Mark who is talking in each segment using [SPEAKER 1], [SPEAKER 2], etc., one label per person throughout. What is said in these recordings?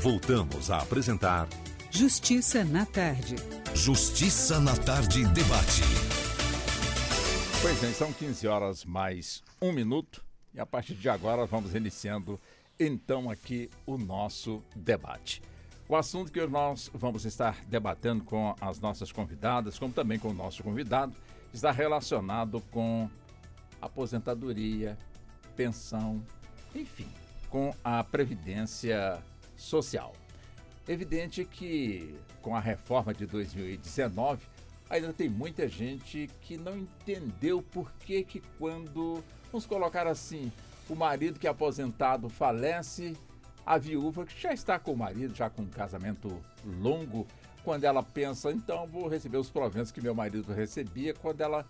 [SPEAKER 1] Voltamos a apresentar
[SPEAKER 2] Justiça na Tarde.
[SPEAKER 1] Justiça na Tarde debate.
[SPEAKER 3] Pois bem, são 15 horas mais 1 minuto e a partir de agora vamos iniciando então aqui o nosso debate. O assunto que nós vamos estar debatendo com as nossas convidadas, como também com o nosso convidado, está relacionado com aposentadoria, pensão, enfim, com a Previdência Social. Evidente que com a reforma de 2019 ainda tem muita gente que não entendeu por que quando, vamos colocar assim, o marido que é aposentado falece, a viúva que já está com o marido, já com um casamento longo, quando ela pensa, então vou receber os proventos que meu marido recebia, quando ela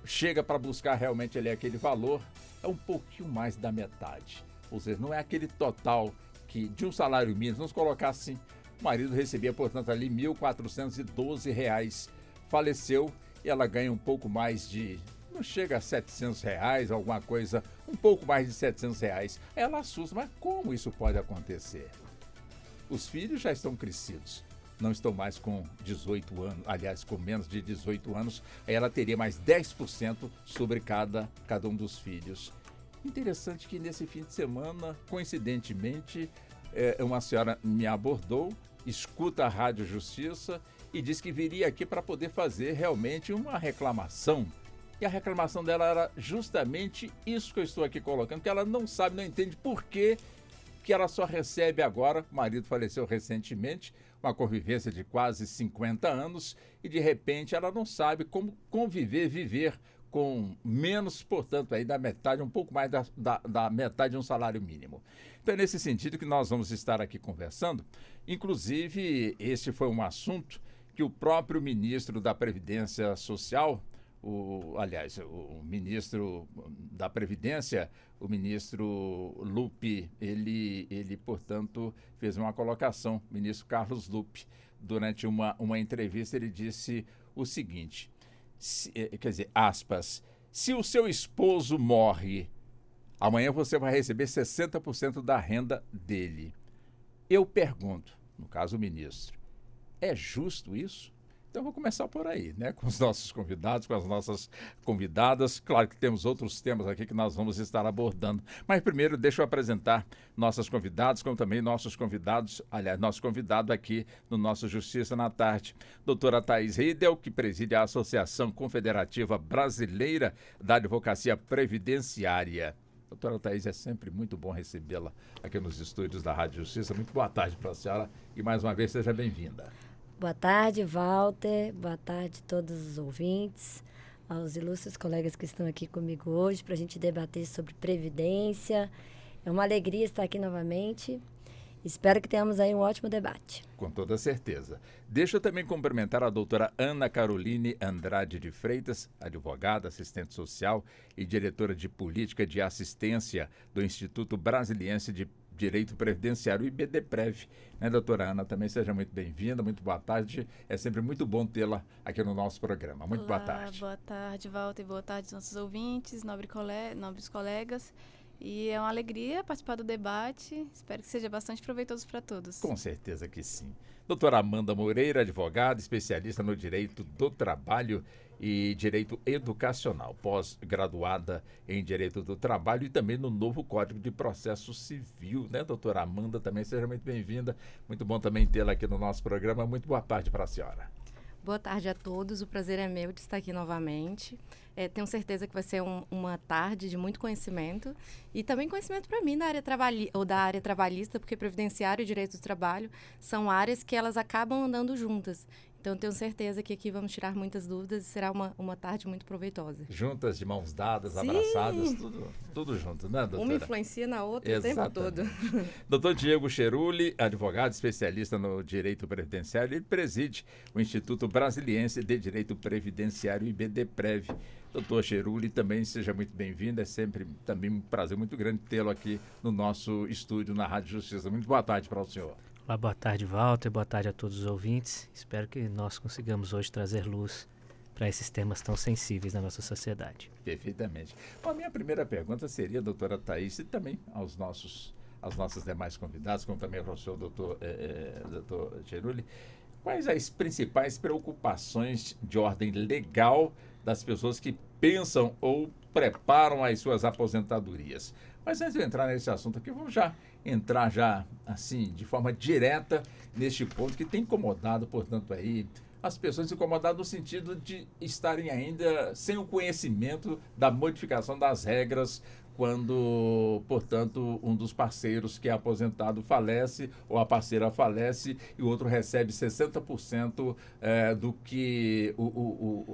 [SPEAKER 3] chega para buscar realmente ali aquele valor, é um pouquinho mais da metade. Ou seja, não é aquele total que de um salário mínimo, vamos colocar assim, o marido recebia, portanto, ali R$ 1.412, faleceu e ela ganha um pouco mais de, não chega a R$700, alguma coisa, um pouco mais de R$700. Ela assusta, mas como isso pode acontecer? Os filhos já estão crescidos, não estão mais com 18 anos, aliás, com menos de 18 anos, aí ela teria mais 10% sobre cada um dos filhos. Interessante que nesse fim de semana, coincidentemente, uma senhora me abordou, escuta a Rádio Justiça e disse que viria aqui para poder fazer realmente uma reclamação. E a reclamação dela era justamente isso que eu estou aqui colocando, que ela não sabe, não entende por que ela só recebe agora, o marido faleceu recentemente, uma convivência de quase 50 anos, e de repente ela não sabe como conviver, viver com menos, portanto, aí da metade, um pouco mais da metade de um salário mínimo. Então é nesse sentido que nós vamos estar aqui conversando. Inclusive, esse foi um assunto que o próprio ministro da Previdência Social, o ministro da Previdência, o ministro Lupe, ele portanto, fez uma colocação, o ministro Carlos Lupe, durante uma entrevista, ele disse o seguinte, quer dizer, aspas, se o seu esposo morre, amanhã você vai receber 60% da renda dele. Eu pergunto, no caso o ministro, é justo isso? Então vou começar por aí, né? Com os nossos convidados, com as nossas convidadas. Claro que temos outros temas aqui que nós vamos estar abordando. Mas primeiro deixa eu apresentar nossas convidadas, como também nossos convidados, aliás, nosso convidado aqui no nosso Justiça na Tarde. Doutora Thaís Riedel, que preside a Associação Confederativa Brasileira da Advocacia Previdenciária. Doutora Thaís, é sempre muito bom recebê-la aqui nos estúdios da Rádio Justiça. Muito boa tarde para a senhora e mais uma vez seja bem-vinda.
[SPEAKER 4] Boa tarde, Walter. Boa tarde a todos os ouvintes, aos ilustres colegas que estão aqui comigo hoje para a gente debater sobre Previdência. É uma alegria estar aqui novamente. Espero que tenhamos aí um ótimo debate.
[SPEAKER 3] Com toda certeza. Deixa eu também cumprimentar a doutora Ana Caroline Andrade de Freitas, advogada, assistente social e diretora de Política de Assistência do Instituto Brasiliense de Direito Previdenciário, IBDPrev. Né, doutora Ana, também seja muito bem-vinda, muito boa tarde. É sempre muito bom tê-la aqui no nosso programa. Muito boa tarde.
[SPEAKER 5] Boa tarde, Walter. Boa tarde, nossos ouvintes, nobres colegas. E é uma alegria participar do debate. Espero que seja bastante proveitoso para todos.
[SPEAKER 3] Com certeza que sim. Doutora Amanda Moreira, advogada, especialista no direito do trabalho e direito educacional, pós-graduada em direito do trabalho e também no novo Código de Processo Civil, né, doutora Amanda? Também seja muito bem-vinda. Muito bom também tê-la aqui no nosso programa. Muito boa tarde para a senhora.
[SPEAKER 6] Boa tarde a todos, o prazer é meu de estar aqui novamente. Tenho certeza que vai ser uma tarde de muito conhecimento e também conhecimento para mim da área trabalhista, porque previdenciário e direito do trabalho são áreas que elas acabam andando juntas. Então, tenho certeza que aqui vamos tirar muitas dúvidas e será uma tarde muito proveitosa.
[SPEAKER 3] Juntas, de mãos dadas,
[SPEAKER 6] Sim.
[SPEAKER 3] Abraçadas, tudo junto, né, doutora?
[SPEAKER 6] Uma influencia na outra
[SPEAKER 3] Exatamente.
[SPEAKER 6] O tempo todo.
[SPEAKER 3] Doutor Diego Cheruli, advogado especialista no direito previdenciário, ele preside o Instituto Brasiliense de Direito Previdenciário, IBDPrev. Doutor Cheruli, também seja muito bem-vindo, é sempre também um prazer muito grande tê-lo aqui no nosso estúdio na Rádio Justiça. Muito boa tarde para o senhor.
[SPEAKER 7] Olá, boa tarde, Walter, boa tarde a todos os ouvintes. Espero que nós consigamos hoje trazer luz para esses temas tão sensíveis na nossa sociedade.
[SPEAKER 3] Perfeitamente. Bom, a minha primeira pergunta seria, doutora Thaís, e também às as nossas demais convidadas, como também ao professor doutor Gerulli, quais as principais preocupações de ordem legal das pessoas que pensam ou preparam as suas aposentadorias? Mas antes de eu entrar nesse assunto aqui, vamos já entrar assim, de forma direta neste ponto que tem incomodado, portanto, aí as pessoas incomodadas no sentido de estarem ainda sem o conhecimento da modificação das regras quando, portanto, um dos parceiros que é aposentado falece ou a parceira falece e o outro recebe 60% do que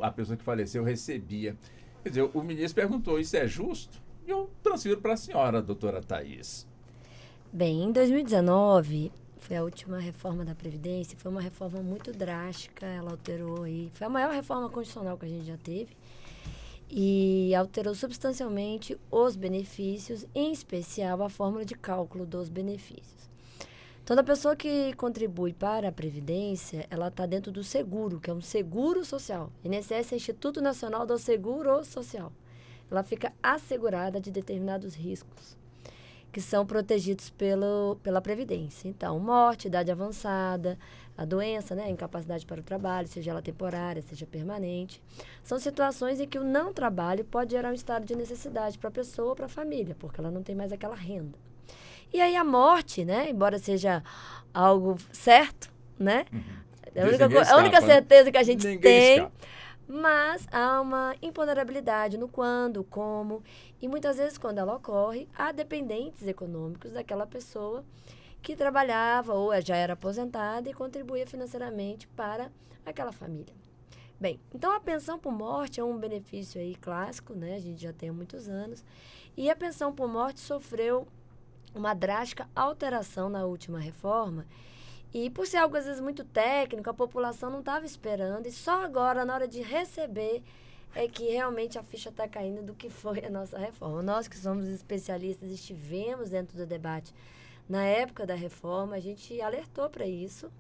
[SPEAKER 3] a pessoa que faleceu recebia. Quer dizer, o ministro perguntou, isso é justo? E eu transfiro para a senhora, doutora Thaís.
[SPEAKER 4] Bem, em 2019, foi a última reforma da Previdência, foi uma reforma muito drástica, ela alterou aí, foi a maior reforma constitucional que a gente já teve, e alterou substancialmente os benefícios, em especial a fórmula de cálculo dos benefícios. Então, a pessoa que contribui para a Previdência, ela está dentro do seguro, que é um seguro social. INSS é Instituto Nacional do Seguro Social. Ela fica assegurada de determinados riscos, que são protegidos pela Previdência. Então, morte, idade avançada, a doença, né, a incapacidade para o trabalho, seja ela temporária, seja permanente. São situações em que o não trabalho pode gerar um estado de necessidade para a pessoa ou para a família, porque ela não tem mais aquela renda. E aí a morte, né, embora seja algo certo, né, a única certeza que a gente tem, mas há uma imponderabilidade no quando, como, e muitas vezes quando ela ocorre, há dependentes econômicos daquela pessoa que trabalhava ou já era aposentada e contribuía financeiramente para aquela família. Bem, então a pensão por morte é um benefício aí clássico, né, a gente já tem há muitos anos, e a pensão por morte sofreu uma drástica alteração na última reforma. E por ser algo às vezes muito técnico, a população não estava esperando. E só agora, na hora de receber, é que realmente a ficha está caindo do que foi a nossa reforma. Nós que somos especialistas, estivemos dentro do debate na época da reforma, a gente alertou para isso,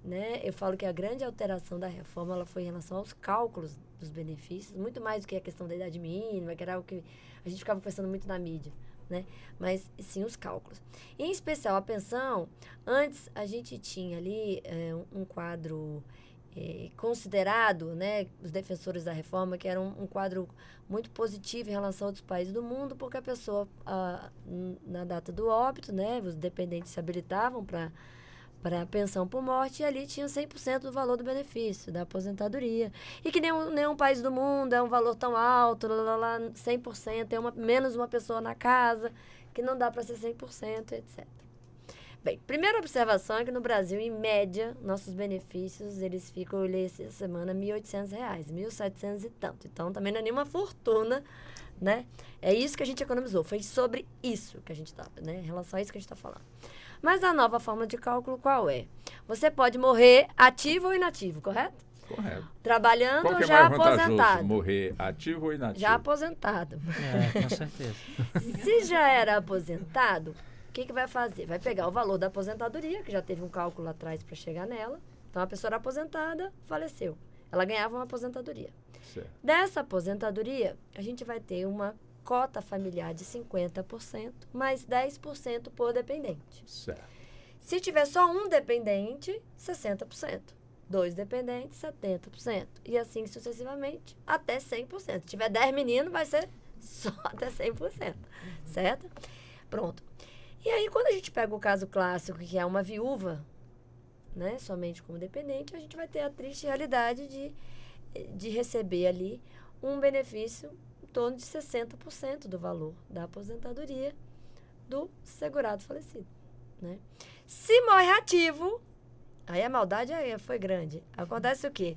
[SPEAKER 4] né? Eu falo que a grande alteração da reforma ela foi em relação aos cálculos dos benefícios, muito mais do que a questão da idade mínima, que era algo que a gente ficava pensando muito na mídia. Né? Mas sim os cálculos. Em especial a pensão, antes a gente tinha ali um quadro considerado, né, os defensores da reforma, que era um quadro muito positivo em relação a outros países do mundo, porque a pessoa, na data do óbito, né, os dependentes se habilitavam para pensão por morte, e ali tinha 100% do valor do benefício, da aposentadoria. E que nenhum país do mundo é um valor tão alto, 100%, menos uma pessoa na casa, que não dá para ser 100%, etc. Bem, primeira observação é que no Brasil, em média, nossos benefícios, eles ficam, eu olhei essa semana, R$1.800, 1.700 e tanto. Então, também não é nenhuma fortuna, né? É isso que a gente economizou, foi sobre isso que a gente está, né? Em relação a isso que a gente está falando. Mas a nova forma de cálculo qual é? Você pode morrer ativo ou inativo, correto?
[SPEAKER 3] Correto.
[SPEAKER 4] Trabalhando
[SPEAKER 3] ou
[SPEAKER 4] já
[SPEAKER 3] é mais
[SPEAKER 4] aposentado.
[SPEAKER 3] Morrer ativo ou inativo?
[SPEAKER 4] Já aposentado.
[SPEAKER 7] Com certeza.
[SPEAKER 4] Se já era aposentado, o que vai fazer? Vai pegar o valor da aposentadoria, que já teve um cálculo lá atrás para chegar nela. Então, a pessoa era aposentada, faleceu. Ela ganhava uma aposentadoria.
[SPEAKER 3] Certo.
[SPEAKER 4] Dessa aposentadoria, a gente vai ter uma cota familiar de 50%, mais 10% por dependente.
[SPEAKER 3] Certo.
[SPEAKER 4] Se tiver só um dependente, 60%. 2 dependentes, 70%. E assim sucessivamente, até 100%. Se tiver 10 meninos, vai ser só até 100%. Certo? Pronto. E aí, quando a gente pega o caso clássico, que é uma viúva, né, somente como dependente, a gente vai ter a triste realidade de receber ali um benefício em torno de 60% do valor da aposentadoria do segurado falecido, né? Se morre ativo, aí a maldade foi grande. Acontece o quê?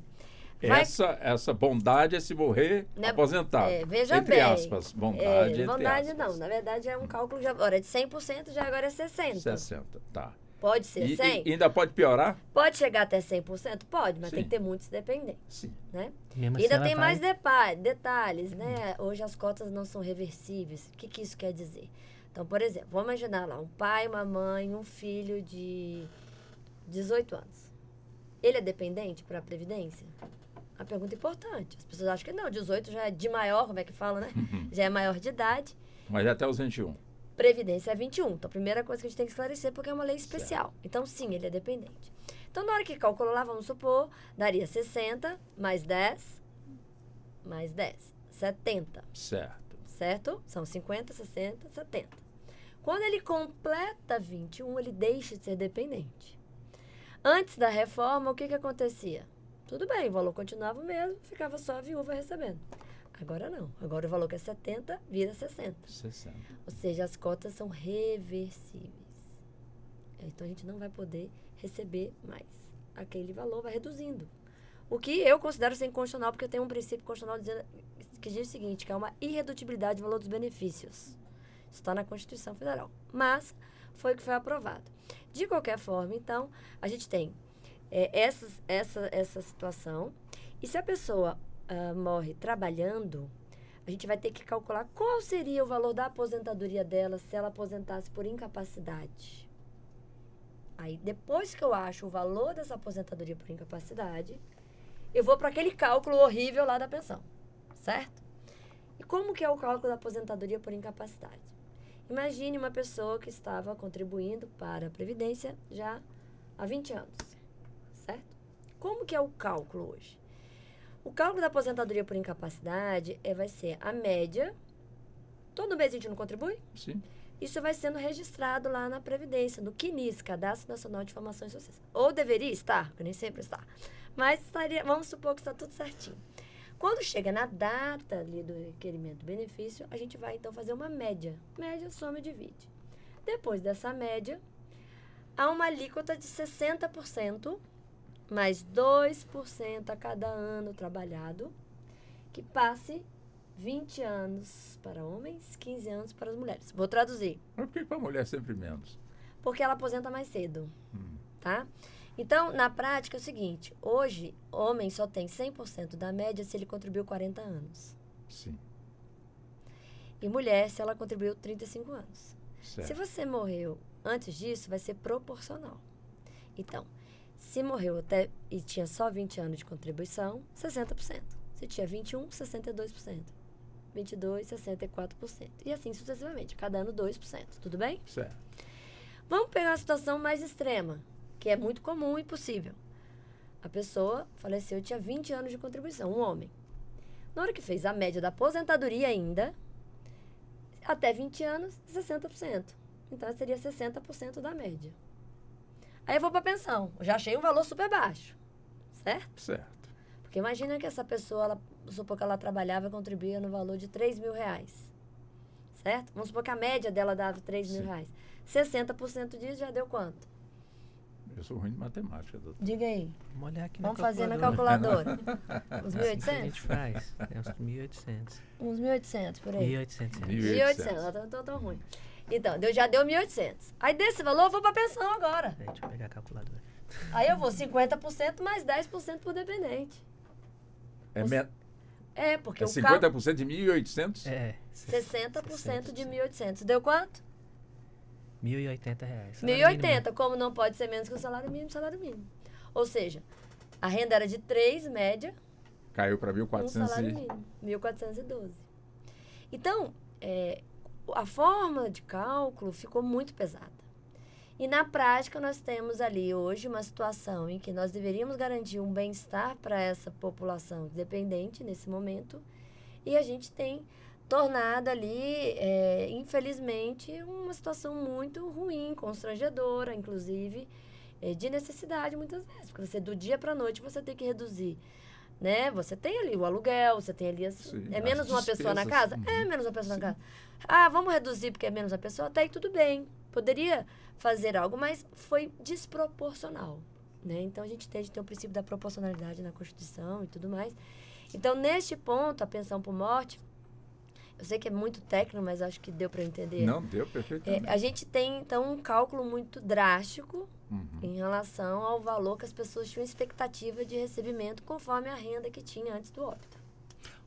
[SPEAKER 3] Essa bondade é se morrer aposentado.
[SPEAKER 4] Veja
[SPEAKER 3] entre
[SPEAKER 4] bem.
[SPEAKER 3] Aspas, bondade, entre
[SPEAKER 4] bondade
[SPEAKER 3] aspas.
[SPEAKER 4] não. Na verdade, é um cálculo já agora de 100%, já agora é 60%.
[SPEAKER 3] 60, tá.
[SPEAKER 4] Pode ser 100%?
[SPEAKER 3] E ainda pode piorar?
[SPEAKER 4] Pode chegar até 100%? Pode, mas
[SPEAKER 3] Sim.
[SPEAKER 4] tem que ter muitos dependentes.
[SPEAKER 3] Sim.
[SPEAKER 4] Né?
[SPEAKER 7] Mesmo
[SPEAKER 4] E
[SPEAKER 7] assim,
[SPEAKER 4] ainda
[SPEAKER 7] ela
[SPEAKER 4] tem
[SPEAKER 7] vai-
[SPEAKER 4] mais detalhes, né? Hoje as cotas não são reversíveis. O que isso quer dizer? Então, por exemplo, vamos imaginar lá um pai, uma mãe, um filho de 18 anos. Ele é dependente para a Previdência? Uma pergunta importante. As pessoas acham que não, 18 já é de maior, como é que fala, né? Já é maior de idade.
[SPEAKER 3] Mas até os 21.
[SPEAKER 4] Previdência é 21. Então, a primeira coisa que a gente tem que esclarecer, porque é uma lei especial. Então, sim, ele é dependente. Então, na hora que calculou lá, vamos supor, daria 60 mais 10, 70. Certo? São 50, 60, 70. Quando ele completa 21, ele deixa de ser dependente. Antes da reforma, o que acontecia? Tudo bem, o valor continuava o mesmo, ficava só a viúva recebendo. Agora não. Agora o valor que é 70 vira 60. Ou seja, as cotas são reversíveis. Então a gente não vai poder receber mais. Aquele valor vai reduzindo. O que eu considero ser inconstitucional, porque tem um princípio constitucional que diz o seguinte, que é uma irredutibilidade do valor dos benefícios. Isso está na Constituição Federal. Mas foi o que foi aprovado. De qualquer forma, então, a gente tem essa situação. E se a pessoa morre trabalhando, a gente vai ter que calcular qual seria o valor da aposentadoria dela se ela aposentasse por incapacidade. Aí, depois que eu acho o valor dessa aposentadoria por incapacidade, eu vou para aquele cálculo horrível lá da pensão, certo? E como que é o cálculo da aposentadoria por incapacidade? Imagine uma pessoa que estava contribuindo para a Previdência já há 20 anos, certo? Como que é o cálculo hoje? O cálculo da aposentadoria por incapacidade vai ser a média. Todo mês a gente não contribui?
[SPEAKER 3] Sim.
[SPEAKER 4] Isso vai sendo registrado lá na Previdência, no CNIS, Cadastro Nacional de Informações Sociais. Ou deveria estar, porque nem sempre está. Mas vamos supor que está tudo certinho. Quando chega na data ali do requerimento do benefício, a gente vai então fazer uma média. Média, soma e divide. Depois dessa média, há uma alíquota de 60%, mais 2% a cada ano trabalhado, que passe 20 anos para homens, 15 anos para as mulheres. Vou traduzir.
[SPEAKER 3] Mas por que para a mulher sempre menos?
[SPEAKER 4] Porque ela aposenta mais cedo, tá? Então, na prática é o seguinte, hoje, homem só tem 100% da média se ele contribuiu 40 anos.
[SPEAKER 3] Sim.
[SPEAKER 4] E mulher, se ela contribuiu 35 anos.
[SPEAKER 3] Certo.
[SPEAKER 4] Se você morreu antes disso, vai ser proporcional. Então, se morreu até e tinha só 20 anos de contribuição, 60%. Se tinha 21, 62%. 22, 64%. E assim sucessivamente, cada ano 2%. Tudo bem?
[SPEAKER 3] Certo.
[SPEAKER 4] Vamos pegar uma situação mais extrema, que é muito comum e possível. A pessoa faleceu e tinha 20 anos de contribuição, um homem. Na hora que fez a média da aposentadoria ainda, até 20 anos, 60%. Então, seria 60% da média. Aí eu vou para a pensão. Eu já achei um valor super baixo. Certo?
[SPEAKER 3] Certo.
[SPEAKER 4] Porque imagina que essa pessoa, supor que ela trabalhava e contribuía no valor de R$3.000. Certo? Vamos supor que a média dela dava R$3.000. 60% disso já deu quanto?
[SPEAKER 3] Eu sou ruim de matemática, doutor.
[SPEAKER 4] Diga aí.
[SPEAKER 7] Vamos olhar aqui
[SPEAKER 4] Vamos
[SPEAKER 7] na
[SPEAKER 4] fazer na
[SPEAKER 7] calculadora.
[SPEAKER 4] calculadora. Uns
[SPEAKER 7] Assim que a
[SPEAKER 4] 1.800?
[SPEAKER 7] gente faz. É uns 1.800.
[SPEAKER 4] Uns 1.800, por aí.
[SPEAKER 7] 1.800 reais.
[SPEAKER 4] 1.800, não tô tão ruim. Então, já deu 1.800. Aí desse valor eu vou pra pensão agora.
[SPEAKER 7] Peraí, deixa eu pegar a calculadora.
[SPEAKER 4] Aí eu vou 50% mais 10% por dependente. Porque
[SPEAKER 3] É
[SPEAKER 4] o
[SPEAKER 3] 50% de 1.800?
[SPEAKER 7] É.
[SPEAKER 4] 60% de 1.800. Deu quanto?
[SPEAKER 7] R$1.080 reais.
[SPEAKER 4] 1.080, como não pode ser menos que o salário mínimo. Ou seja, a renda era de 3, média,
[SPEAKER 3] Caiu para
[SPEAKER 4] um
[SPEAKER 3] 1.400
[SPEAKER 4] salário mínimo, 1.412. Então, a fórmula de cálculo ficou muito pesada. E na prática nós temos ali hoje uma situação em que nós deveríamos garantir um bem-estar para essa população dependente nesse momento, e a gente tem tornado ali, infelizmente, uma situação muito ruim, constrangedora, inclusive, de necessidade muitas vezes, porque você do dia para a noite você tem que reduzir, né? Você tem ali o aluguel, você tem ali menos uma pessoa na casa? É menos uma pessoa na casa. Ah, vamos reduzir porque é menos uma pessoa? Até aí tudo bem. Poderia fazer algo, mas foi desproporcional, né? Então a gente tem o princípio da proporcionalidade na Constituição e tudo mais. Então, neste ponto, a pensão por morte, eu sei que é muito técnico, mas acho que deu para entender.
[SPEAKER 3] Não, deu perfeitamente.
[SPEAKER 4] A gente tem, então, um cálculo muito drástico em relação ao valor que as pessoas tinham expectativa de recebimento conforme a renda que tinha antes do óbito.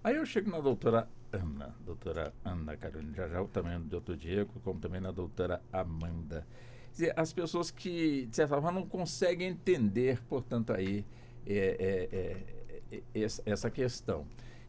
[SPEAKER 3] Aí eu chego na doutora Ana Carolina, já também no doutor Diego, como também na doutora Amanda. Quer dizer, as pessoas que, de certa forma, não conseguem entender, portanto, aí essa questão.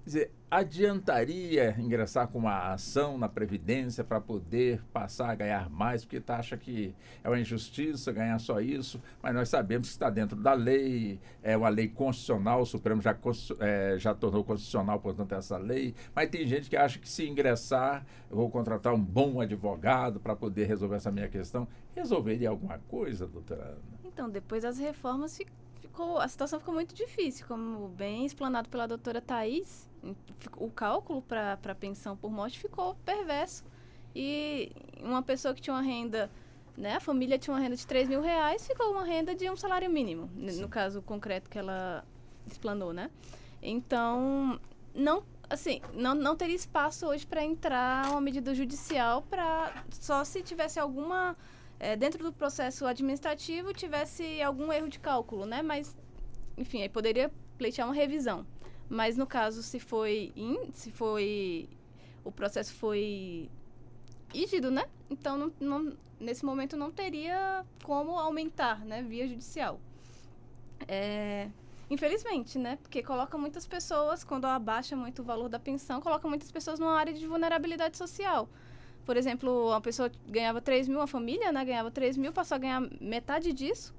[SPEAKER 3] dizer, adiantaria ingressar com uma ação na Previdência para poder passar a ganhar mais, porque tu acha que é uma injustiça ganhar só isso, mas nós sabemos que está dentro da lei, é uma lei constitucional, o Supremo já tornou constitucional, portanto, essa lei, mas tem gente que acha que se ingressar, eu vou contratar um bom advogado para poder resolver essa minha questão. Resolveria alguma coisa, doutora Ana?
[SPEAKER 5] Então, depois das reformas, a situação ficou muito difícil, como bem explanado pela doutora Thais. O cálculo para a pensão por morte ficou perverso. E uma pessoa que tinha uma renda, né, a família tinha uma renda de R$3.000, ficou uma renda de um salário mínimo, no caso concreto que ela explanou, né? Então, não teria espaço hoje para entrar uma medida judicial só se tivesse alguma... dentro do processo administrativo tivesse algum erro de cálculo, né? Mas, enfim, aí poderia pleitear uma revisão. Mas, no caso, se o processo foi rígido, né? Então, nesse momento, não teria como aumentar, né? Via judicial. Infelizmente, né? Porque coloca muitas pessoas, quando abaixa muito o valor da pensão, coloca muitas pessoas numa área de vulnerabilidade social. Por exemplo, uma pessoa ganhava 3 mil, uma família, né, ganhava 3 mil, passou a ganhar metade disso,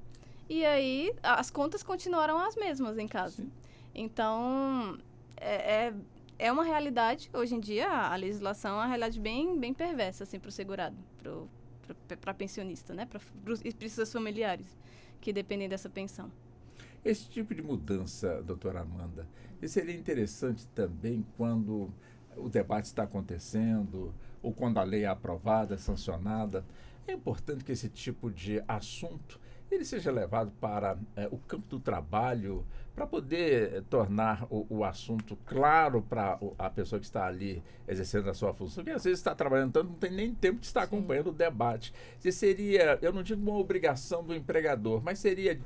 [SPEAKER 5] e aí as contas continuaram as mesmas em casa. Sim. Então, é uma realidade, hoje em dia, a legislação é uma realidade bem perversa, assim, para o segurado, para pensionista, né, para os seus familiares, que dependem dessa pensão.
[SPEAKER 3] Esse tipo de mudança, doutora Amanda, seria interessante também quando o debate está acontecendo, ou quando a lei é aprovada, sancionada. É importante que esse tipo de assunto ele seja levado para o campo do trabalho, para poder tornar o assunto claro para a pessoa que está ali exercendo a sua função, que às vezes está trabalhando tanto, não tem nem tempo de estar acompanhando o debate. Seria, eu não digo uma obrigação do empregador, mas seria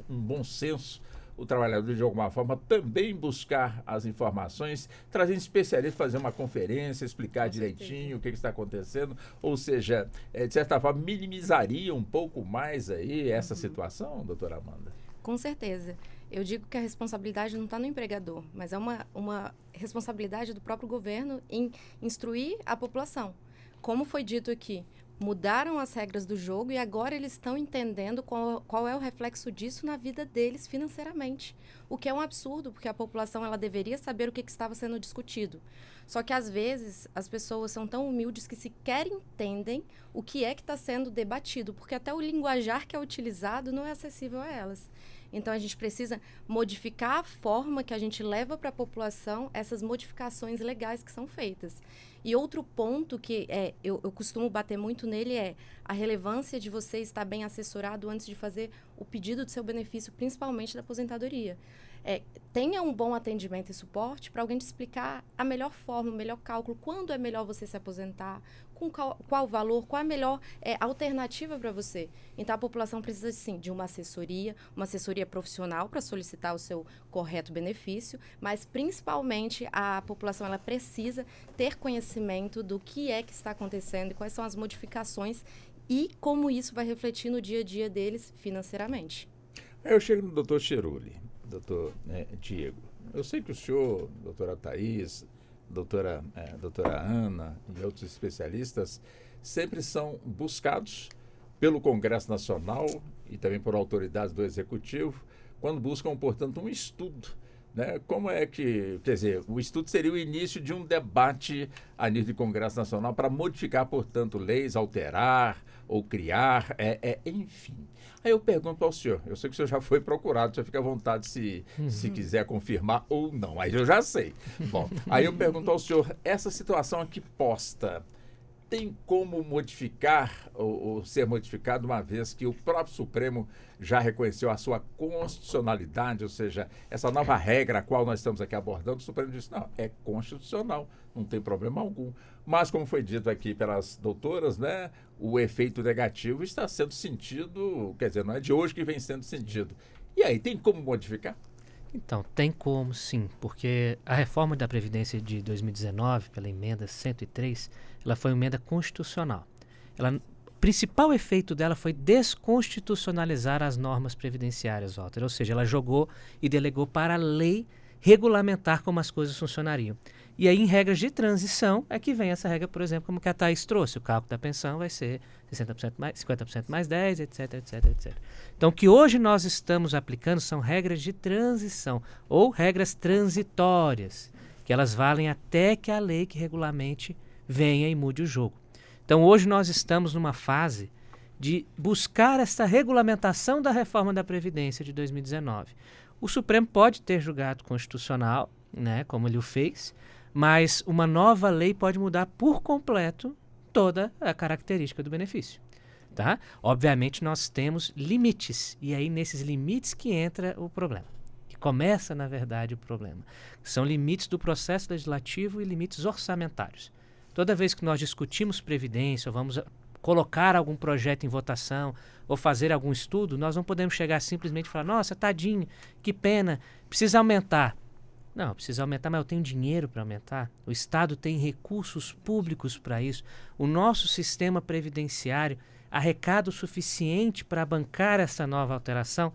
[SPEAKER 3] um bom senso o trabalhador, de alguma forma, também buscar as informações, trazer especialistas, fazer uma conferência, explicar direitinho o que está acontecendo, ou seja, de certa forma, minimizaria um pouco mais aí essa situação, doutora Amanda?
[SPEAKER 6] Com certeza. Eu digo que a responsabilidade não está no empregador, mas é uma responsabilidade do próprio governo em instruir a população. Como foi dito aqui, mudaram as regras do jogo e agora eles estão entendendo qual é o reflexo disso na vida deles financeiramente. O que é um absurdo, porque a população ela deveria saber o que estava sendo discutido. Só que, às vezes, as pessoas são tão humildes que sequer entendem o que é que está sendo debatido, porque até o linguajar que é utilizado não é acessível a elas. Então, a gente precisa modificar a forma que a gente leva para a população essas modificações legais que são feitas. E outro ponto que eu costumo bater muito nele é a relevância de você estar bem assessorado antes de fazer o pedido do seu benefício, principalmente da aposentadoria. Tenha um bom atendimento e suporte para alguém te explicar a melhor forma, o melhor cálculo, quando é melhor você se aposentar, com qual valor, qual a melhor alternativa para você. Então, a população precisa, sim, de uma assessoria profissional para solicitar o seu correto benefício, mas, principalmente, a população ela precisa ter conhecimento do que é que está acontecendo e quais são as modificações e como isso vai refletir no dia a dia deles financeiramente.
[SPEAKER 3] Eu chego no doutor Cheruli, doutor Diego. Eu sei que o senhor, doutora Thais, doutora Ana e outros especialistas sempre são buscados pelo Congresso Nacional e também por autoridades do Executivo quando buscam, portanto, um estudo, né? Como é que, quer dizer, o estudo seria o início de um debate a nível de Congresso Nacional para modificar, portanto, leis, alterar ou criar, enfim. Aí eu pergunto ao senhor, eu sei que o senhor já foi procurado, o senhor fica à vontade se quiser confirmar ou não, aí eu já sei. Bom, aí eu pergunto ao senhor, essa situação aqui posta, tem como modificar ou ser modificado, uma vez que o próprio Supremo já reconheceu a sua constitucionalidade, ou seja, essa nova regra a qual nós estamos aqui abordando, o Supremo disse, não, é constitucional, não tem problema algum. Mas, como foi dito aqui pelas doutoras, né, o efeito negativo está sendo sentido, quer dizer, não é de hoje que vem sendo sentido. E aí, tem como modificar?
[SPEAKER 7] Então, tem como sim, porque a reforma da Previdência de 2019, pela emenda 103, ela foi uma emenda constitucional. O principal efeito dela foi desconstitucionalizar as normas previdenciárias, Walter, ou seja, ela jogou e delegou para a lei regulamentar como as coisas funcionariam. E aí, em regras de transição, é que vem essa regra, por exemplo, como que a Thaís trouxe. O cálculo da pensão vai ser 60% mais, 50% mais 10, etc, etc, etc. Então, o que hoje nós estamos aplicando são regras de transição, ou regras transitórias, que elas valem até que a lei que regulamente venha e mude o jogo. Então, hoje nós estamos numa fase de buscar essa regulamentação da reforma da Previdência de 2019. O Supremo pode ter julgado constitucional, né, como ele o fez, mas uma nova lei pode mudar por completo toda a característica do benefício. Tá? Obviamente, nós temos limites, e aí nesses limites que entra o problema, que começa, na verdade, o problema. São limites do processo legislativo e limites orçamentários. Toda vez que nós discutimos Previdência, ou vamos colocar algum projeto em votação, ou fazer algum estudo, nós não podemos chegar simplesmente e falar, nossa, tadinho, que pena, precisa aumentar. Não, precisa aumentar, mas eu tenho dinheiro para aumentar. O Estado tem recursos públicos para isso. O nosso sistema previdenciário arrecada o suficiente para bancar essa nova alteração,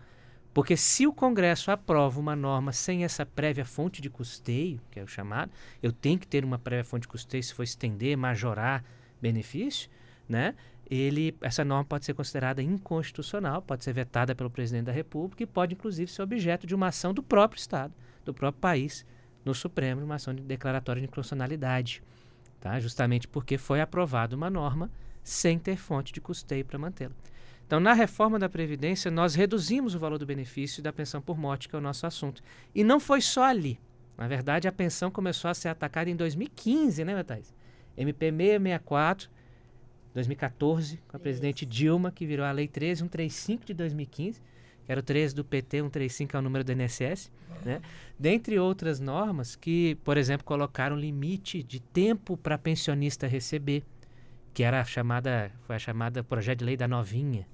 [SPEAKER 7] porque se o Congresso aprova uma norma sem essa prévia fonte de custeio, que é o chamado, eu tenho que ter uma prévia fonte de custeio se for estender, majorar benefício, né? Essa norma pode ser considerada inconstitucional, pode ser vetada pelo presidente da República e pode, inclusive, ser objeto de uma ação do próprio Estado, do próprio país, no Supremo, uma ação de declaratória de inconstitucionalidade, tá? Justamente porque foi aprovada uma norma sem ter fonte de custeio para mantê-la. Então, na reforma da Previdência, nós reduzimos o valor do benefício da pensão por morte, que é o nosso assunto. E não foi só ali. Na verdade, a pensão começou a ser atacada em 2015, né, Thaís? MP 664, 2014, com a presidente Dilma, que virou a Lei 13135 de 2015, que era o 13 do PT, 135 que é o número do INSS, né? Dentre outras normas que, por exemplo, colocaram limite de tempo para pensionista receber, que era foi a chamada projeto de lei da novinha,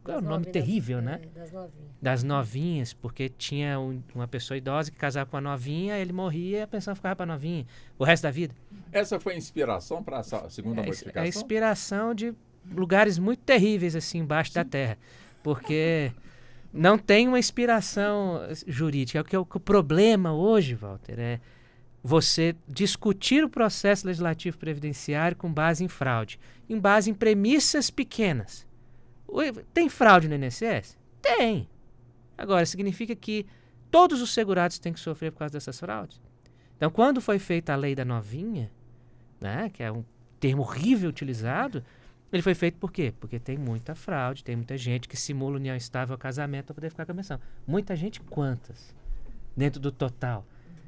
[SPEAKER 7] que é um nome terrível, né?
[SPEAKER 4] Das novinhas.
[SPEAKER 7] Das novinhas, porque tinha uma pessoa idosa que casava com a novinha, ele morria e a pensão ficava para a novinha o resto da vida.
[SPEAKER 3] Essa foi a inspiração para essa segunda modificação?
[SPEAKER 7] É a inspiração de lugares muito terríveis assim embaixo da terra, porque não tem uma inspiração jurídica. O problema hoje, Walter, é você discutir o processo legislativo previdenciário com base em fraude, em base em premissas pequenas. Tem fraude no INSS? Tem. Agora, significa que todos os segurados têm que sofrer por causa dessas fraudes? Então, quando foi feita a lei da novinha, né, que é um termo horrível utilizado, ele foi feito por quê? Porque tem muita fraude, tem muita gente que simula união estável ao casamento para poder ficar com a pensão. Muita gente, quantas? Dentro do total.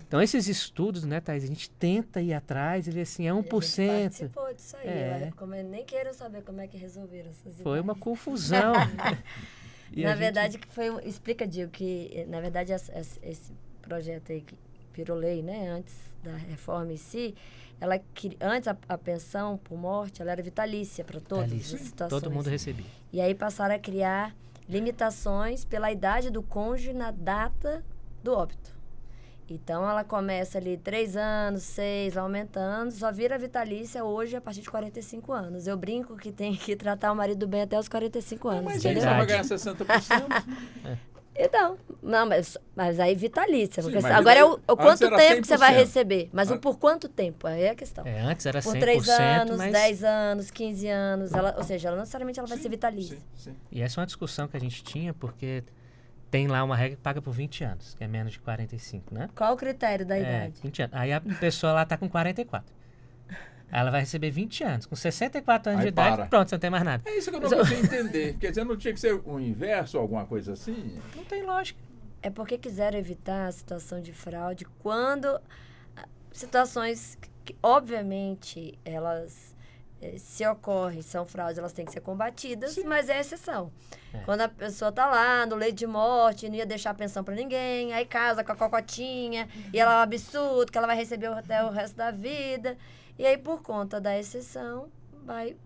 [SPEAKER 7] Então, esses estudos, né, Thaís, a gente tenta ir atrás e ver assim, é 1%.
[SPEAKER 4] A gente participou disso aí, nem quero saber como é que resolveram essas ideias.
[SPEAKER 7] Foi uma confusão.
[SPEAKER 4] Na verdade, explica, Diego, que na verdade esse projeto aí que virou lei, né, antes da reforma em si, antes a pensão por morte, ela era vitalícia para todas as situações.
[SPEAKER 7] Todo mundo recebia.
[SPEAKER 4] E aí passaram a criar limitações pela idade do cônjuge na data do óbito. Então, ela começa ali 3 anos, 6, aumentando, só vira vitalícia hoje a partir de 45 anos. Eu brinco que tem que tratar o marido bem até os 45 anos.
[SPEAKER 3] Mas aí você vai ganhar 60%.
[SPEAKER 4] Então, não, mas aí vitalícia.
[SPEAKER 3] Sim,
[SPEAKER 4] porque
[SPEAKER 3] mas
[SPEAKER 4] agora é o quanto tempo que você vai
[SPEAKER 3] 100%.
[SPEAKER 4] receber. Mas o por quanto tempo? Aí é a questão.
[SPEAKER 7] Antes era 100%,
[SPEAKER 4] por 3 anos,
[SPEAKER 7] mas
[SPEAKER 4] 10 anos, 15 anos. Ou seja, ela não necessariamente ela vai ser vitalícia.
[SPEAKER 3] Sim.
[SPEAKER 7] E essa é uma discussão que a gente tinha, porque tem lá uma regra que paga por 20 anos, que é menos de 45, né?
[SPEAKER 4] Qual o critério da idade?
[SPEAKER 7] 20 anos. Aí a pessoa lá tá com 44. Ela vai receber 20 anos. Com 64 anos
[SPEAKER 3] Aí
[SPEAKER 7] de idade,
[SPEAKER 3] para.
[SPEAKER 7] pronto, você não tem mais nada.
[SPEAKER 3] É isso que eu não consigo entender. Quer dizer, não tinha que ser o inverso, alguma coisa assim?
[SPEAKER 7] Não tem lógica.
[SPEAKER 4] É porque quiseram evitar a situação de fraude quando situações que obviamente, elas se ocorrem, são fraudes, elas têm que ser combatidas,
[SPEAKER 3] Sim.
[SPEAKER 4] mas é exceção. Quando a pessoa tá lá no leito de morte, não ia deixar pensão para ninguém, aí casa com a cocotinha, e ela é um absurdo, que ela vai receber até o resto da vida. E aí, por conta da exceção, vai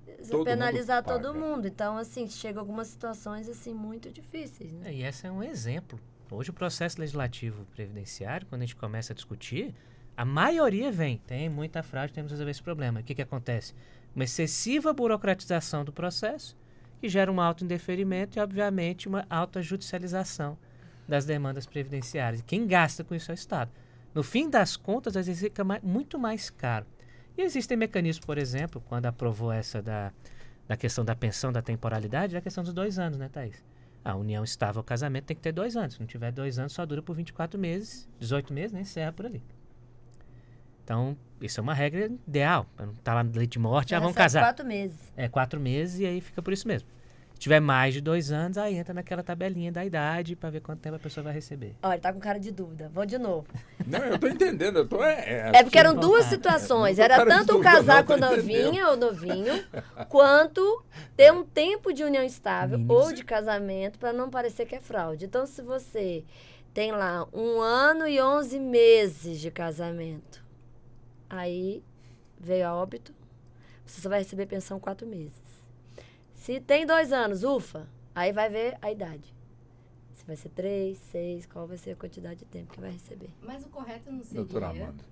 [SPEAKER 4] penalizar todo mundo. Então, assim, chega algumas situações, assim, muito difíceis, né?
[SPEAKER 7] E esse é um exemplo. Hoje o processo legislativo previdenciário, quando a gente começa a discutir, a maioria tem muita fraude, temos que resolver esse problema. O que acontece? Uma excessiva burocratização do processo, que gera um alto indeferimento e, obviamente, uma alta judicialização das demandas previdenciárias. E quem gasta com isso é o Estado. No fim das contas, às vezes fica muito mais caro. E existem mecanismos, por exemplo, quando aprovou essa da questão da pensão, da temporalidade, a questão dos 2 anos, né, Thaís? A união estável, o casamento tem que ter 2 anos. Se não tiver 2 anos, só dura por 24 meses, 18 meses, né? Encerra por ali. Então, isso é uma regra ideal. Para não estar lá na lei de morte, vão casar.
[SPEAKER 4] 4 meses.
[SPEAKER 7] 4 meses e aí fica por isso mesmo. Se tiver mais de 2 anos, aí entra naquela tabelinha da idade para ver quanto tempo a pessoa vai receber.
[SPEAKER 4] Olha, tá com cara de dúvida. Vou de novo.
[SPEAKER 3] Não, eu tô entendendo. Eu tô,
[SPEAKER 4] É porque eram duas situações.
[SPEAKER 3] não tô
[SPEAKER 4] Era
[SPEAKER 3] cara de
[SPEAKER 4] tanto o
[SPEAKER 3] dúvida,
[SPEAKER 4] casar
[SPEAKER 3] não,
[SPEAKER 4] com
[SPEAKER 3] tô
[SPEAKER 4] novinha ou novinho, quanto ter um tempo de união estável ou de casamento para não parecer que é fraude. Então, se você tem lá 1 ano e 11 meses de casamento, aí veio a óbito, você só vai receber pensão 4 meses. Se tem 2 anos, ufa, aí vai ver a idade. Se vai ser 3, 6, qual vai ser a quantidade de tempo que vai receber.
[SPEAKER 6] Mas o correto não
[SPEAKER 3] Doutora
[SPEAKER 6] seria
[SPEAKER 3] Amanda.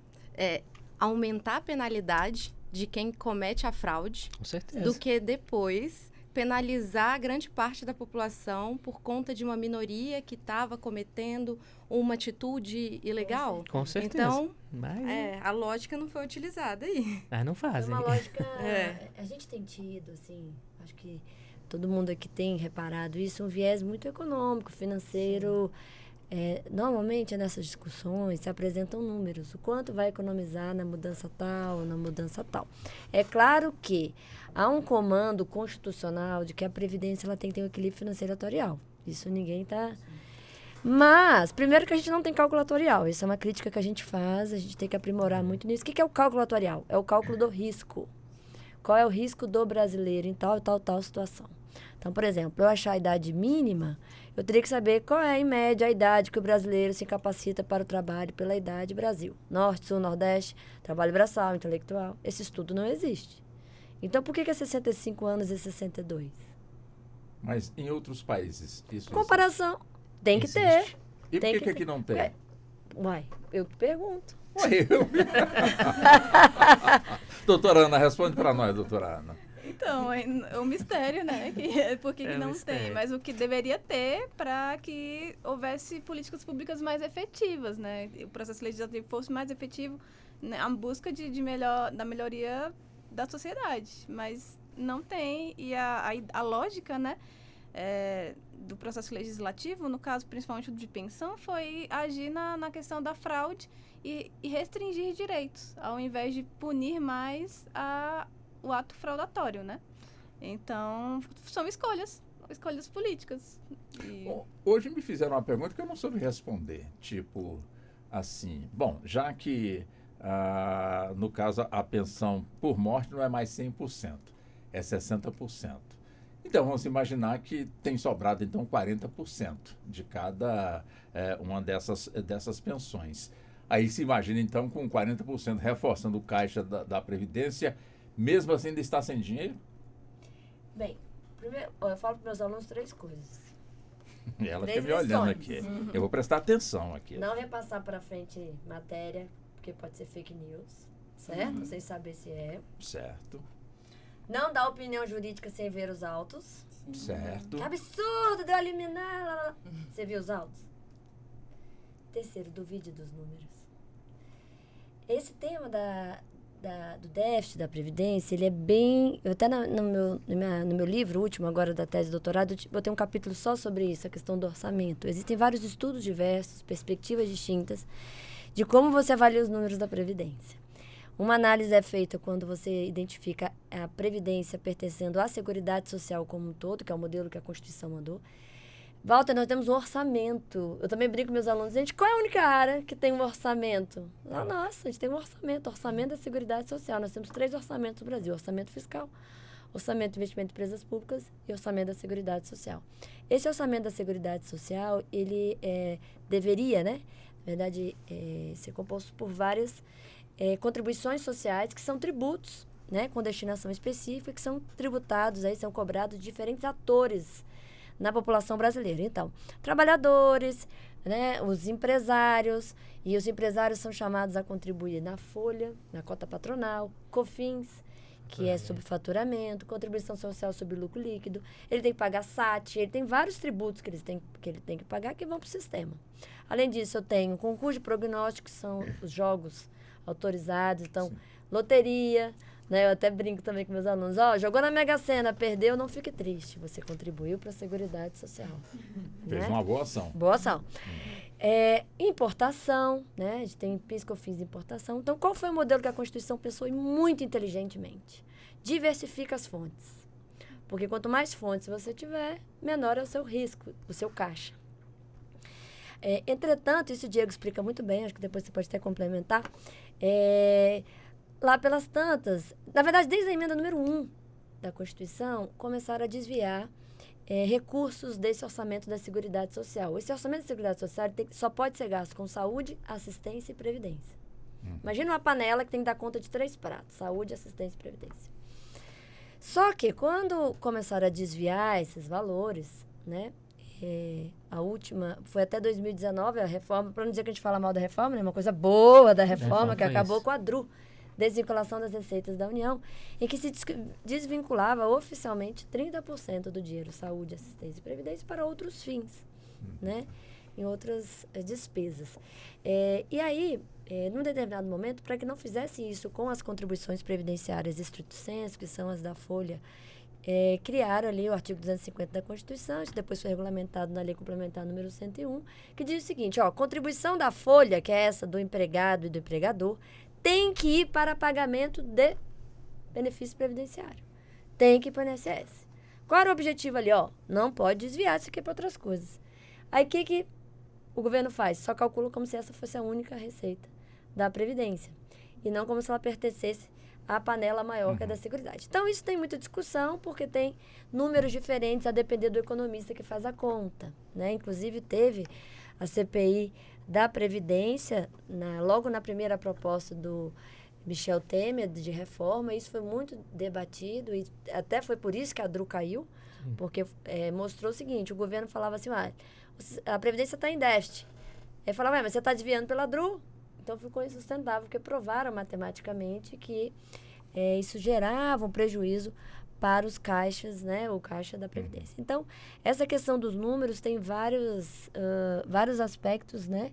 [SPEAKER 6] aumentar a penalidade de quem comete a fraude
[SPEAKER 7] Com certeza.
[SPEAKER 6] do que depois penalizar a grande parte da população por conta de uma minoria que estava cometendo uma atitude ilegal.
[SPEAKER 7] Com certeza.
[SPEAKER 6] Então,
[SPEAKER 7] Mas,
[SPEAKER 6] a lógica não foi utilizada aí.
[SPEAKER 7] mas não
[SPEAKER 4] É
[SPEAKER 7] fazem.
[SPEAKER 4] uma lógica.
[SPEAKER 6] É.
[SPEAKER 4] A gente tem tido, assim, acho que todo mundo aqui tem reparado isso, um viés muito econômico, financeiro. Normalmente nessas discussões se apresentam números, o quanto vai economizar na mudança tal, na mudança tal. É claro que há um comando constitucional de que a Previdência ela tem que ter um equilíbrio financeiro atorial. Isso ninguém está... Mas, primeiro que a gente não tem cálculo atorial. Isso é uma crítica que a gente faz, a gente tem que aprimorar muito nisso. O que é o cálculo atorial? É o cálculo do risco. Qual é o risco do brasileiro em tal situação? Então, por exemplo, eu achar a idade mínima, eu teria que saber qual é, em média, a idade que o brasileiro se capacita para o trabalho pela idade Brasil. Norte, Sul, Nordeste, trabalho braçal, intelectual. Esse estudo não existe. Então, por que é 65 anos e 62?
[SPEAKER 3] Mas em outros países, isso
[SPEAKER 4] Comparação. Tem que
[SPEAKER 3] existe.
[SPEAKER 4] ter.
[SPEAKER 3] E
[SPEAKER 4] Tem
[SPEAKER 3] por que
[SPEAKER 4] que
[SPEAKER 3] aqui não tem?
[SPEAKER 4] Uai, eu que pergunto.
[SPEAKER 3] Ué, Doutora Ana, responde para nós, doutora Ana.
[SPEAKER 5] Então, é um mistério, né? Por que
[SPEAKER 7] É um
[SPEAKER 5] não
[SPEAKER 7] mistério.
[SPEAKER 5] tem? Mas o que deveria ter para que houvesse políticas públicas mais efetivas, né? O processo legislativo fosse mais efetivo, né? A busca da melhoria da sociedade. Mas não tem. E a lógica, né? Do processo legislativo, no caso principalmente de pensão, foi agir na questão da fraude e restringir direitos, ao invés de punir mais o ato fraudatório, né? Então, são escolhas políticas.
[SPEAKER 3] Hoje me fizeram uma pergunta que eu não soube responder. Tipo, assim, bom, já que, no caso, a pensão por morte não é mais 100%, é 60%. Então, vamos imaginar que tem sobrado, então, 40% de cada uma dessas pensões. Aí se imagina, então, com 40% reforçando o caixa da Previdência, mesmo assim ainda está sem dinheiro?
[SPEAKER 4] Bem, primeiro, eu falo para meus alunos 3 coisas.
[SPEAKER 3] E ela
[SPEAKER 4] 3
[SPEAKER 3] fica me olhando
[SPEAKER 4] lições.
[SPEAKER 3] aqui. Eu vou prestar atenção aqui.
[SPEAKER 4] Não repassar para frente matéria, porque pode ser fake news, certo? Sem saber se é.
[SPEAKER 3] Certo,
[SPEAKER 4] Não dar opinião jurídica sem ver os autos.
[SPEAKER 3] certo.
[SPEAKER 4] Que absurdo, deu a liminar. Lá, lá, lá. Você viu os autos? Terceiro, duvide dos números. Esse tema do déficit da Previdência, ele é bem... Eu até no meu livro último, agora da tese de doutorado, eu botei um capítulo só sobre isso, a questão do orçamento. Existem vários estudos diversos, perspectivas distintas, de como você avalia os números da Previdência. Uma análise é feita quando você identifica a Previdência pertencendo à Seguridade Social como um todo, que é o modelo que a Constituição mandou. Walter, nós temos um orçamento. Eu também brinco com meus alunos. Gente, qual é a única área que tem um orçamento? Nossa, a gente tem um orçamento da Seguridade Social. Nós temos 3 orçamentos no Brasil. Orçamento fiscal, orçamento de investimento em empresas públicas e orçamento da Seguridade Social. Esse orçamento da Seguridade Social, ele deveria, né, na verdade, ser composto por várias contribuições sociais, que são tributos, né, com destinação específica, que são tributados, aí são cobrados de diferentes atores na população brasileira. Então, trabalhadores, né, os empresários, e os empresários são chamados a contribuir na folha, na cota patronal, COFINS, que é subfaturamento, contribuição social sobre lucro líquido, ele tem que pagar SAT, ele tem vários tributos que ele tem que pagar que vão para o sistema. Além disso, eu tenho concurso de prognóstico, que são os jogos autorizados, então, loteria, né? Eu até brinco também com meus alunos, jogou na Mega Sena, perdeu, não fique triste, você contribuiu para a Seguridade Social.
[SPEAKER 3] Fez
[SPEAKER 4] né?
[SPEAKER 3] uma boa ação.
[SPEAKER 4] Boa ação. Importação, né? A gente tem PIS, COFINS, importação. Então, qual foi o modelo que a Constituição pensou e muito inteligentemente? Diversifica as fontes. Porque quanto mais fontes você tiver, menor é o seu risco, o seu caixa. Entretanto, isso o Diego explica muito bem, acho que depois você pode até complementar, lá pelas tantas, na verdade, desde a emenda número 1 da Constituição, começaram a desviar recursos desse orçamento da Seguridade Social. Esse orçamento da Seguridade Social só pode ser gasto com saúde, assistência e previdência. Imagina uma panela que tem que dar conta de 3 pratos, saúde, assistência e previdência. Só que quando começaram a desviar esses valores, né, a última, foi até 2019 a reforma, para não dizer que a gente fala mal da reforma, né, uma coisa boa da reforma, que acabou com a DRU, desvinculação das receitas da União, em que se desvinculava oficialmente 30% do dinheiro, saúde, assistência e previdência, para outros fins, né? Em outras despesas. E aí, num determinado momento, para que não fizesse isso com as contribuições previdenciárias estrito sensu, que são as da Folha, criaram ali o artigo 250 da Constituição, isso depois foi regulamentado na Lei Complementar número 101, que diz o seguinte, contribuição da Folha, que é essa do empregado e do empregador, tem que ir para pagamento de benefício previdenciário. Tem que ir para o INSS. Qual era o objetivo ali? Não pode desviar isso aqui para outras coisas. Aí o que o governo faz? Só calcula como se essa fosse a única receita da Previdência. E não como se ela pertencesse à panela maior que é da Seguridade. Então, isso tem muita discussão, porque tem números diferentes a depender do economista que faz a conta, né? Inclusive, teve a CPI da Previdência, logo na primeira proposta do Michel Temer, de reforma, isso foi muito debatido, e até foi por isso que a DRU caiu, porque mostrou o seguinte, o governo falava assim, a Previdência está em déficit. Aí falava, mas você está desviando pela DRU? Então ficou insustentável, porque provaram matematicamente que isso gerava um prejuízo para os caixas, né, o caixa da Previdência. Então, essa questão dos números tem vários aspectos, né,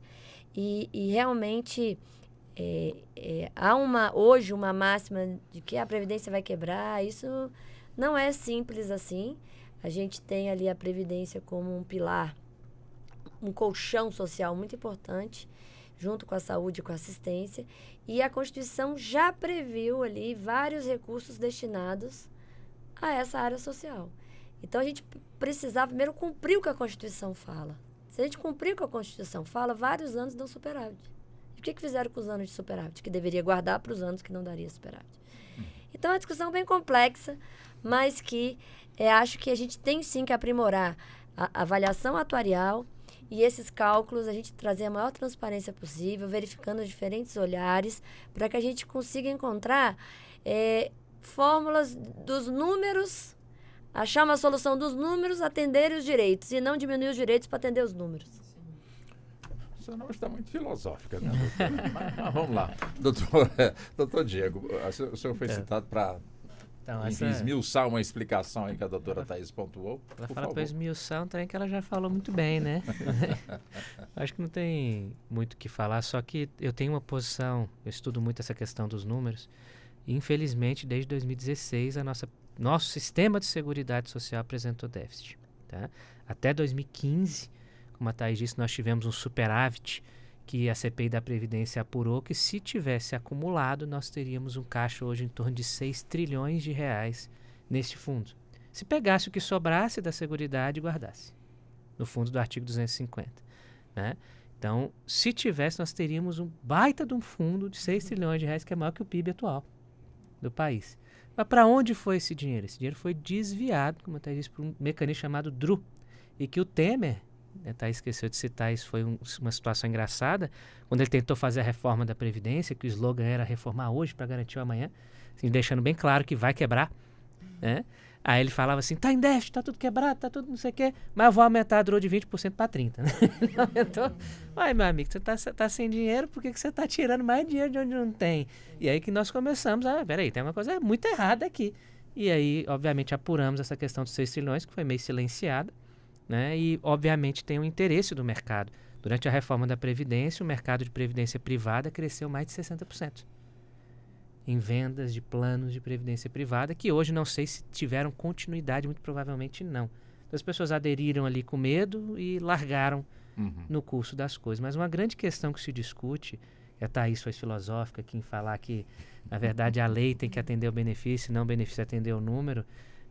[SPEAKER 4] e realmente há hoje uma máxima de que a Previdência vai quebrar, isso não é simples assim. A gente tem ali a Previdência como um pilar, um colchão social muito importante, junto com a saúde e com a assistência, e a Constituição já previu ali vários recursos destinados a essa área social. Então, a gente precisava primeiro cumprir o que a Constituição fala. Se a gente cumprir o que a Constituição fala, vários anos dão superávit. E o que fizeram com os anos de superávit? Que deveria guardar para os anos que não daria superávit. Então, é uma discussão bem complexa, mas que acho que a gente tem sim que aprimorar a avaliação atuarial e esses cálculos, a gente trazer a maior transparência possível, verificando os diferentes olhares, para que a gente consiga encontrar fórmulas dos números, achar uma solução dos números, atender os direitos, e não diminuir os direitos para atender os números.
[SPEAKER 3] Você não está muito filosófica, né, doutora? mas vamos lá. Doutor Diego, o senhor foi citado para esmiuçar uma explicação aí que a doutora Thaís pontuou.
[SPEAKER 7] Ela fala para esmiuçar um trem que ela já falou muito bem, né? Acho que não tem muito o que falar, só que eu tenho uma posição, eu estudo muito essa questão dos números, e infelizmente desde 2016 nosso sistema de seguridade social apresentou déficit. Tá? Até 2015, como a Thaís disse, nós tivemos um superávit que a CPI da Previdência apurou que, se tivesse acumulado, nós teríamos um caixa hoje em torno de 6 trilhões de reais neste fundo. Se pegasse o que sobrasse da Seguridade e guardasse no fundo do artigo 250. Né? Então, se tivesse, nós teríamos um baita de um fundo de 6 trilhões de reais, que é maior que o PIB atual do país. Mas para onde foi esse dinheiro? Esse dinheiro foi desviado, como até disse, por um mecanismo chamado DRU, e que o Temer, esqueceu de citar, isso foi uma situação engraçada, quando ele tentou fazer a reforma da Previdência, que o slogan era reformar hoje para garantir o amanhã, assim, deixando bem claro que vai quebrar, né? Aí ele falava assim, tá em déficit, tá tudo quebrado, tá tudo não sei o quê, mas eu vou aumentar a DRO de 20% para 30%. Né? Ele aumentou. Uai, meu amigo, você tá sem dinheiro, por que você tá tirando mais dinheiro de onde não tem? E aí que nós começamos peraí, tem uma coisa muito errada aqui. E aí, obviamente, apuramos essa questão dos 6 trilhões, que foi meio silenciada, né? E, obviamente, tem um interesse do mercado. Durante a reforma da Previdência, o mercado de previdência privada cresceu mais de 60%. Em vendas de planos de previdência privada, que hoje não sei se tiveram continuidade, muito provavelmente não. Então, as pessoas aderiram ali com medo e largaram no curso das coisas. Mas uma grande questão que se discute, e a Thaís foi filosófica aqui em falar que, na verdade, a lei tem que atender o benefício e não o benefício atender o número,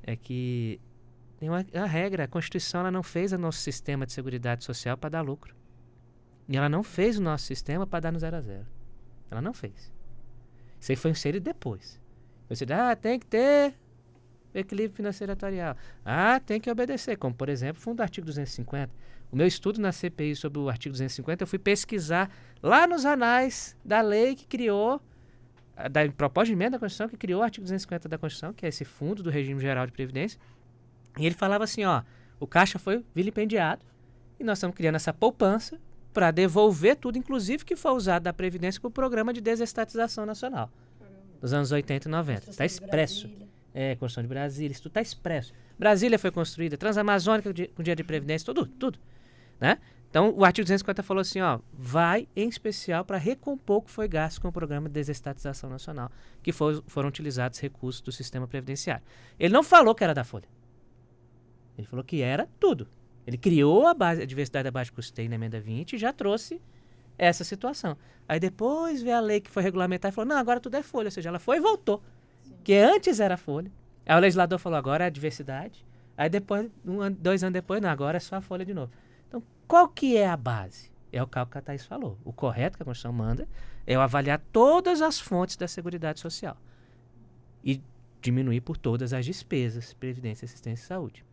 [SPEAKER 7] é que tem uma regra, a Constituição ela não fez o nosso sistema de seguridade social para dar lucro. E ela não fez o nosso sistema para dar no 0 a 0. Ela não fez. Isso aí foi inserido depois. Você diz, tem que ter equilíbrio financeiro atuarial. Tem que obedecer, como, por exemplo, fundo do artigo 250. O meu estudo na CPI sobre o artigo 250, eu fui pesquisar lá nos anais da lei que criou, da proposta de emenda da Constituição, que criou o artigo 250 da Constituição, que é esse fundo do regime geral de previdência. E ele falava assim, o Caixa foi vilipendiado e nós estamos criando essa poupança para devolver tudo, inclusive que foi usado da Previdência para o programa de desestatização nacional, dos anos 80 e 90. Está expresso. Construção de Brasília, isso tudo está expresso. Brasília foi construída, Transamazônica com dia de Previdência, tudo. Né? Então, o artigo 250 falou assim, vai em especial para recompor o que foi gasto com o programa de desestatização nacional, que foram utilizados recursos do sistema previdenciário. Ele não falou que era da Folha. Ele falou que era tudo. Ele criou a diversidade da base de custeio na emenda 20 e já trouxe essa situação. Aí depois veio a lei que foi regulamentar e falou, não, agora tudo é folha. Ou seja, ela foi e voltou. Que antes era folha. Aí o legislador falou, agora é a diversidade. Aí depois, 2 anos depois, não, agora é só a folha de novo. Então, qual que é a base? É o cálculo que a Thaís falou. O correto que a Constituição manda é eu avaliar todas as fontes da Seguridade Social e diminuir por todas as despesas, previdência, assistência e saúde.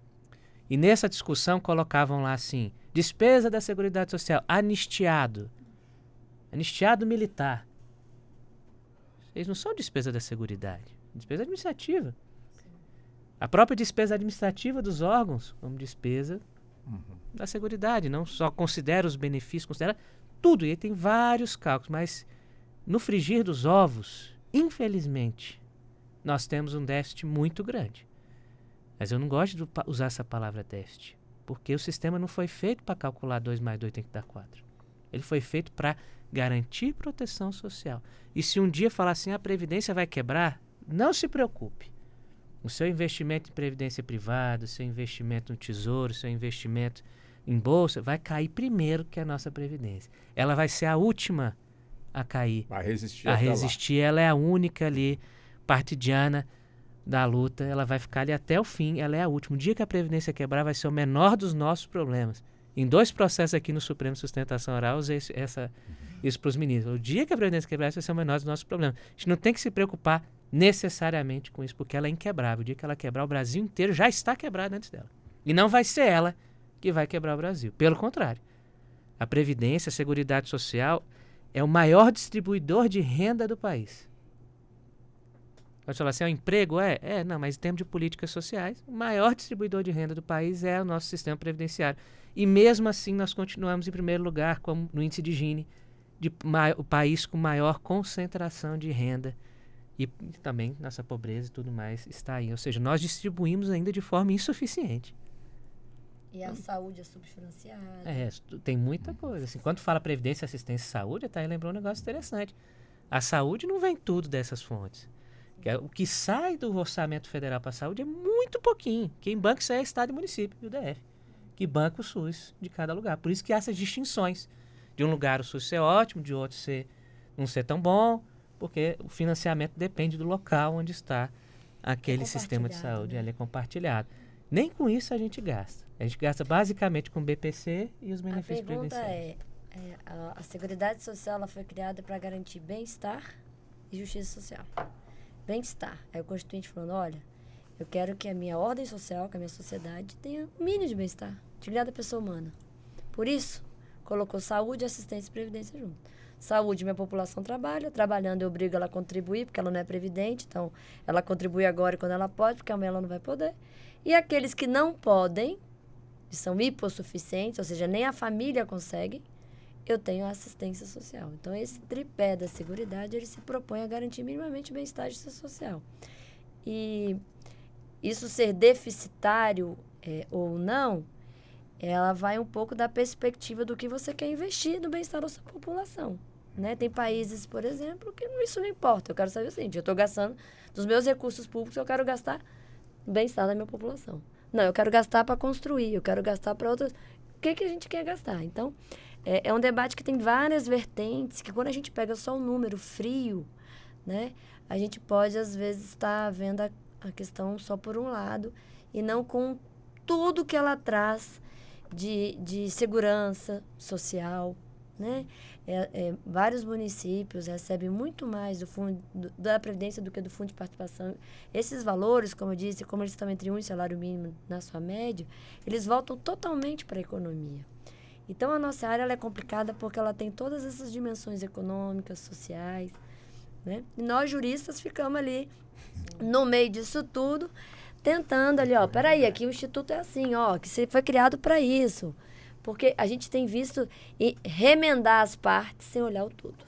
[SPEAKER 7] E nessa discussão colocavam lá assim, despesa da Seguridade Social, anistiado militar. Eles não são despesa da Seguridade, despesa administrativa. A própria despesa administrativa dos órgãos, como despesa da Seguridade, não só considera os benefícios, considera tudo. E aí tem vários cálculos, mas no frigir dos ovos, infelizmente, nós temos um déficit muito grande. Mas eu não gosto de usar essa palavra déficit, porque o sistema não foi feito para calcular 2 mais 2 tem que dar 4. Ele foi feito para garantir proteção social. E se um dia falar assim, a Previdência vai quebrar, não se preocupe. O seu investimento em Previdência privada, o seu investimento no Tesouro, o seu investimento em Bolsa, vai cair primeiro que a nossa Previdência. Ela vai ser a última a cair.
[SPEAKER 3] Vai resistir
[SPEAKER 7] a
[SPEAKER 3] até
[SPEAKER 7] resistir, lá. Ela é a única ali, partidiana da luta, ela vai ficar ali até o fim, ela é a última. O dia que a Previdência quebrar vai ser o menor dos nossos problemas. Em 2 processos aqui no Supremo de Sustentação Oral, eu usei isso para os ministros. O dia que a Previdência quebrar vai ser o menor dos nossos problemas. A gente não tem que se preocupar necessariamente com isso, porque ela é inquebrável. O dia que ela quebrar, o Brasil inteiro já está quebrado antes dela. E não vai ser ela que vai quebrar o Brasil. Pelo contrário. A Previdência, a Seguridade Social, é o maior distribuidor de renda do país. Pode falar assim, o emprego não, mas em termos de políticas sociais, o maior distribuidor de renda do país é o nosso sistema previdenciário. E mesmo assim nós continuamos em primeiro lugar, como no índice de Gini, o país com maior concentração de renda. E também nossa pobreza e tudo mais está aí. Ou seja, nós distribuímos ainda de forma insuficiente.
[SPEAKER 4] E a saúde é subfinanciada.
[SPEAKER 7] Tem muita coisa. Assim, quando fala Previdência, Assistência e Saúde, até lembrou um negócio interessante. A saúde não vem tudo dessas fontes. O que sai do orçamento federal para a saúde é muito pouquinho. Quem banca isso aí é Estado e município, e o DF. Que banca o SUS de cada lugar. Por isso que há essas distinções. De um lugar o SUS ser ótimo, de outro não ser tão bom, porque o financiamento depende do local onde está aquele sistema de saúde. Ele é compartilhado. Nem com isso a gente gasta. A gente gasta basicamente com BPC e os benefícios previdenciários.
[SPEAKER 4] A pergunta a Seguridade Social ela foi criada para garantir bem-estar e justiça social. Bem-estar. Aí o Constituinte falando, olha, eu quero que a minha ordem social, que a minha sociedade tenha um mínimo de bem-estar, dignidade da pessoa humana. Por isso, colocou saúde, assistência e previdência junto. Saúde, minha população trabalha. Trabalhando, eu obrigo ela a contribuir, porque ela não é previdente. Então, ela contribui agora quando ela pode, porque amanhã ela não vai poder. E aqueles que não podem, que são hipossuficientes, ou seja, nem a família consegue, eu tenho assistência social. Então, esse tripé da Seguridade, ele se propõe a garantir minimamente o bem-estar social. E isso ser deficitário ou não, ela vai um pouco da perspectiva do que você quer investir no bem-estar da sua população. Né? Tem países, por exemplo, que isso não importa. Eu quero saber o seguinte, eu estou gastando dos meus recursos públicos, eu quero gastar no bem-estar da minha população. Não, eu quero gastar para construir, eu quero gastar para outras... O que a gente quer gastar? Então, é um debate que tem várias vertentes, que quando a gente pega só um número frio, né, a gente pode, às vezes, estar vendo a questão só por um lado e não com tudo que ela traz de segurança social, né? Vários municípios recebem muito mais do fundo da Previdência do que do Fundo de Participação. Esses valores, como eu disse, como eles estão entre 1 e salário mínimo na sua média, eles voltam totalmente para a economia. Então, a nossa área ela é complicada porque ela tem todas essas dimensões econômicas, sociais, né? E nós, juristas, ficamos ali no meio disso tudo, tentando ali, peraí, aqui o Instituto é assim, que foi criado para isso. Porque a gente tem visto remendar as partes sem olhar o todo.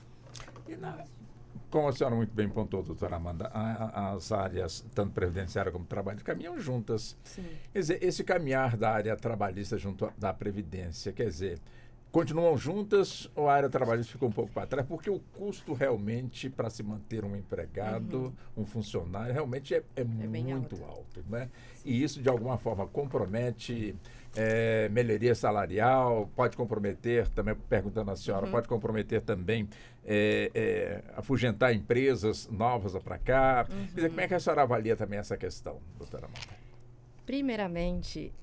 [SPEAKER 3] Como a senhora muito bem pontuou, doutora Amanda, as áreas, tanto previdenciária como trabalho, caminham juntas.
[SPEAKER 6] Sim.
[SPEAKER 3] Quer dizer, esse caminhar da área trabalhista junto da Previdência, quer dizer, continuam juntas ou a área trabalhista ficou um pouco para trás? Porque o custo realmente para se manter um empregado, um funcionário, realmente é muito alto, né? E isso, de alguma forma, compromete melhoria salarial, pode comprometer, também perguntando à senhora, pode comprometer também afugentar empresas novas para cá. Quer dizer, como é que a senhora avalia também essa questão, doutora Amanda?
[SPEAKER 6] Primeiramente,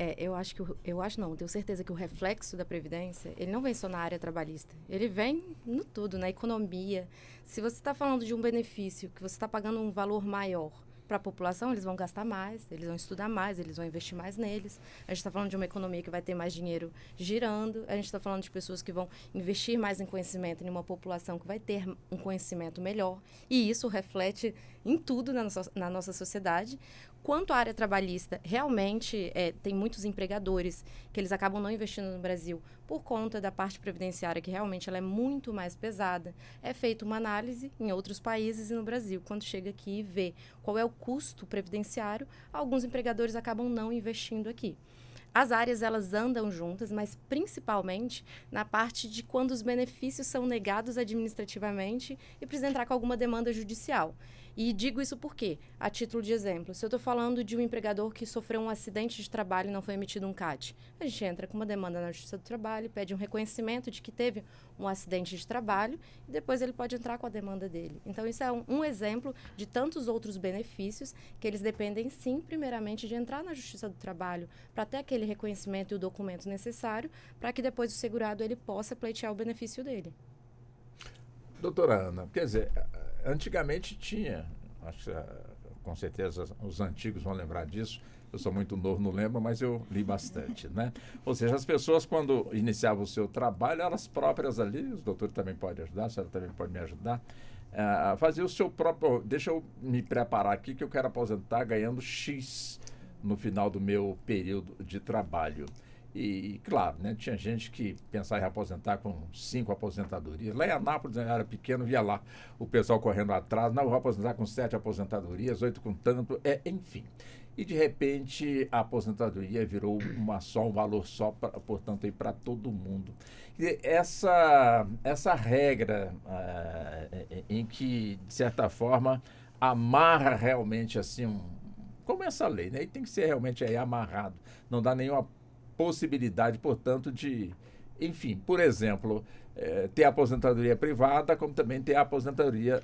[SPEAKER 6] tenho certeza que o reflexo da Previdência, ele não vem só na área trabalhista, ele vem no tudo, na economia. Se você está falando de um benefício, que você está pagando um valor maior para a população, eles vão gastar mais, eles vão estudar mais, eles vão investir mais neles. A gente está falando de uma economia que vai ter mais dinheiro girando, a gente está falando de pessoas que vão investir mais em conhecimento, em uma população que vai ter um conhecimento melhor, e isso reflete em tudo na nossa sociedade. Quanto à área trabalhista, realmente tem muitos empregadores que eles acabam não investindo no Brasil por conta da parte previdenciária, que realmente ela é muito mais pesada. É feita uma análise em outros países e no Brasil. Quando chega aqui e vê qual é o custo previdenciário, alguns empregadores acabam não investindo aqui. As áreas, elas andam juntas, mas principalmente na parte de quando os benefícios são negados administrativamente e precisa entrar com alguma demanda judicial. E digo isso porque, a título de exemplo, se eu estou falando de um empregador que sofreu um acidente de trabalho e não foi emitido um CAT, a gente entra com uma demanda na Justiça do Trabalho, pede um reconhecimento de que teve um acidente de trabalho e depois ele pode entrar com a demanda dele. Então, isso é um exemplo de tantos outros benefícios que eles dependem, sim, primeiramente, de entrar na Justiça do Trabalho para ter aquele reconhecimento e o documento necessário para que depois o segurado ele possa pleitear o benefício dele.
[SPEAKER 3] Doutora Ana, quer dizer, antigamente tinha, acho que com certeza os antigos vão lembrar disso, eu sou muito novo, não lembro, mas eu li bastante, né? Ou seja, as pessoas quando iniciavam o seu trabalho, elas próprias ali, os doutores também podem ajudar, a senhora também pode me ajudar, fazer o seu próprio, deixa eu me preparar aqui que eu quero aposentar ganhando X no final do meu período de trabalho. E, claro, né, tinha gente que pensava em aposentar com 5 aposentadorias. Lá em Anápolis, eu era pequeno, via lá o pessoal correndo atrás. Não, vou aposentar com 7 aposentadorias, 8 com tanto, enfim. E, de repente, a aposentadoria virou um valor só, portanto, para todo mundo. E essa regra em que, de certa forma, amarra realmente assim, como essa lei, né? E tem que ser realmente amarrado. Não dá nenhuma possibilidade, portanto, de, enfim, por exemplo, ter a aposentadoria privada, como também ter a aposentadoria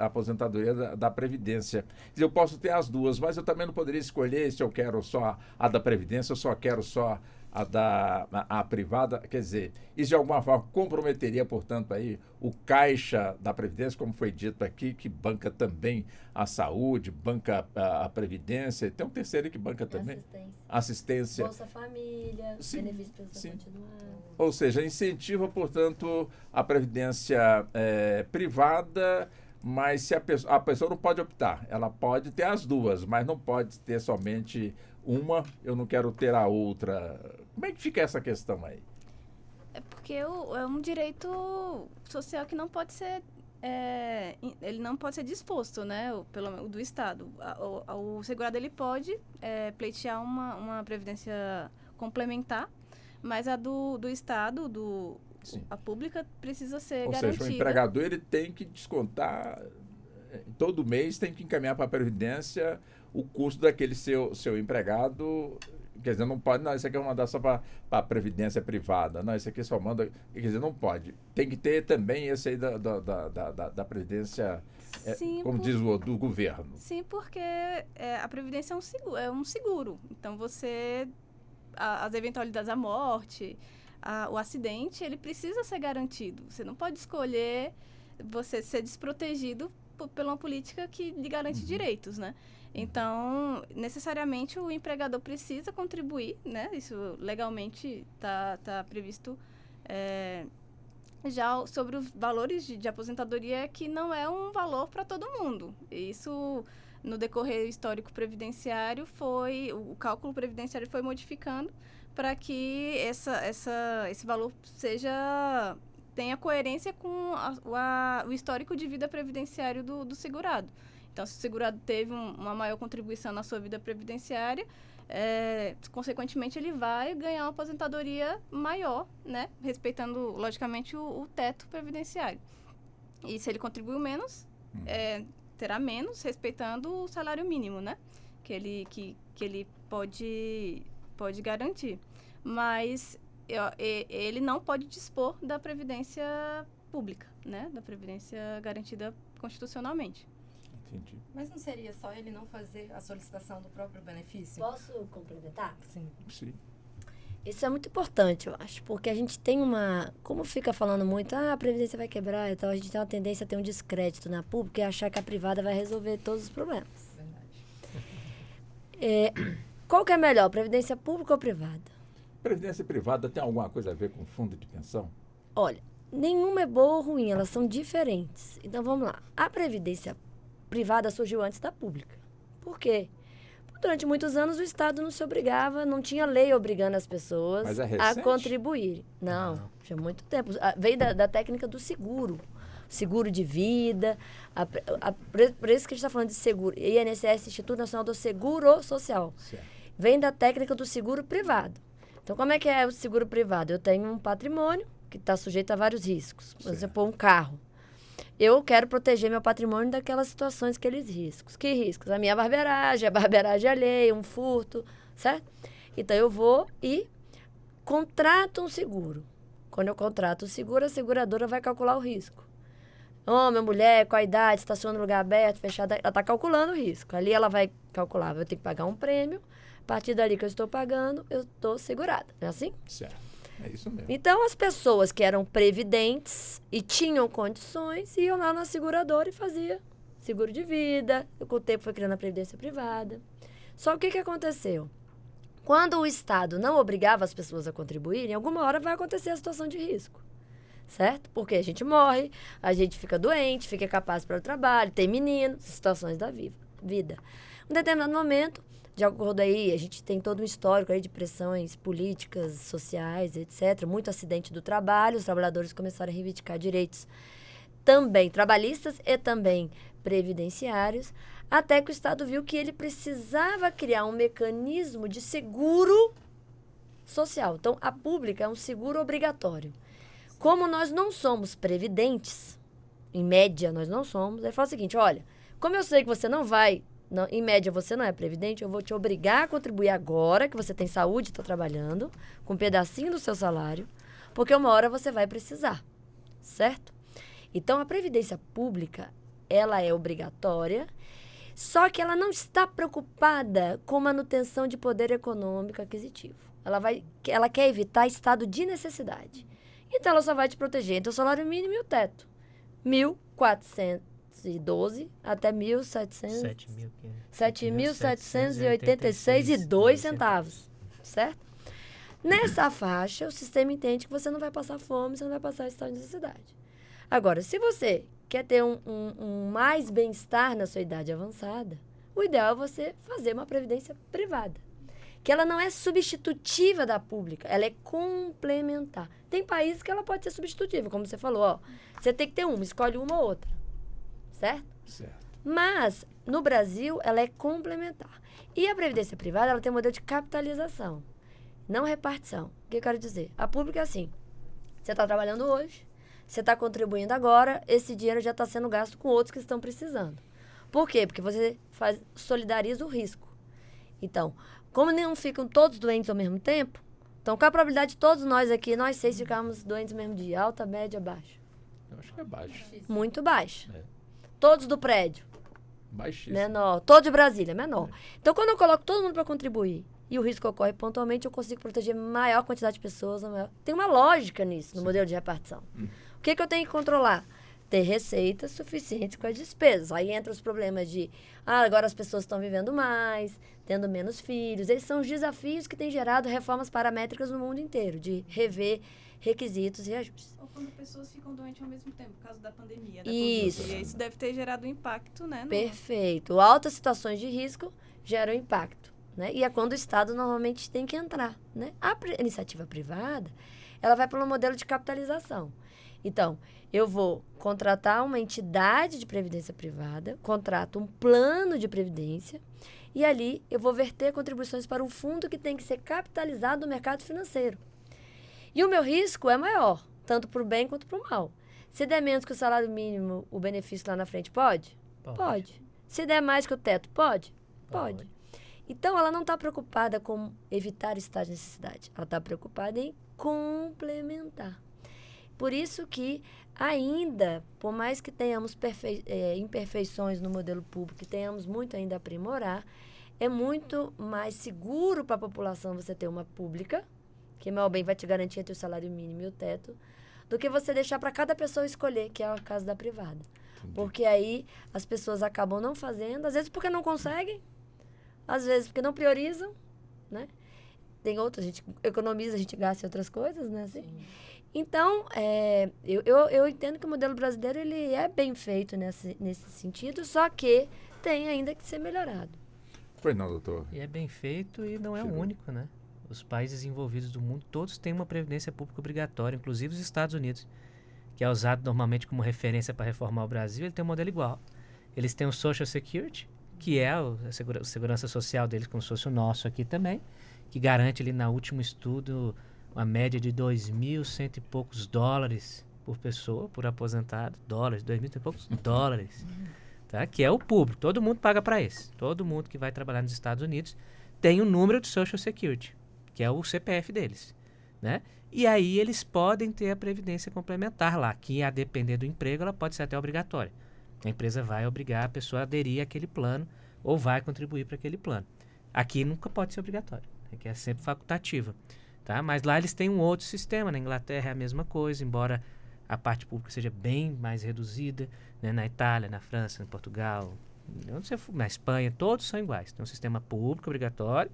[SPEAKER 3] da Previdência. Eu posso ter as duas, mas eu também não poderia escolher se eu quero só a da Previdência, eu só quero só a privada, quer dizer, isso de alguma forma comprometeria, portanto, aí o caixa da Previdência, como foi dito aqui, que banca também a saúde, banca a Previdência, tem um terceiro que banca também. Assistência.
[SPEAKER 4] Bolsa Família,
[SPEAKER 3] Sim,
[SPEAKER 4] benefício para
[SPEAKER 3] sim.
[SPEAKER 4] continuar.
[SPEAKER 3] Ou seja, incentiva, portanto, a Previdência privada, mas se a pessoa não pode optar. Ela pode ter as duas, mas não pode ter somente uma, eu não quero ter a outra. Como é que fica essa questão aí?
[SPEAKER 5] É porque é um direito social que não pode ser, ele não pode ser disposto, né, pelo do Estado. O segurado ele pode pleitear uma previdência complementar, mas a do Estado, a pública, precisa ser garantida.
[SPEAKER 3] Ou seja, o empregador ele tem que descontar, todo mês tem que encaminhar para a Previdência o custo daquele seu empregado. Quer dizer, não pode, não, isso aqui eu vou mandar só para a Previdência privada. Não, isso aqui só manda. Quer dizer, não pode. Tem que ter também esse aí da Previdência,
[SPEAKER 5] Sim,
[SPEAKER 3] como diz do governo.
[SPEAKER 5] Sim, porque a Previdência é um seguro. Então, as eventualidades da morte, o acidente, ele precisa ser garantido. Você não pode escolher você ser desprotegido por uma política que lhe garante direitos, né? Então, necessariamente, o empregador precisa contribuir, né? Isso legalmente está previsto já sobre os valores de aposentadoria, que não é um valor para todo mundo. Isso, no decorrer histórico previdenciário, o cálculo previdenciário foi modificando para que esse valor tenha coerência com o histórico de vida previdenciário do segurado. Então, se o segurado teve uma maior contribuição na sua vida previdenciária, consequentemente, ele vai ganhar uma aposentadoria maior, né? Respeitando, logicamente, o teto previdenciário. E se ele contribuiu menos, terá menos, respeitando o salário mínimo, né? Que ele pode garantir. Mas ele não pode dispor da previdência pública, né? Da previdência garantida constitucionalmente.
[SPEAKER 3] Entendi.
[SPEAKER 6] Mas não seria só ele não fazer a solicitação do próprio benefício?
[SPEAKER 4] Posso complementar?
[SPEAKER 6] Sim.
[SPEAKER 3] Sim.
[SPEAKER 4] Isso é muito importante, eu acho, porque a gente tem como fica falando muito, a Previdência vai quebrar e tal, a gente tem uma tendência a ter um descrédito na pública e achar que a privada vai resolver todos os problemas.
[SPEAKER 6] Verdade.
[SPEAKER 4] Qual que é melhor, Previdência pública ou privada?
[SPEAKER 3] Previdência privada tem alguma coisa a ver com fundo de pensão?
[SPEAKER 4] Olha, nenhuma é boa ou ruim, elas são diferentes. Então, vamos lá. A Previdência privada surgiu antes da pública. Por quê? Porque durante muitos anos o Estado não se obrigava, não tinha lei obrigando as pessoas
[SPEAKER 3] Mas é
[SPEAKER 4] a
[SPEAKER 3] recente?
[SPEAKER 4] contribuir. Não, tinha muito tempo. Veio da técnica do seguro. Seguro de vida. Por isso que a gente está falando de seguro. INSS, Instituto Nacional do Seguro Social.
[SPEAKER 3] Certo.
[SPEAKER 4] Vem da técnica do seguro privado. Então, como é que é o seguro privado? Eu tenho um patrimônio que está sujeito a vários riscos. Por exemplo, um carro. Eu quero proteger meu patrimônio daquelas situações, aqueles riscos. Que riscos? A minha barbeiragem, a barbeiragem alheia, um furto, certo? Então, eu vou e contrato um seguro. Quando eu contrato o seguro, a seguradora vai calcular o risco. Homem, mulher, com a idade, estaciona no lugar aberto, fechado, ela está calculando o risco. Ali ela vai calcular, eu tenho que pagar um prêmio, a partir dali que eu estou pagando, eu estou segurada. Não é assim?
[SPEAKER 3] Certo. É isso mesmo.
[SPEAKER 4] Então, as pessoas que eram previdentes e tinham condições, iam lá na seguradora e faziam seguro de vida. Com o tempo foi criando a previdência privada. Só o que aconteceu? Quando o Estado não obrigava as pessoas a contribuírem, alguma hora vai acontecer a situação de risco. Certo? Porque a gente morre, a gente fica doente, fica capaz para o trabalho, tem menino, situações da vida. Em um determinado momento, de acordo aí, a gente tem todo um histórico aí de pressões políticas, sociais, etc. Muito acidente do trabalho, os trabalhadores começaram a reivindicar direitos também trabalhistas e também previdenciários, até que o Estado viu que ele precisava criar um mecanismo de seguro social. Então, a pública é um seguro obrigatório. Como nós não somos previdentes, em média nós não somos, ele fala o seguinte, olha, como eu sei que você não vai, em média você não é previdente, eu vou te obrigar a contribuir agora, que você tem saúde e está trabalhando, com um pedacinho do seu salário, porque uma hora você vai precisar, certo? Então, a previdência pública, ela é obrigatória, Só que ela não está preocupada com manutenção de poder econômico aquisitivo. Ela quer evitar estado de necessidade. Então, ela só vai te proteger entre o salário mínimo e o teto. 1.412 até 7.786,02 centavos. Certo? Nessa faixa, o sistema entende que você não vai passar fome, você não vai passar estado de necessidade. Agora, se você quer ter um mais bem-estar na sua idade avançada, o ideal é você fazer uma previdência privada. Que ela não é substitutiva da pública, ela é complementar. Tem países que ela pode ser substitutiva, como você falou, ó. Você tem que ter uma, escolhe uma ou outra. Certo?
[SPEAKER 3] Certo.
[SPEAKER 4] Mas, no Brasil, ela é complementar. E a previdência privada, ela tem um modelo de capitalização, não repartição. O que eu quero dizer? A pública é assim, você está trabalhando hoje, você está contribuindo agora, esse dinheiro já está sendo gasto com outros que estão precisando. Por quê? Porque você solidariza o risco. Então, como não ficam todos doentes ao mesmo tempo, então qual a probabilidade de todos nós aqui, nós 6, ficarmos doentes no mesmo dia? Alta, média, baixa?
[SPEAKER 3] Eu acho que é baixo.
[SPEAKER 4] Muito baixa.
[SPEAKER 3] É.
[SPEAKER 4] Todos do prédio?
[SPEAKER 3] Baixíssimo.
[SPEAKER 4] Menor. Todos de Brasília? Menor. Então, quando eu coloco todo mundo para contribuir e o risco ocorre pontualmente, eu consigo proteger maior quantidade de pessoas. Tem uma lógica nisso, no modelo de repartição. O que eu tenho que controlar? Ter receitas suficientes com as despesas. Aí entra os problemas de, agora as pessoas estão vivendo mais, tendo menos filhos. Esses são os desafios que têm gerado reformas paramétricas no mundo inteiro, de rever requisitos e ajustes.
[SPEAKER 5] Ou quando pessoas ficam doentes ao mesmo tempo, por causa da pandemia.
[SPEAKER 4] Isso.
[SPEAKER 5] E isso deve ter gerado um impacto, né?
[SPEAKER 4] Perfeito. Altas situações de risco geram impacto, né? E é quando o Estado normalmente tem que entrar, né? A iniciativa privada, ela vai pelo modelo de capitalização. Então, eu vou contratar uma entidade de previdência privada, contrato um plano de previdência e ali eu vou verter contribuições para um fundo que tem que ser capitalizado no mercado financeiro. E o meu risco é maior, tanto para o bem quanto para o mal. Se der menos que o salário mínimo, o benefício lá na frente pode? Pode. Se der mais que o teto, pode? Pode. Então, ela não está preocupada com evitar estado de necessidade. Ela está preocupada em complementar. Por isso que, ainda, por mais que tenhamos imperfeições no modelo público, e tenhamos muito ainda a aprimorar, é muito mais seguro para a população você ter uma pública, que, meu bem, vai te garantir entre o salário mínimo e o teto, do que você deixar para cada pessoa escolher, que é o caso da privada. Entendi. Porque aí as pessoas acabam não fazendo, às vezes porque não conseguem, às vezes porque não priorizam, né? Tem outras, a gente economiza, a gente gasta em outras coisas, né? Assim. Então, eu entendo que o modelo brasileiro ele é bem feito nesse sentido, só que tem ainda que ser melhorado.
[SPEAKER 3] Pois não, doutor.
[SPEAKER 7] E é bem feito e não é o único, né? Os países desenvolvidos do mundo, todos têm uma previdência pública obrigatória, inclusive os Estados Unidos, que é usado normalmente como referência para reformar o Brasil, ele tem um modelo igual. Eles têm o Social Security, que é a segurança social deles, como se fosse o nosso aqui também, que garante ali, no último estudo, uma média de 2.100 e poucos dólares por pessoa, por aposentado. 2.000 e poucos dólares. Tá? Que é o público. Todo mundo paga para esse. Todo mundo que vai trabalhar nos Estados Unidos tem o número de Social Security, que é o CPF deles. Né? E aí eles podem ter a previdência complementar lá, que a depender do emprego, ela pode ser até obrigatória. A empresa vai obrigar a pessoa a aderir àquele plano ou vai contribuir para aquele plano. Aqui nunca pode ser obrigatório, que é sempre facultativa. Tá? Mas lá eles têm um outro sistema. Na Inglaterra é a mesma coisa, embora a parte pública seja bem mais reduzida. Né? Na Itália, na França, em Portugal, onde você for, na Espanha, todos são iguais. Tem um sistema público obrigatório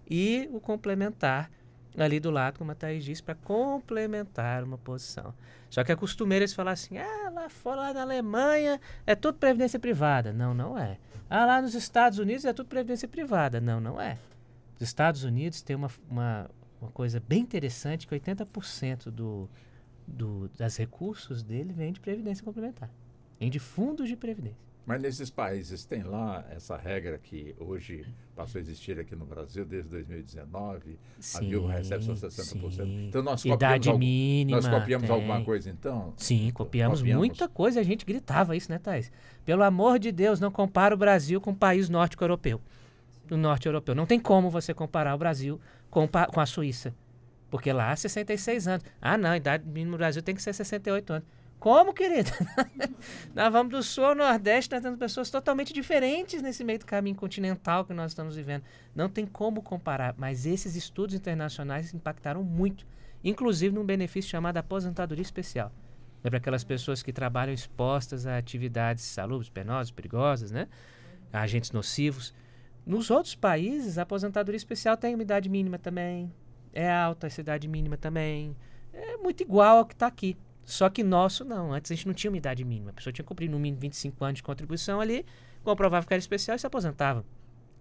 [SPEAKER 7] e o complementar ali do lado, como a Thaís disse, para complementar uma posição. Só que é costumeiro eles falar assim, lá fora, lá na Alemanha, é tudo previdência privada. Não, não é. Lá nos Estados Unidos é tudo previdência privada. Não, não é. Os Estados Unidos tem uma coisa bem interessante, que 80% das recursos dele vem de previdência complementar. Vem de fundos de previdência.
[SPEAKER 3] Mas nesses países tem lá essa regra que hoje passou a existir aqui no Brasil desde 2019, a Viúva recebe só 60%.
[SPEAKER 7] Sim.
[SPEAKER 3] Então nós
[SPEAKER 7] Idade mínima.
[SPEAKER 3] Nós copiamos alguma coisa então?
[SPEAKER 7] Sim, copiamos muita coisa. A gente gritava isso, né, Thaís? Pelo amor de Deus, não compara o Brasil com o país norte-europeu. Do norte europeu. Não tem como você comparar o Brasil com a Suíça. Porque lá, 66 anos. Não, a idade mínima no Brasil tem que ser 68 anos. Como, querido? Nós vamos do sul ao nordeste, nós temos pessoas totalmente diferentes nesse meio do caminho continental que nós estamos vivendo. Não tem como comparar, mas esses estudos internacionais impactaram muito, inclusive num benefício chamado aposentadoria especial. É para aquelas pessoas que trabalham expostas a atividades salubres, penosas, perigosas, né? A agentes nocivos. Nos outros países, a aposentadoria especial tem uma idade mínima também, é alta essa idade mínima também, é muito igual ao que está aqui. Só que nosso não, antes a gente não tinha uma idade mínima, a pessoa tinha que cumprir no mínimo 25 anos de contribuição ali, comprovava que era especial e se aposentava,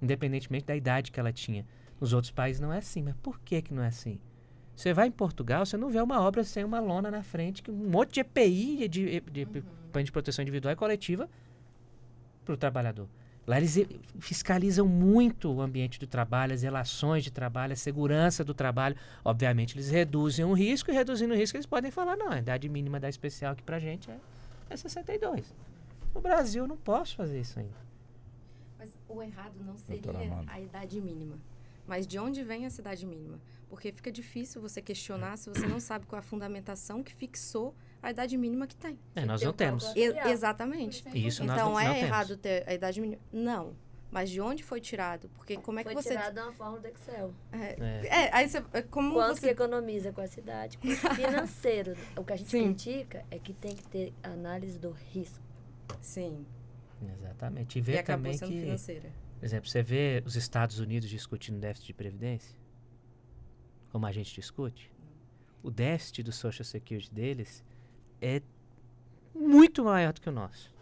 [SPEAKER 7] independentemente da idade que ela tinha. Nos outros países não é assim, mas por que não é assim? Você vai em Portugal, você não vê uma obra sem uma lona na frente, um monte de EPI, de plano de proteção individual e coletiva para o trabalhador. Lá eles fiscalizam muito o ambiente do trabalho, as relações de trabalho, a segurança do trabalho. Obviamente, eles reduzem o risco, e reduzindo o risco, eles podem falar, não, a idade mínima da especial aqui pra gente é 62. No Brasil, eu não posso fazer isso ainda.
[SPEAKER 6] Mas o errado não
[SPEAKER 3] Doutora
[SPEAKER 6] seria
[SPEAKER 3] Amanda.
[SPEAKER 6] a idade mínima. Mas de onde vem essa idade mínima? Porque fica difícil você questionar se você não sabe qual é a fundamentação que fixou a idade mínima que tem.
[SPEAKER 7] Nós não temos.
[SPEAKER 6] Exatamente.
[SPEAKER 7] Isso nós
[SPEAKER 6] Então,
[SPEAKER 7] não temos.
[SPEAKER 6] errado ter a idade mínima? Não. Mas de onde foi tirado? Porque como é que
[SPEAKER 4] Foi
[SPEAKER 6] você...
[SPEAKER 4] tirado de uma forma do Excel.
[SPEAKER 6] aí você... Como
[SPEAKER 4] Quanto que
[SPEAKER 6] você...
[SPEAKER 4] economiza com a cidade? Custo financeiro. O que a gente
[SPEAKER 6] Sim.
[SPEAKER 4] critica é que tem que ter análise do risco.
[SPEAKER 6] Sim.
[SPEAKER 7] Exatamente. E
[SPEAKER 6] E
[SPEAKER 7] ver
[SPEAKER 6] acabou
[SPEAKER 7] também
[SPEAKER 6] sendo
[SPEAKER 7] que,
[SPEAKER 6] financeira.
[SPEAKER 7] por exemplo, você vê os Estados Unidos discutindo déficit de previdência, como a gente discute, o déficit do Social Security deles é muito maior do que o nosso.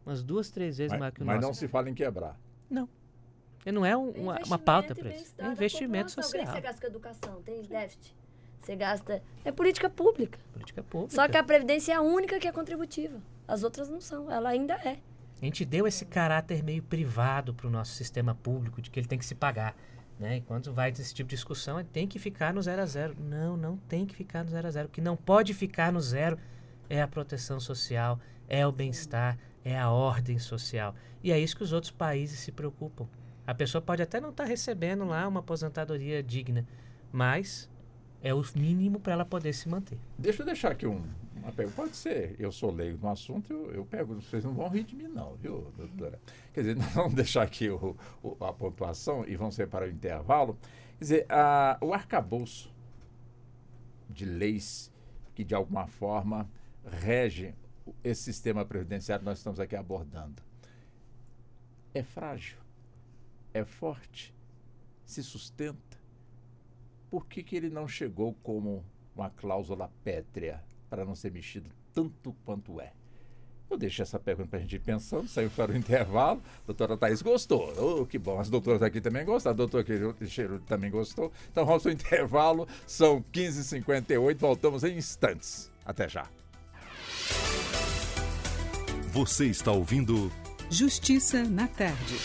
[SPEAKER 7] Umas 2, 3 vezes maior que o
[SPEAKER 3] Mas
[SPEAKER 7] nosso.
[SPEAKER 3] não se fala em quebrar.
[SPEAKER 7] E não é uma pauta para isso. É investimento
[SPEAKER 4] Por que
[SPEAKER 7] social.
[SPEAKER 4] você gasta com educação? Tem déficit. Você gasta... É política pública.
[SPEAKER 7] Política pública.
[SPEAKER 4] Só que a Previdência é a única que é contributiva. As outras não são. Ela ainda é.
[SPEAKER 7] A gente deu esse caráter meio privado para o nosso sistema público, de que ele tem que se pagar. Né? Enquanto vai desse tipo de discussão, ele tem que ficar no 0 a 0. Não tem que ficar no 0 a 0. O que não pode ficar no zero é a proteção social, é o bem-estar, é a ordem social. E é isso que os outros países se preocupam. A pessoa pode até não estar recebendo lá uma aposentadoria digna, mas é o mínimo para ela poder se manter.
[SPEAKER 3] Deixa eu deixar aqui uma pergunta. Pode ser, eu sou leigo no assunto, eu pergunto, vocês não vão rir de mim não, viu, doutora? Quer dizer, nós vamos deixar aqui a pontuação e vamos separar o intervalo. Quer dizer, o arcabouço de leis que, de alguma forma, rege esse sistema previdenciário que nós estamos aqui abordando, é frágil, é forte, se sustenta. Por que ele não chegou como uma cláusula pétrea para não ser mexido tanto quanto é? Eu deixo essa pergunta para a gente ir pensando, saiu para o intervalo. A doutora Thaís gostou. Oh, que bom. As doutoras aqui também gostaram. A doutora Cheiro também gostou. Então vamos ao intervalo. São 15h58. Voltamos em instantes. Até já.
[SPEAKER 1] Você está ouvindo
[SPEAKER 2] Justiça na Tarde.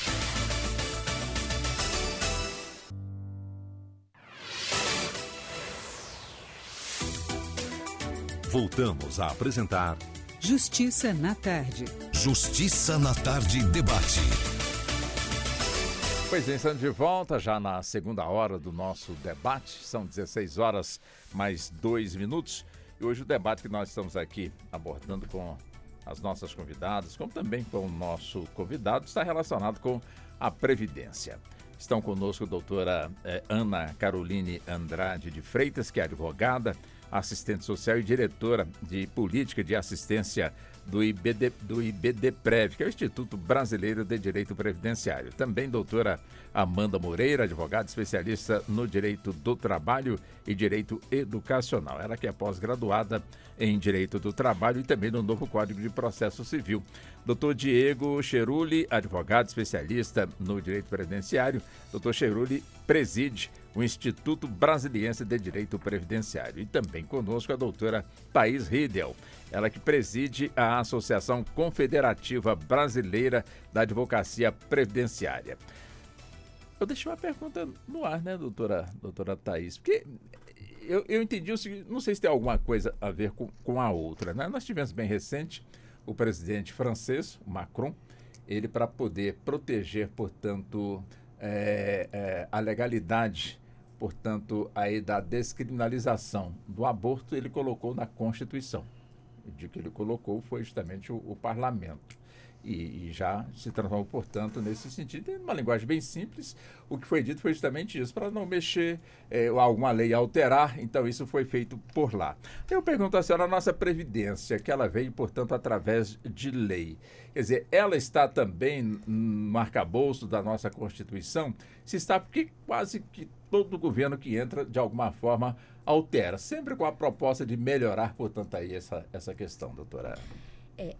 [SPEAKER 1] Voltamos a apresentar
[SPEAKER 2] Justiça na Tarde.
[SPEAKER 1] Justiça na Tarde Debate.
[SPEAKER 3] Pois bem, estamos de volta já na segunda hora do nosso debate. São 16 horas mais 2 minutos. E hoje o debate que nós estamos aqui abordando com as nossas convidadas, como também com o nosso convidado, está relacionado com a Previdência. Estão conosco a doutora Ana Caroline Andrade de Freitas, que é advogada, assistente social e diretora de política de assistência do IBDPrev, que é o Instituto Brasileiro de Direito Previdenciário. Também doutora Amanda Moreira, advogada especialista no direito do trabalho e direito educacional. Ela que é pós-graduada em direito do trabalho e também no novo Código de Processo Civil. Doutor Diego Cheruli, advogado especialista no direito previdenciário. Doutor Cheruli preside o Instituto Brasiliense de Direito Previdenciário. E também conosco a doutora Thaís Riedel, ela que preside a Associação Confederativa Brasileira da Advocacia Previdenciária. Eu deixei uma pergunta no ar, né, doutora Thaís? Porque eu entendi o seguinte, não sei se tem alguma coisa a ver com a outra, né? Nós tivemos bem recente o presidente francês, Macron, ele para poder proteger, portanto, a legalidade, portanto, aí da descriminalização do aborto, ele colocou na Constituição. de que ele colocou foi justamente o parlamento. E já se transformou, portanto, nesse sentido, em uma linguagem bem simples. O que foi dito foi justamente isso, para não mexer alguma lei, alterar, então isso foi feito por lá. Eu pergunto à senhora, a nossa Previdência, que ela veio, portanto, através de lei, quer dizer, ela está também no arcabouço da nossa Constituição? Se está, porque quase que todo governo que entra, de alguma forma, altera, sempre com a proposta de melhorar, portanto, aí essa questão, doutora.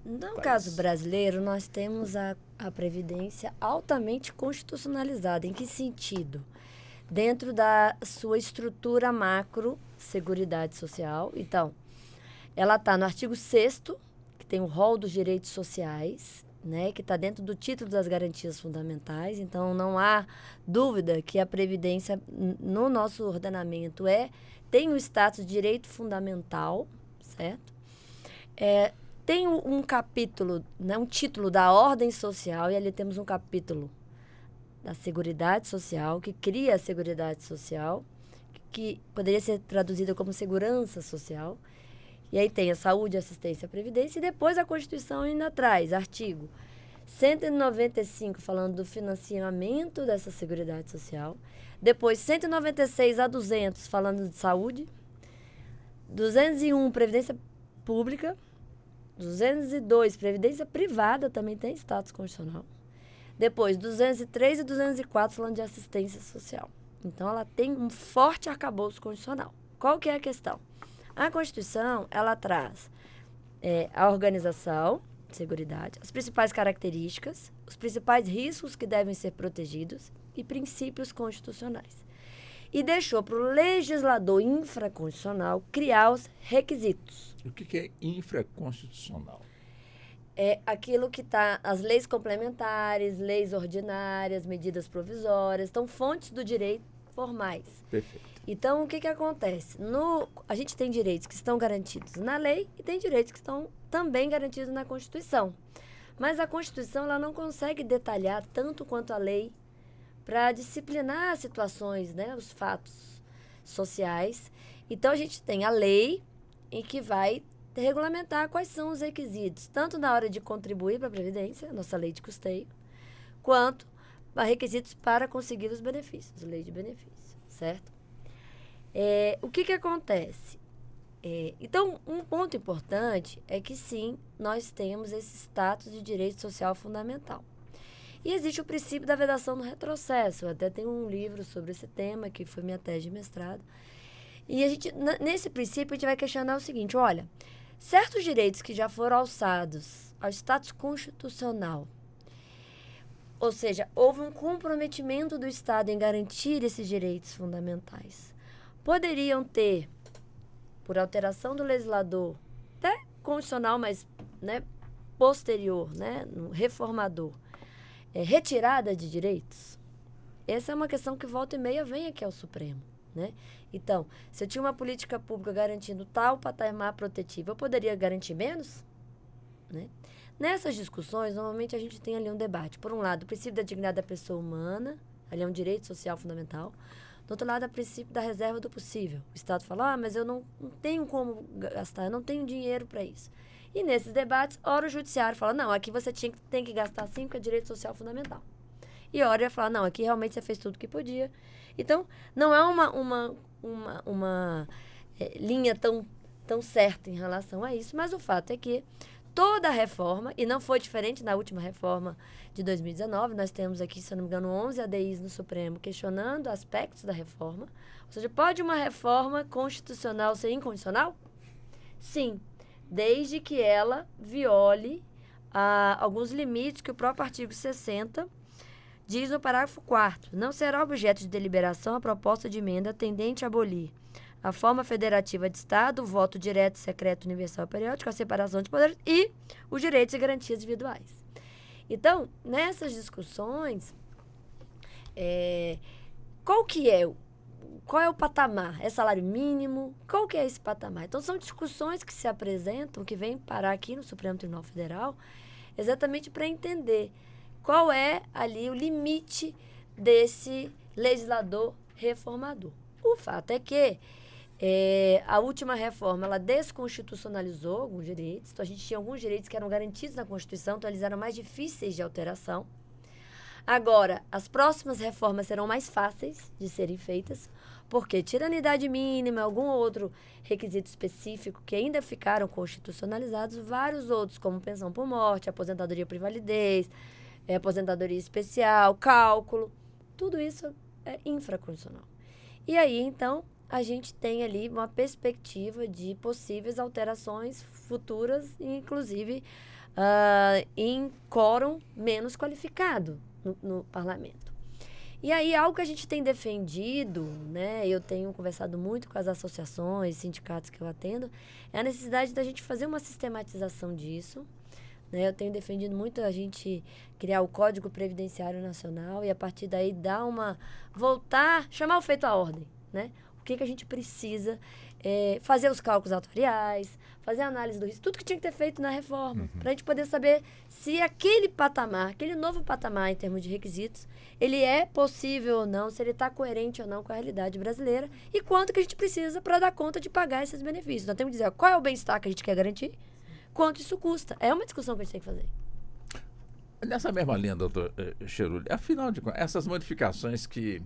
[SPEAKER 4] No caso brasileiro, nós temos a Previdência altamente constitucionalizada. Em que sentido? Dentro da sua estrutura macro, Seguridade Social. Então, ela está no artigo 6º, que tem o rol dos direitos sociais, né, que está dentro do título das garantias fundamentais. Então, não há dúvida que a Previdência, no nosso ordenamento, tem o status de direito fundamental, certo? Tem um capítulo, né, um título da ordem social, e ali temos um capítulo da Seguridade Social, que cria a Seguridade Social, que poderia ser traduzida como segurança social. E aí tem a saúde, assistência e previdência, e depois a Constituição ainda traz artigo 195, falando do financiamento dessa Seguridade Social. Depois, 196 a 200, falando de saúde. 201, Previdência Pública. 202, Previdência Privada, também tem status constitucional. Depois, 203 e 204, falando de assistência social. Então, ela tem um forte arcabouço constitucional. Qual que é a questão? A Constituição, ela traz a organização, seguridade, as principais características, os principais riscos que devem ser protegidos e princípios constitucionais. E deixou para o legislador infraconstitucional criar os requisitos.
[SPEAKER 3] O que é infraconstitucional?
[SPEAKER 4] É aquilo que está, as leis complementares, leis ordinárias, medidas provisórias, estão fontes do direito formais.
[SPEAKER 3] Perfeito.
[SPEAKER 4] Então, o que acontece? A gente tem direitos que estão garantidos na lei e tem direitos que estão também garantidos na Constituição. Mas a Constituição ela não consegue detalhar tanto quanto a lei para disciplinar as situações, né, os fatos sociais. Então, a gente tem a lei em que vai regulamentar quais são os requisitos, tanto na hora de contribuir para a Previdência, nossa lei de custeio, quanto requisitos para conseguir os benefícios, lei de benefício, certo? O que acontece? Então, um ponto importante é que, sim, nós temos esse status de direito social fundamental. E existe o princípio da vedação no retrocesso. Eu até tenho um livro sobre esse tema, que foi minha tese de mestrado. E nesse princípio, a gente vai questionar o seguinte, olha, certos direitos que já foram alçados ao status constitucional, ou seja, houve um comprometimento do Estado em garantir esses direitos fundamentais, poderiam ter, por alteração do legislador, até constitucional, mas né, posterior, né, reformador, retirada de direitos? Essa é uma questão que volta e meia vem aqui ao Supremo, né? Então, se eu tinha uma política pública garantindo tal patamar protetivo, eu poderia garantir menos? Né? Nessas discussões, normalmente a gente tem ali um debate. Por um lado, o princípio da dignidade da pessoa humana, ali é um direito social fundamental. Do outro lado, é o princípio da reserva do possível. O Estado fala, mas eu não tenho como gastar, eu não tenho dinheiro para isso. E nesses debates, ora o judiciário fala, não, aqui você tem que gastar sim, porque é direito social fundamental. E ora ele fala, não, aqui realmente você fez tudo o que podia. Então, não é uma linha tão certa em relação a isso, mas o fato é que toda a reforma, e não foi diferente na última reforma de 2019, nós temos aqui, se eu não me engano, 11 ADIs no Supremo questionando aspectos da reforma. Ou seja, pode uma reforma constitucional ser incondicional? Sim, desde que ela viole alguns limites que o próprio artigo 60 diz no parágrafo 4º. Não será objeto de deliberação a proposta de emenda tendente a abolir a forma federativa de Estado, o voto direto, secreto, universal e periódico, a separação de poderes e os direitos e garantias individuais. Então, nessas discussões, qual é o patamar? É salário mínimo? Qual que é esse patamar? Então, são discussões que se apresentam, que vêm parar aqui no Supremo Tribunal Federal, exatamente para entender qual é ali o limite desse legislador reformador. O fato é que A última reforma, ela desconstitucionalizou alguns direitos. Então, a gente tinha alguns direitos que eram garantidos na Constituição, então eles eram mais difíceis de alteração. Agora, as próximas reformas serão mais fáceis de serem feitas, porque tirando a idade mínima, algum outro requisito específico que ainda ficaram constitucionalizados, vários outros, como pensão por morte, aposentadoria por invalidez, aposentadoria especial, cálculo, tudo isso é infraconstitucional. E aí, então, a gente tem ali uma perspectiva de possíveis alterações futuras, inclusive em quórum menos qualificado no parlamento. E aí, algo que a gente tem defendido, né, eu tenho conversado muito com as associações, sindicatos que eu atendo, é a necessidade da gente fazer uma sistematização disso. Né? Eu tenho defendido muito a gente criar o Código Previdenciário Nacional e, a partir daí, chamar o feito à ordem, né? O que a gente precisa, fazer os cálculos atuariais, fazer a análise do risco, tudo que tinha que ter feito na reforma, para a gente poder saber se aquele patamar, aquele novo patamar em termos de requisitos, ele é possível ou não, se ele está coerente ou não com a realidade brasileira e quanto que a gente precisa para dar conta de pagar esses benefícios. Nós temos que dizer qual é o bem-estar que a gente quer garantir, quanto isso custa. É uma discussão que a gente tem que fazer.
[SPEAKER 3] Nessa mesma linha, doutor Cheruli, afinal de contas, essas modificações que,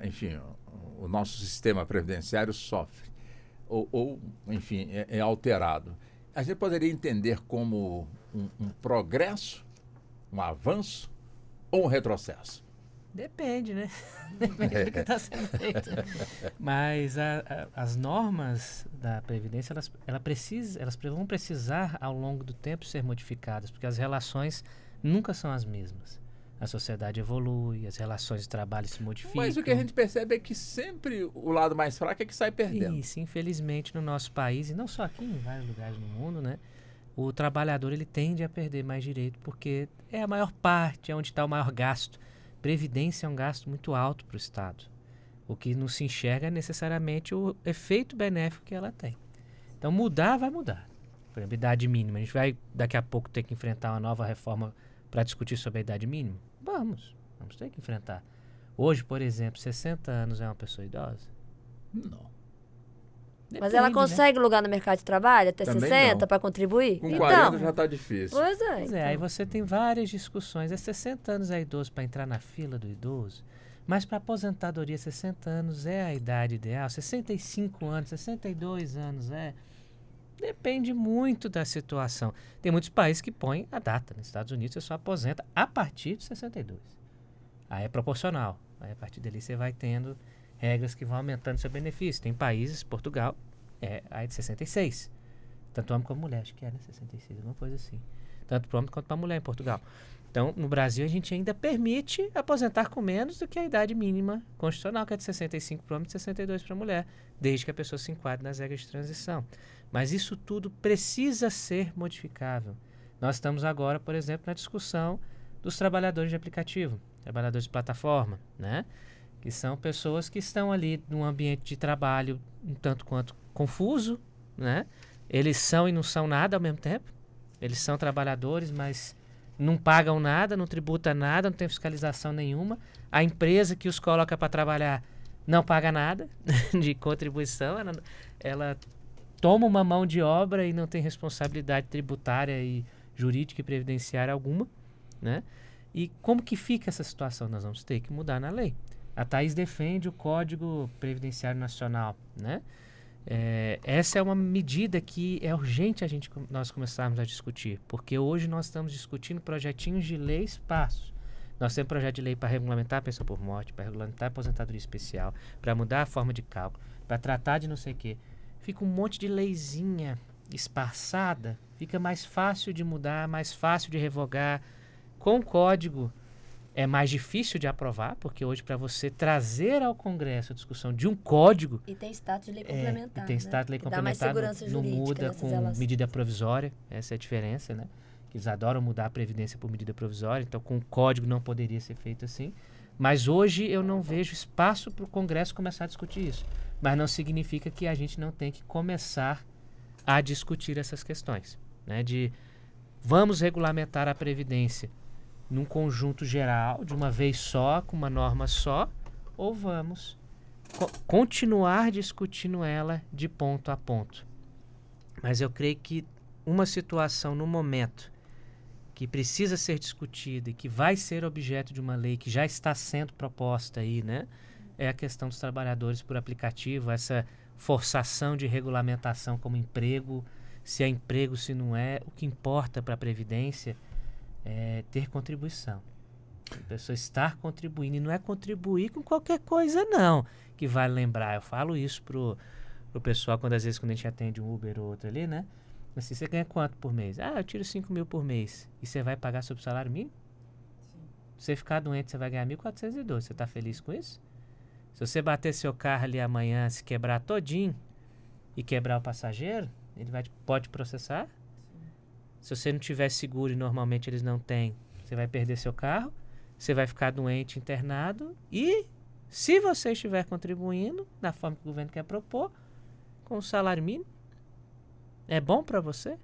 [SPEAKER 3] enfim, o nosso sistema previdenciário sofre, enfim, é alterado, a gente poderia entender como um progresso, um avanço ou um retrocesso?
[SPEAKER 7] Depende, né? Depende do que está sendo feito. Mas as normas da Previdência, elas vão precisar, ao longo do tempo, ser modificadas, porque as relações nunca são as mesmas. A sociedade evolui, as relações de trabalho se modificam.
[SPEAKER 3] Mas o que a gente percebe é que sempre o lado mais fraco é que sai perdendo.
[SPEAKER 7] Isso, infelizmente, no nosso país, e não só aqui, em vários lugares do mundo, né? O trabalhador, ele tende a perder mais direito, porque é a maior parte, é onde está o maior gasto. Previdência é um gasto muito alto para o Estado. O que não se enxerga é necessariamente o efeito benéfico que ela tem. Então, mudar, vai mudar. Por exemplo, idade mínima. A gente vai, daqui a pouco, ter que enfrentar uma nova reforma para discutir sobre a idade mínima? Vamos ter que enfrentar. Hoje, por exemplo, 60 anos é uma pessoa idosa?
[SPEAKER 3] Não.
[SPEAKER 4] Mas ela consegue lugar no mercado de trabalho até
[SPEAKER 3] Também
[SPEAKER 4] 60 para contribuir?
[SPEAKER 3] Com 40 já está difícil.
[SPEAKER 4] Pois é.
[SPEAKER 7] Pois é, aí você tem várias discussões. 60 anos é idoso para entrar na fila do idoso, mas para aposentadoria 60 anos é a idade ideal, 65 anos, 62 anos Depende muito da situação. Tem muitos países que põem a data. Nos Estados Unidos você só aposenta a partir de 62. Aí é proporcional. Aí a partir dali você vai tendo regras que vão aumentando seu benefício. Tem países, Portugal, aí de 66. Tanto homem como mulher, acho que 66, alguma coisa assim. Tanto para homem quanto para mulher em Portugal. Então, no Brasil, a gente ainda permite aposentar com menos do que a idade mínima constitucional, que é de 65 para homem e de 62 para mulher, desde que a pessoa se enquadre nas regras de transição. Mas isso tudo precisa ser modificável. Nós estamos agora, por exemplo, na discussão dos trabalhadores de aplicativo, trabalhadores de plataforma, né? Que são pessoas que estão ali num ambiente de trabalho um tanto quanto confuso, né? Eles são e não são nada ao mesmo tempo. Eles são trabalhadores, mas não pagam nada, não tributam nada, não tem fiscalização nenhuma. A empresa que os coloca para trabalhar não paga nada de contribuição. Ela toma uma mão de obra e não tem responsabilidade tributária e jurídica e previdenciária alguma, né? E como que fica essa situação? Nós vamos ter que mudar na lei. A Thaís defende o Código Previdenciário Nacional, né? Essa é uma medida que é urgente nós começarmos a discutir, porque hoje nós estamos discutindo projetinhos de lei esparsos. Nós temos projeto de lei para regulamentar a pensão por morte, para regulamentar a aposentadoria especial, para mudar a forma de cálculo, para tratar de não sei o quê. Fica um monte de leizinha esparçada, fica mais fácil de mudar, mais fácil de revogar. Com o código é mais difícil de aprovar, porque hoje para você trazer ao Congresso a discussão de um código...
[SPEAKER 4] E tem status de lei complementar,
[SPEAKER 7] e tem status de lei complementar, não muda com medida provisória, essa é a diferença, né? Eles adoram mudar a Previdência por medida provisória, então com o código não poderia ser feito assim. Mas hoje eu não vejo espaço para o Congresso começar a discutir isso. Mas não significa que a gente não tem que começar a discutir essas questões, né? De vamos regulamentar a Previdência num conjunto geral, de uma vez só, com uma norma só, ou vamos continuar discutindo ela de ponto a ponto. Mas eu creio que uma situação no momento que precisa ser discutida e que vai ser objeto de uma lei que já está sendo proposta aí, né? É a questão dos trabalhadores por aplicativo, essa forçação de regulamentação como emprego, se é emprego, se não é. O que importa para a Previdência é ter contribuição. A pessoa estar contribuindo, e não é contribuir com qualquer coisa, não, que vale lembrar. Eu falo isso pro pessoal, quando a gente atende um Uber ou outro ali, né? Assim, você ganha quanto por mês? Ah, eu tiro 5 mil por mês. E você vai pagar sobre o salário mínimo? Se você ficar doente, você vai ganhar 1.412. Você está feliz com isso? Se você bater seu carro ali amanhã, se quebrar todinho e quebrar o passageiro, ele pode processar? Se você não tiver seguro, e normalmente eles não têm, você vai perder seu carro, você vai ficar doente, internado, e se você estiver contribuindo da forma que o governo quer propor, com o salário mínimo, é bom para você?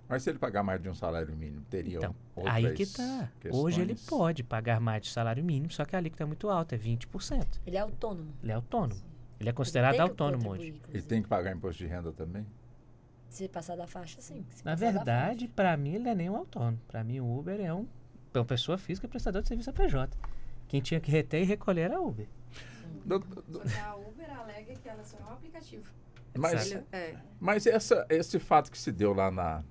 [SPEAKER 3] Mas se ele pagar mais de um salário mínimo, teria
[SPEAKER 7] Então,
[SPEAKER 3] outras
[SPEAKER 7] aí que tá.
[SPEAKER 3] questões?
[SPEAKER 7] Hoje ele pode pagar mais de salário mínimo, só que a alíquota é muito alta, é 20%.
[SPEAKER 4] Ele é autônomo.
[SPEAKER 7] Ele é autônomo. Ele é considerado
[SPEAKER 4] Ele tem que
[SPEAKER 7] autônomo
[SPEAKER 4] contribuir,
[SPEAKER 7] hoje.
[SPEAKER 3] Ele
[SPEAKER 4] inclusive.
[SPEAKER 3] tem que pagar imposto de renda também?
[SPEAKER 4] Se passar da faixa, sim. Se
[SPEAKER 7] Na
[SPEAKER 4] passar da
[SPEAKER 7] verdade,
[SPEAKER 4] faixa.
[SPEAKER 7] para mim, ele não é nem um autônomo. Para mim, o Uber é uma pessoa física prestador de serviço a PJ. Quem tinha que reter e recolher era a Uber.
[SPEAKER 6] Só que a Uber alega que ela só é um aplicativo.
[SPEAKER 3] Mas,
[SPEAKER 6] É.
[SPEAKER 3] mas esse fato que se deu lá na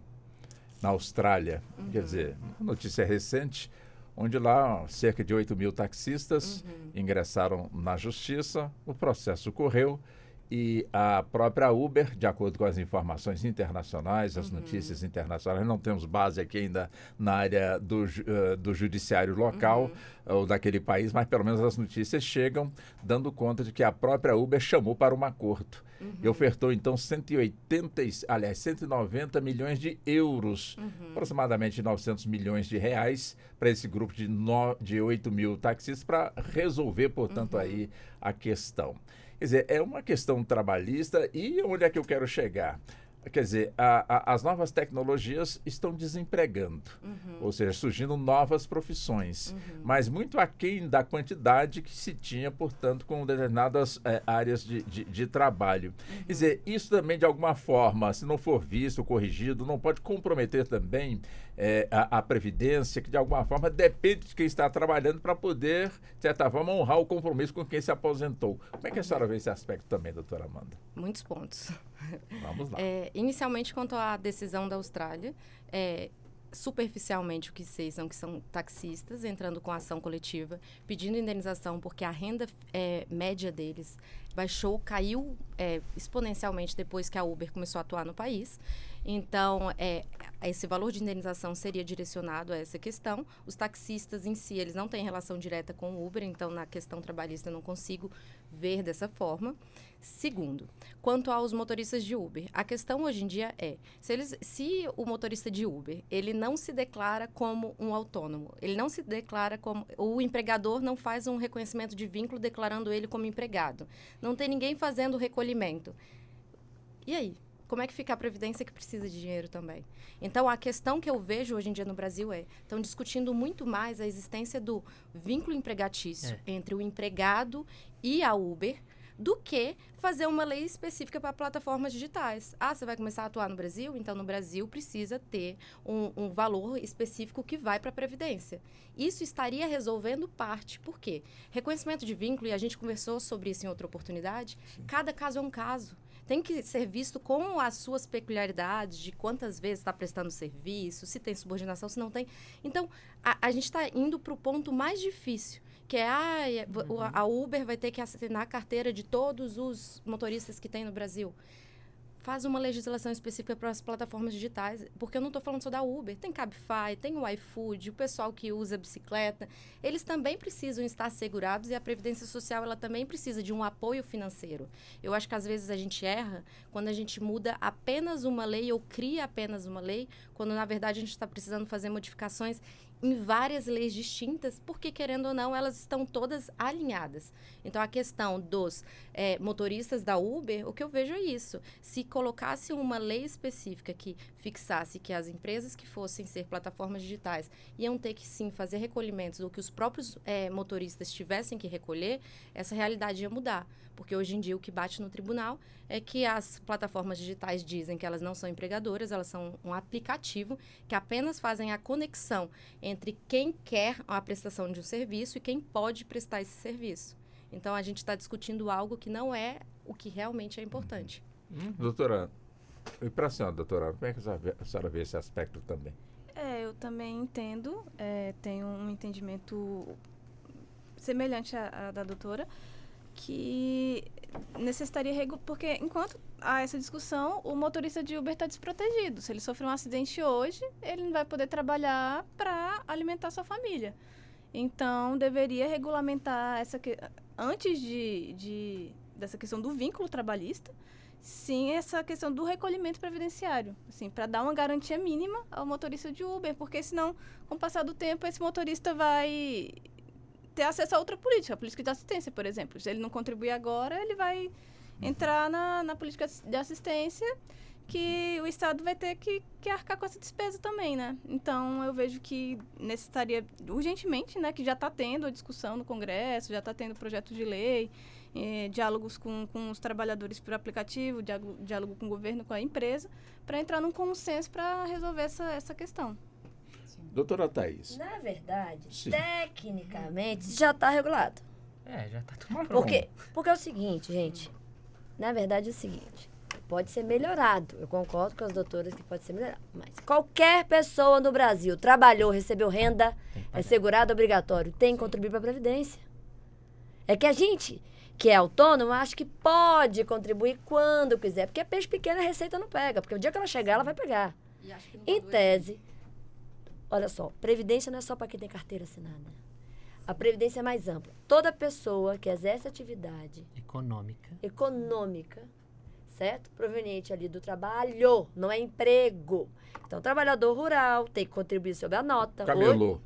[SPEAKER 3] Austrália, quer dizer, uma notícia recente, onde lá cerca de 8 mil taxistas ingressaram na justiça, o processo correu e a própria Uber, de acordo com as informações internacionais, as notícias internacionais, não temos base aqui ainda na área do judiciário local ou daquele país, mas pelo menos as notícias chegam dando conta de que a própria Uber chamou para um acordo e ofertou então 190 milhões de euros, aproximadamente 900 milhões de reais para esse grupo de 8 mil taxistas para resolver, portanto, aí a questão. Quer dizer, é uma questão trabalhista e onde é que eu quero chegar? Quer dizer, as novas tecnologias estão desempregando, ou seja, surgindo novas profissões, mas muito aquém da quantidade que se tinha, portanto, com determinadas áreas de trabalho. Quer dizer, isso também, de alguma forma, se não for visto, corrigido, não pode comprometer também a Previdência, que de alguma forma depende de quem está trabalhando para poder, de certa forma, honrar o compromisso com quem se aposentou. Como é que a senhora vê esse aspecto também, doutora Amanda?
[SPEAKER 6] Muitos pontos.
[SPEAKER 3] Vamos lá.
[SPEAKER 6] Inicialmente, quanto à decisão da Austrália, superficialmente o que sei que são taxistas entrando com ação coletiva, pedindo indenização porque a renda média deles caiu exponencialmente depois que a Uber começou a atuar no país. Então, esse valor de indenização seria direcionado a essa questão. Os taxistas em si, eles não têm relação direta com o Uber, então na questão trabalhista eu não consigo ver dessa forma. Segundo, quanto aos motoristas de Uber, a questão hoje em dia se o motorista de Uber, ele não se declara como um autônomo, ele não se declara como... O empregador não faz um reconhecimento de vínculo declarando ele como empregado. Não tem ninguém fazendo o recolhimento. E aí? Como é que fica a Previdência que precisa de dinheiro também? Então, a questão que eu vejo hoje em dia no Brasil estão discutindo muito mais a existência do vínculo empregatício entre o empregado e a Uber do que fazer uma lei específica para plataformas digitais. Você vai começar a atuar no Brasil? Então, no Brasil, precisa ter um valor específico que vai para a Previdência. Isso estaria resolvendo parte. Por quê? Reconhecimento de vínculo, e a gente conversou sobre isso em outra oportunidade, cada caso é um caso. Tem que ser visto com as suas peculiaridades, de quantas vezes está prestando serviço, se tem subordinação, se não tem. Então, a gente está indo para o ponto mais difícil, que a Uber vai ter que assinar a carteira de todos os motoristas que tem no Brasil. Faz uma legislação específica para as plataformas digitais, porque eu não estou falando só da Uber. Tem Cabify, tem o iFood, o pessoal que usa bicicleta. Eles também precisam estar segurados e a Previdência Social ela também precisa de um apoio financeiro. Eu acho que às vezes a gente erra quando a gente muda apenas uma lei ou cria apenas uma lei, quando na verdade a gente está precisando fazer modificações em várias leis distintas, porque, querendo ou não, elas estão todas alinhadas. Então, a questão dos motoristas da Uber, o que eu vejo é isso. Se colocasse uma lei específica que fixasse que as empresas que fossem ser plataformas digitais iam ter que, sim, fazer recolhimentos, ou que os próprios motoristas tivessem que recolher, essa realidade ia mudar. Porque, hoje em dia, o que bate no tribunal é que as plataformas digitais dizem que elas não são empregadoras, elas são um aplicativo que apenas fazem a conexão entre quem quer a prestação de um serviço e quem pode prestar esse serviço. Então, a gente está discutindo algo que não é o que realmente é importante.
[SPEAKER 3] Doutora, e para a senhora, doutora, como é que a senhora vê esse aspecto também?
[SPEAKER 5] Eu também entendo, tenho um entendimento semelhante à da doutora, que necessitaria porque enquanto há essa discussão, o motorista de Uber está desprotegido. Se ele sofrer um acidente hoje, ele não vai poder trabalhar para alimentar sua família. Então, deveria regulamentar antes dessa questão do vínculo trabalhista, sim, essa questão do recolhimento previdenciário, assim, para dar uma garantia mínima ao motorista de Uber, porque senão, com o passar do tempo, esse motorista vai ter acesso a outra política, a política de assistência, por exemplo. Se ele não contribuir agora, ele vai entrar na política de assistência, que o Estado vai ter que arcar com essa despesa também, né? Então, eu vejo que necessitaria urgentemente, né, que já está tendo a discussão no Congresso, já está tendo projeto de lei, diálogos com os trabalhadores por aplicativo, diálogo com o governo, com a empresa, para entrar num consenso para resolver essa questão.
[SPEAKER 3] Doutora Thaís.
[SPEAKER 4] Na verdade,
[SPEAKER 3] Sim.
[SPEAKER 4] tecnicamente, já está regulado.
[SPEAKER 7] Já tá tudo
[SPEAKER 4] Por quê? Porque é o seguinte, gente. Na verdade, é o seguinte. Pode ser melhorado. Eu concordo com as doutoras que pode ser melhorado. Mas qualquer pessoa no Brasil trabalhou, recebeu renda, é segurado obrigatório, tem que contribuir para a Previdência. É que a gente, que é autônomo, acha que pode contribuir quando quiser. Porque peixe pequeno a receita não pega. Porque o dia que ela chegar, ela vai pegar. Em tese, olha só, Previdência não é só para quem tem carteira assinada. A Previdência é mais ampla. Toda pessoa que exerce atividade econômica, certo? Proveniente ali do trabalho, não é emprego. Então, o trabalhador rural tem que contribuir sobre a nota.
[SPEAKER 3] Camelô.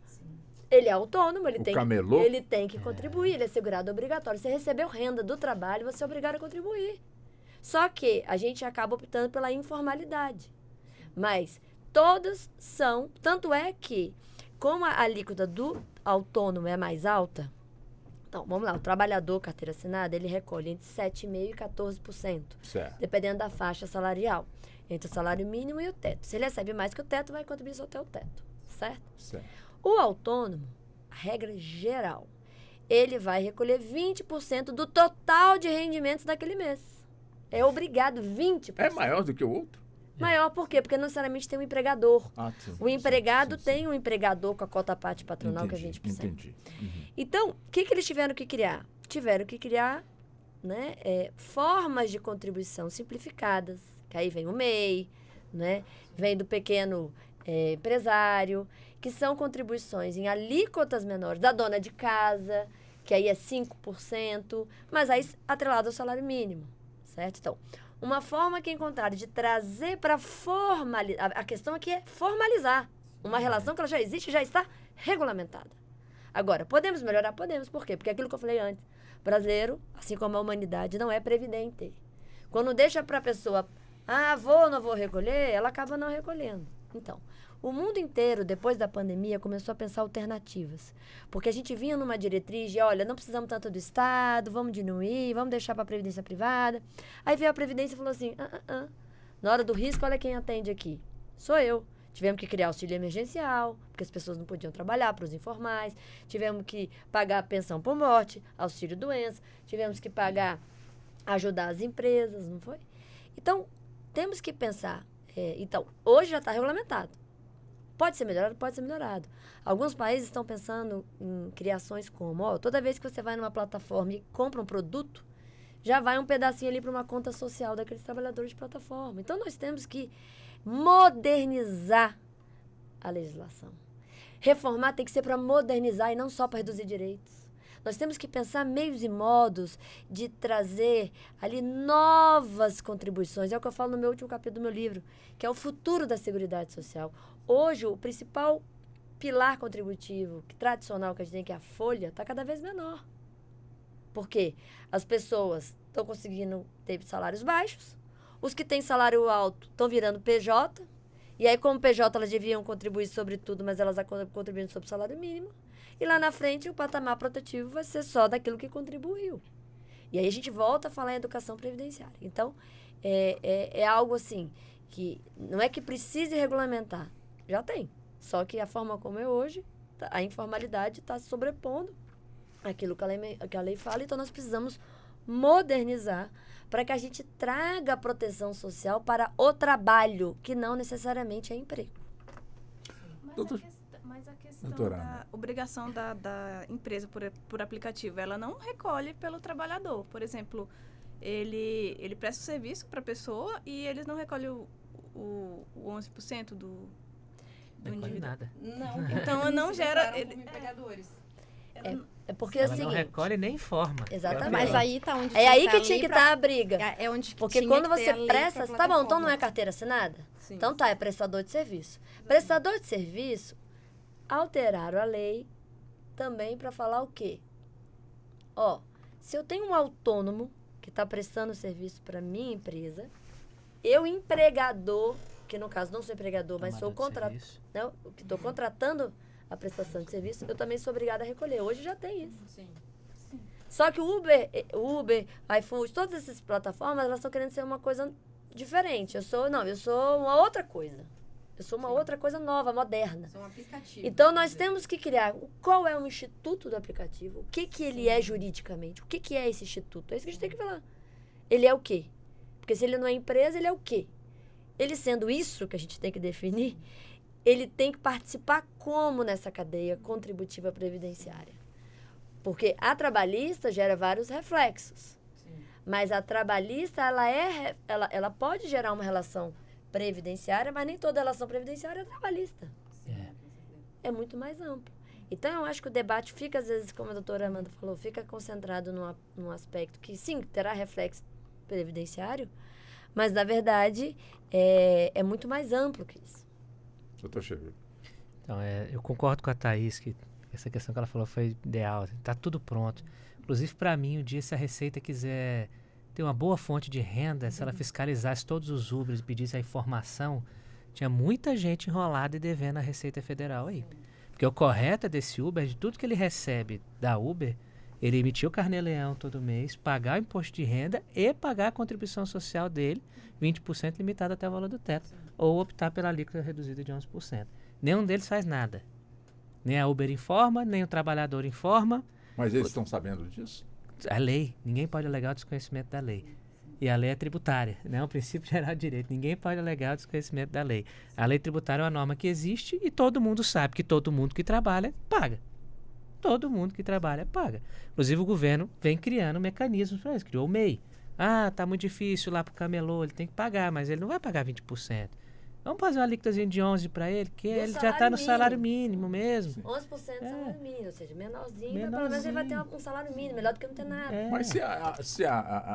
[SPEAKER 4] Ele é autônomo, ele tem que contribuir, ele é segurado obrigatório. Você recebeu renda do trabalho, você é obrigado a contribuir. Só que a gente acaba optando pela informalidade. Mas todas são, tanto é que, como a alíquota do autônomo é mais alta, então, vamos lá, o trabalhador carteira assinada, ele recolhe entre 7,5% e 14%,
[SPEAKER 3] Certo.
[SPEAKER 4] dependendo da faixa salarial, entre o salário mínimo e o teto. Se ele recebe mais que o teto, vai contribuir só até o teto, certo?
[SPEAKER 3] Certo.
[SPEAKER 4] O autônomo, a regra geral, ele vai recolher 20% do total de rendimentos daquele mês. É obrigado, 20%.
[SPEAKER 3] É maior do que o outro?
[SPEAKER 4] Maior por quê? Porque não necessariamente tem um empregador.
[SPEAKER 3] Sim,
[SPEAKER 4] O empregado
[SPEAKER 3] sim.
[SPEAKER 4] tem um empregador com a cota parte patronal que a gente precisa.
[SPEAKER 3] Entendi.
[SPEAKER 4] Então, o que eles tiveram que criar? Tiveram que criar, né, formas de contribuição simplificadas. Que aí vem o MEI, né, vem do pequeno empresário, que são contribuições em alíquotas menores da dona de casa, que aí é 5%, mas aí atrelado ao salário mínimo, certo? Então, uma forma que encontraram de trazer para formalizar, a questão aqui é formalizar uma relação que ela já existe, já está regulamentada. Agora, podemos melhorar? Podemos. Por quê? Porque aquilo que eu falei antes, brasileiro, assim como a humanidade, não é previdente. Quando deixa para a pessoa, vou ou não vou recolher, ela acaba não recolhendo. Então, o mundo inteiro, depois da pandemia, começou a pensar alternativas. Porque a gente vinha numa diretriz de, olha, não precisamos tanto do Estado, vamos diminuir, vamos deixar para a Previdência privada. Aí veio a Previdência e falou assim, na hora do risco, olha quem atende aqui. Sou eu. Tivemos que criar auxílio emergencial, porque as pessoas não podiam trabalhar, para os informais. Tivemos que pagar a pensão por morte, auxílio doença. Tivemos que ajudar as empresas, não foi? Então, temos que pensar. Então, hoje já está regulamentado. Pode ser melhorado? Pode ser melhorado. Alguns países estão pensando em criações como, toda vez que você vai numa plataforma e compra um produto, já vai um pedacinho ali para uma conta social daqueles trabalhadores de plataforma. Então, nós temos que modernizar a legislação. Reformar tem que ser para modernizar e não só para reduzir direitos. Nós temos que pensar meios e modos de trazer ali novas contribuições. É o que eu falo no meu último capítulo do meu livro, que é o futuro da Seguridade Social. Hoje, o principal pilar contributivo tradicional que a gente tem, que é a folha, está cada vez menor. Por quê? As pessoas estão conseguindo ter salários baixos, os que têm salário alto estão virando PJ, e aí como PJ elas deviam contribuir sobre tudo, mas elas estão contribuindo sobre o salário mínimo, e lá na frente o patamar protetivo vai ser só daquilo que contribuiu. E aí a gente volta a falar em educação previdenciária. Então, é algo assim, que não é que precise regulamentar, já tem. Só que a forma como é hoje, a informalidade está sobrepondo aquilo que a lei fala, então nós precisamos modernizar para que a gente traga proteção social para o trabalho, que não necessariamente é emprego.
[SPEAKER 5] Mas a questão
[SPEAKER 3] Doutora
[SPEAKER 5] da
[SPEAKER 3] Ana.
[SPEAKER 5] obrigação da empresa por aplicativo, ela não recolhe pelo trabalhador. Por exemplo, ele presta o serviço para a pessoa e eles não recolhem o 11% do
[SPEAKER 7] Não recolhe
[SPEAKER 5] indivíduo.
[SPEAKER 7] nada.
[SPEAKER 6] Não.
[SPEAKER 5] Então, não gera...
[SPEAKER 4] É porque
[SPEAKER 7] Ela
[SPEAKER 4] é o
[SPEAKER 7] não
[SPEAKER 4] seguinte...
[SPEAKER 7] recolhe nem informa.
[SPEAKER 4] Exatamente.
[SPEAKER 6] Mas aí tá onde
[SPEAKER 4] É aí
[SPEAKER 6] que
[SPEAKER 4] que
[SPEAKER 6] a
[SPEAKER 4] tinha
[SPEAKER 6] lei
[SPEAKER 4] que
[SPEAKER 6] pra-
[SPEAKER 4] estar a briga.
[SPEAKER 6] É onde
[SPEAKER 4] Porque
[SPEAKER 6] tinha
[SPEAKER 4] quando
[SPEAKER 6] que ter
[SPEAKER 4] você
[SPEAKER 6] a lei
[SPEAKER 4] presta...
[SPEAKER 6] pra
[SPEAKER 4] Tá bom, então
[SPEAKER 6] plataforma.
[SPEAKER 4] não é carteira assinada?
[SPEAKER 6] Sim.
[SPEAKER 4] Então tá, é prestador de serviço. Prestador de serviço, alteraram a lei também para falar o quê? Ó, se eu tenho um autônomo que está prestando serviço para minha empresa, eu empregador, que no caso não sou empregador, mas sou que estou contratando a prestação de serviço, eu também sou obrigada a recolher. Hoje já tem isso.
[SPEAKER 6] Sim.
[SPEAKER 4] Só que o Uber, iFood, todas essas plataformas, elas estão querendo ser uma coisa diferente. Eu sou uma outra coisa. Eu sou uma outra coisa nova, moderna.
[SPEAKER 6] São aplicativos.
[SPEAKER 4] Então, nós temos que criar qual é o instituto do aplicativo, o que ele é juridicamente, o que é esse instituto. É isso que a gente tem que falar. Ele é o quê? Porque se ele não é empresa, ele é o quê? Ele sendo isso que a gente tem que definir, ele tem que participar como nessa cadeia contributiva previdenciária. Porque a trabalhista gera vários reflexos. Mas a trabalhista, ela pode gerar uma relação previdenciária, mas nem toda relação previdenciária é trabalhista. É muito mais amplo. Então, eu acho que o debate fica, às vezes, como a doutora Amanda falou, fica concentrado num aspecto que, sim, terá reflexo previdenciário, mas, na verdade, é muito mais amplo que isso.
[SPEAKER 3] Doutor Cheiro.
[SPEAKER 7] Então, eu concordo com a Thaís que essa questão que ela falou foi ideal. Está tudo pronto. Inclusive, para mim, um dia, se a Receita quiser ter uma boa fonte de renda, se ela fiscalizasse todos os Ubers e pedisse a informação, tinha muita gente enrolada e devendo a Receita Federal aí. Porque o correto desse Uber, de tudo que ele recebe da Uber, ele emitir o carnê-leão todo mês, pagar o imposto de renda e pagar a contribuição social dele, 20% limitado até o valor do teto, ou optar pela alíquota reduzida de 11%. Nenhum deles faz nada. Nem a Uber informa, nem o trabalhador informa.
[SPEAKER 3] Mas eles estão sabendo disso?
[SPEAKER 7] A lei, ninguém pode alegar o desconhecimento da lei. E a lei é tributária, não é um princípio geral de direito. Ninguém pode alegar o desconhecimento da lei. A lei tributária é uma norma que existe e todo mundo sabe que todo mundo que trabalha paga. Todo mundo que trabalha paga. Inclusive o governo vem criando mecanismos para isso. Criou o MEI. Ah, tá muito difícil lá pro camelô, ele tem que pagar, mas ele não vai pagar 20%. Vamos fazer uma alíquotazinha de 11% para ele, que ele já está no salário mínimo mesmo.
[SPEAKER 4] 11% do salário mínimo, ou seja, menorzinho, mas pelo menos ele vai ter um salário mínimo, melhor do que não ter nada.
[SPEAKER 3] Mas se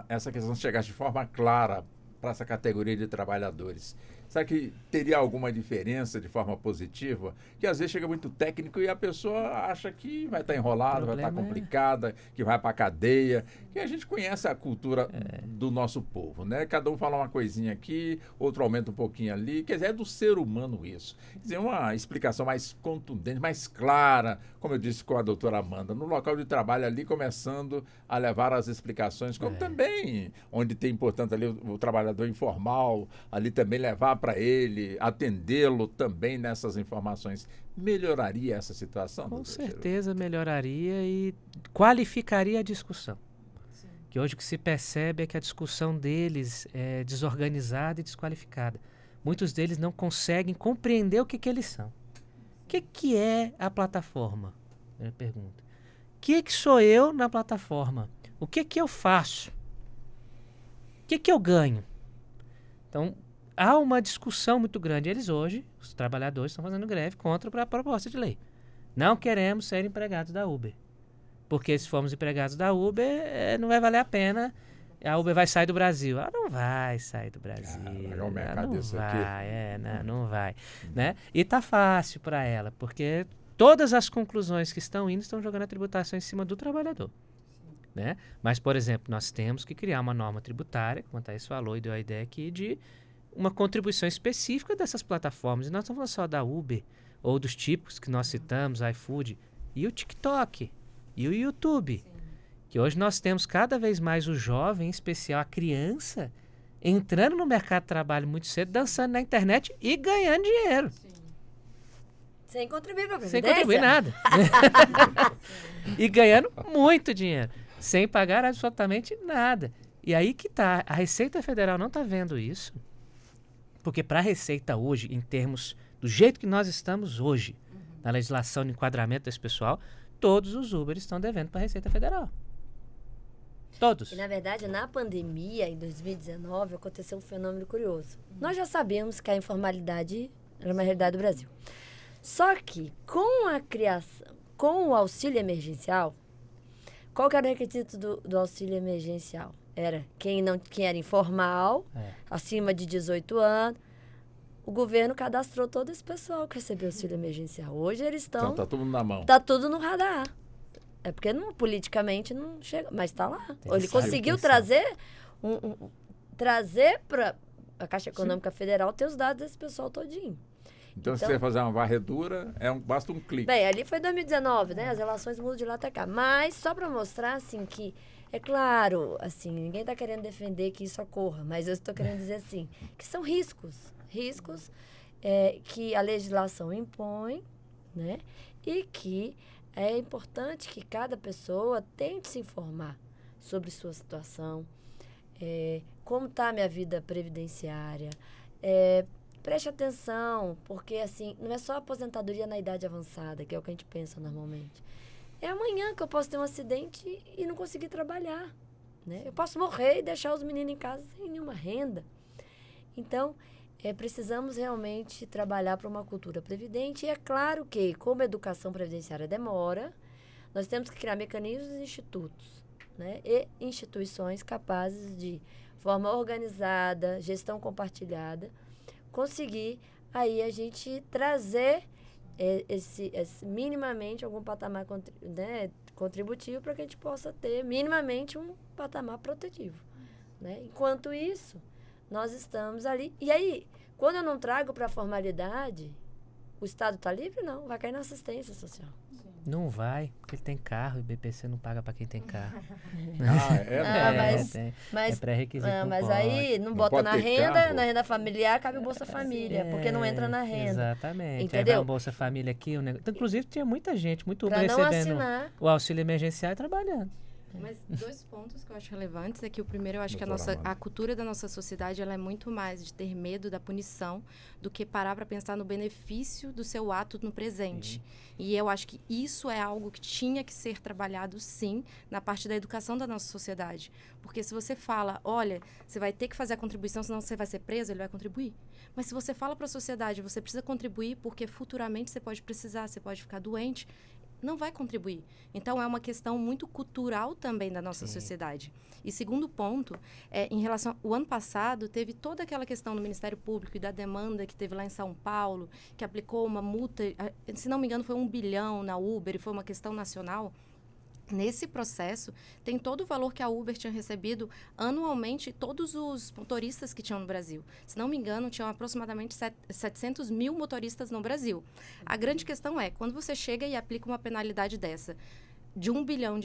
[SPEAKER 3] essa questão chegasse de forma clara para essa categoria de trabalhadores, será que teria alguma diferença de forma positiva? Que às vezes chega muito técnico e a pessoa acha que vai estar enrolada, vai estar complicada, que vai para a cadeia. Que a gente conhece a cultura do nosso povo, né? Cada um fala uma coisinha aqui, outro aumenta um pouquinho ali. Quer dizer, é do ser humano isso. Quer dizer, uma explicação mais contundente, mais clara, como eu disse com a doutora Amanda, no local de trabalho ali, começando a levar as explicações, como também, onde tem, portanto, ali o trabalhador informal, ali também levar para ele, atendê-lo também nessas informações. Melhoraria essa situação?
[SPEAKER 7] Com certeza melhoraria e qualificaria a discussão. Que hoje o que se percebe é que a discussão deles é desorganizada e desqualificada. Muitos deles não conseguem compreender o que eles são. O que é a plataforma? Eu pergunto. O que sou eu na plataforma? O que eu faço? O que eu ganho? Então, há uma discussão muito grande. Eles hoje, os trabalhadores, estão fazendo greve contra a proposta de lei. Não queremos ser empregados da Uber. Porque se formos empregados da Uber, não vai valer a pena a Uber vai sair do Brasil. Ela não vai sair do Brasil.
[SPEAKER 3] É um mercado
[SPEAKER 7] não
[SPEAKER 3] desse
[SPEAKER 7] vai,
[SPEAKER 3] aqui.
[SPEAKER 7] não vai. Né? E tá fácil para ela, porque todas as conclusões que estão indo estão jogando a tributação em cima do trabalhador. Né? Mas, por exemplo, nós temos que criar uma norma tributária, como a Thaís falou e deu a ideia aqui, de uma contribuição específica dessas plataformas. E nós estamos falando só da Uber, ou dos tipos que nós citamos, iFood, e o TikTok, e o YouTube. Que hoje nós temos cada vez mais o jovem, em especial a criança, entrando no mercado de trabalho muito cedo, dançando na internet e ganhando dinheiro.
[SPEAKER 4] Sem contribuir para a
[SPEAKER 7] Sem
[SPEAKER 4] Previdência.
[SPEAKER 7] contribuir nada. E ganhando muito dinheiro, sem pagar absolutamente nada. E aí que tá, a Receita Federal não está vendo isso, porque para a Receita hoje, em termos do jeito que nós estamos hoje, na legislação de enquadramento desse pessoal, todos os Uber estão devendo para a Receita Federal. Todos.
[SPEAKER 4] E, na verdade, na pandemia, em 2019, aconteceu um fenômeno curioso. Nós já sabíamos que a informalidade era uma realidade do Brasil. Só que, com a criação, com o auxílio emergencial, qual que era o requisito do auxílio emergencial? Era quem era informal, acima de 18 anos. O governo cadastrou todo esse pessoal que recebeu auxílio emergencial. Hoje eles estão...
[SPEAKER 3] Então tá todo mundo na mão.
[SPEAKER 4] Tá tudo no radar. É porque politicamente não chega, mas está lá. Ele conseguiu trazer para a Caixa Econômica Federal ter os dados desse pessoal todinho.
[SPEAKER 3] Então, se você fazer uma varredura, basta um clique.
[SPEAKER 4] Bem, ali foi 2019, né? As relações mudam de lá até cá. Mas só para mostrar, assim, que é claro, assim, ninguém está querendo defender que isso ocorra, mas eu estou querendo dizer assim, que são riscos que a legislação impõe, né? E que é importante que cada pessoa tente se informar sobre sua situação, como está a minha vida previdenciária. Preste atenção, porque assim, não é só aposentadoria na idade avançada, que é o que a gente pensa normalmente. É amanhã que eu posso ter um acidente e não conseguir trabalhar, né? Eu posso morrer e deixar os meninos em casa sem nenhuma renda. Então, precisamos realmente trabalhar para uma cultura previdente. E é claro que, como a educação previdenciária demora, nós temos que criar mecanismos e institutos, né? E instituições capazes de forma organizada, gestão compartilhada, conseguir aí a gente trazer esse minimamente algum patamar contributivo para que a gente possa ter minimamente um patamar protetivo, né? Enquanto isso, nós estamos ali. E aí, quando eu não trago para a formalidade, o Estado está livre? Não, vai cair na assistência social.
[SPEAKER 7] Não vai, porque ele tem carro e o BPC não paga para quem tem carro.
[SPEAKER 4] Mas
[SPEAKER 7] é pré-requisito.
[SPEAKER 4] Mas aí não bota na renda, na renda familiar, cabe o Bolsa Família, porque não entra na renda.
[SPEAKER 7] Exatamente.
[SPEAKER 4] Entendeu?
[SPEAKER 7] Aí vai o Bolsa Família aqui. Inclusive, tinha muita gente, muito Uber recebendo o auxílio emergencial e trabalhando.
[SPEAKER 6] Mas 2 pontos que eu acho relevantes é que o primeiro, eu acho que a cultura da nossa sociedade ela é muito mais de ter medo da punição do que parar para pensar no benefício do seu ato no presente. E eu acho que isso é algo que tinha que ser trabalhado, sim, na parte da educação da nossa sociedade. Porque se você fala, olha, você vai ter que fazer a contribuição, senão você vai ser preso, ele vai contribuir. Mas se você fala para a sociedade, você precisa contribuir porque futuramente você pode precisar, você pode ficar doente, não vai contribuir. Então, é uma questão muito cultural também da nossa sociedade. E segundo ponto, em relação... O ano passado, teve toda aquela questão do Ministério Público e da demanda que teve lá em São Paulo, que aplicou uma multa, se não me engano, foi 1 bilhão na Uber, e foi uma questão nacional. Nesse processo, tem todo o valor que a Uber tinha recebido anualmente, todos os motoristas que tinham no Brasil. Se não me engano, tinham aproximadamente 700 mil motoristas no Brasil. A grande questão é, quando você chega e aplica uma penalidade dessa, de R$1 bilhão,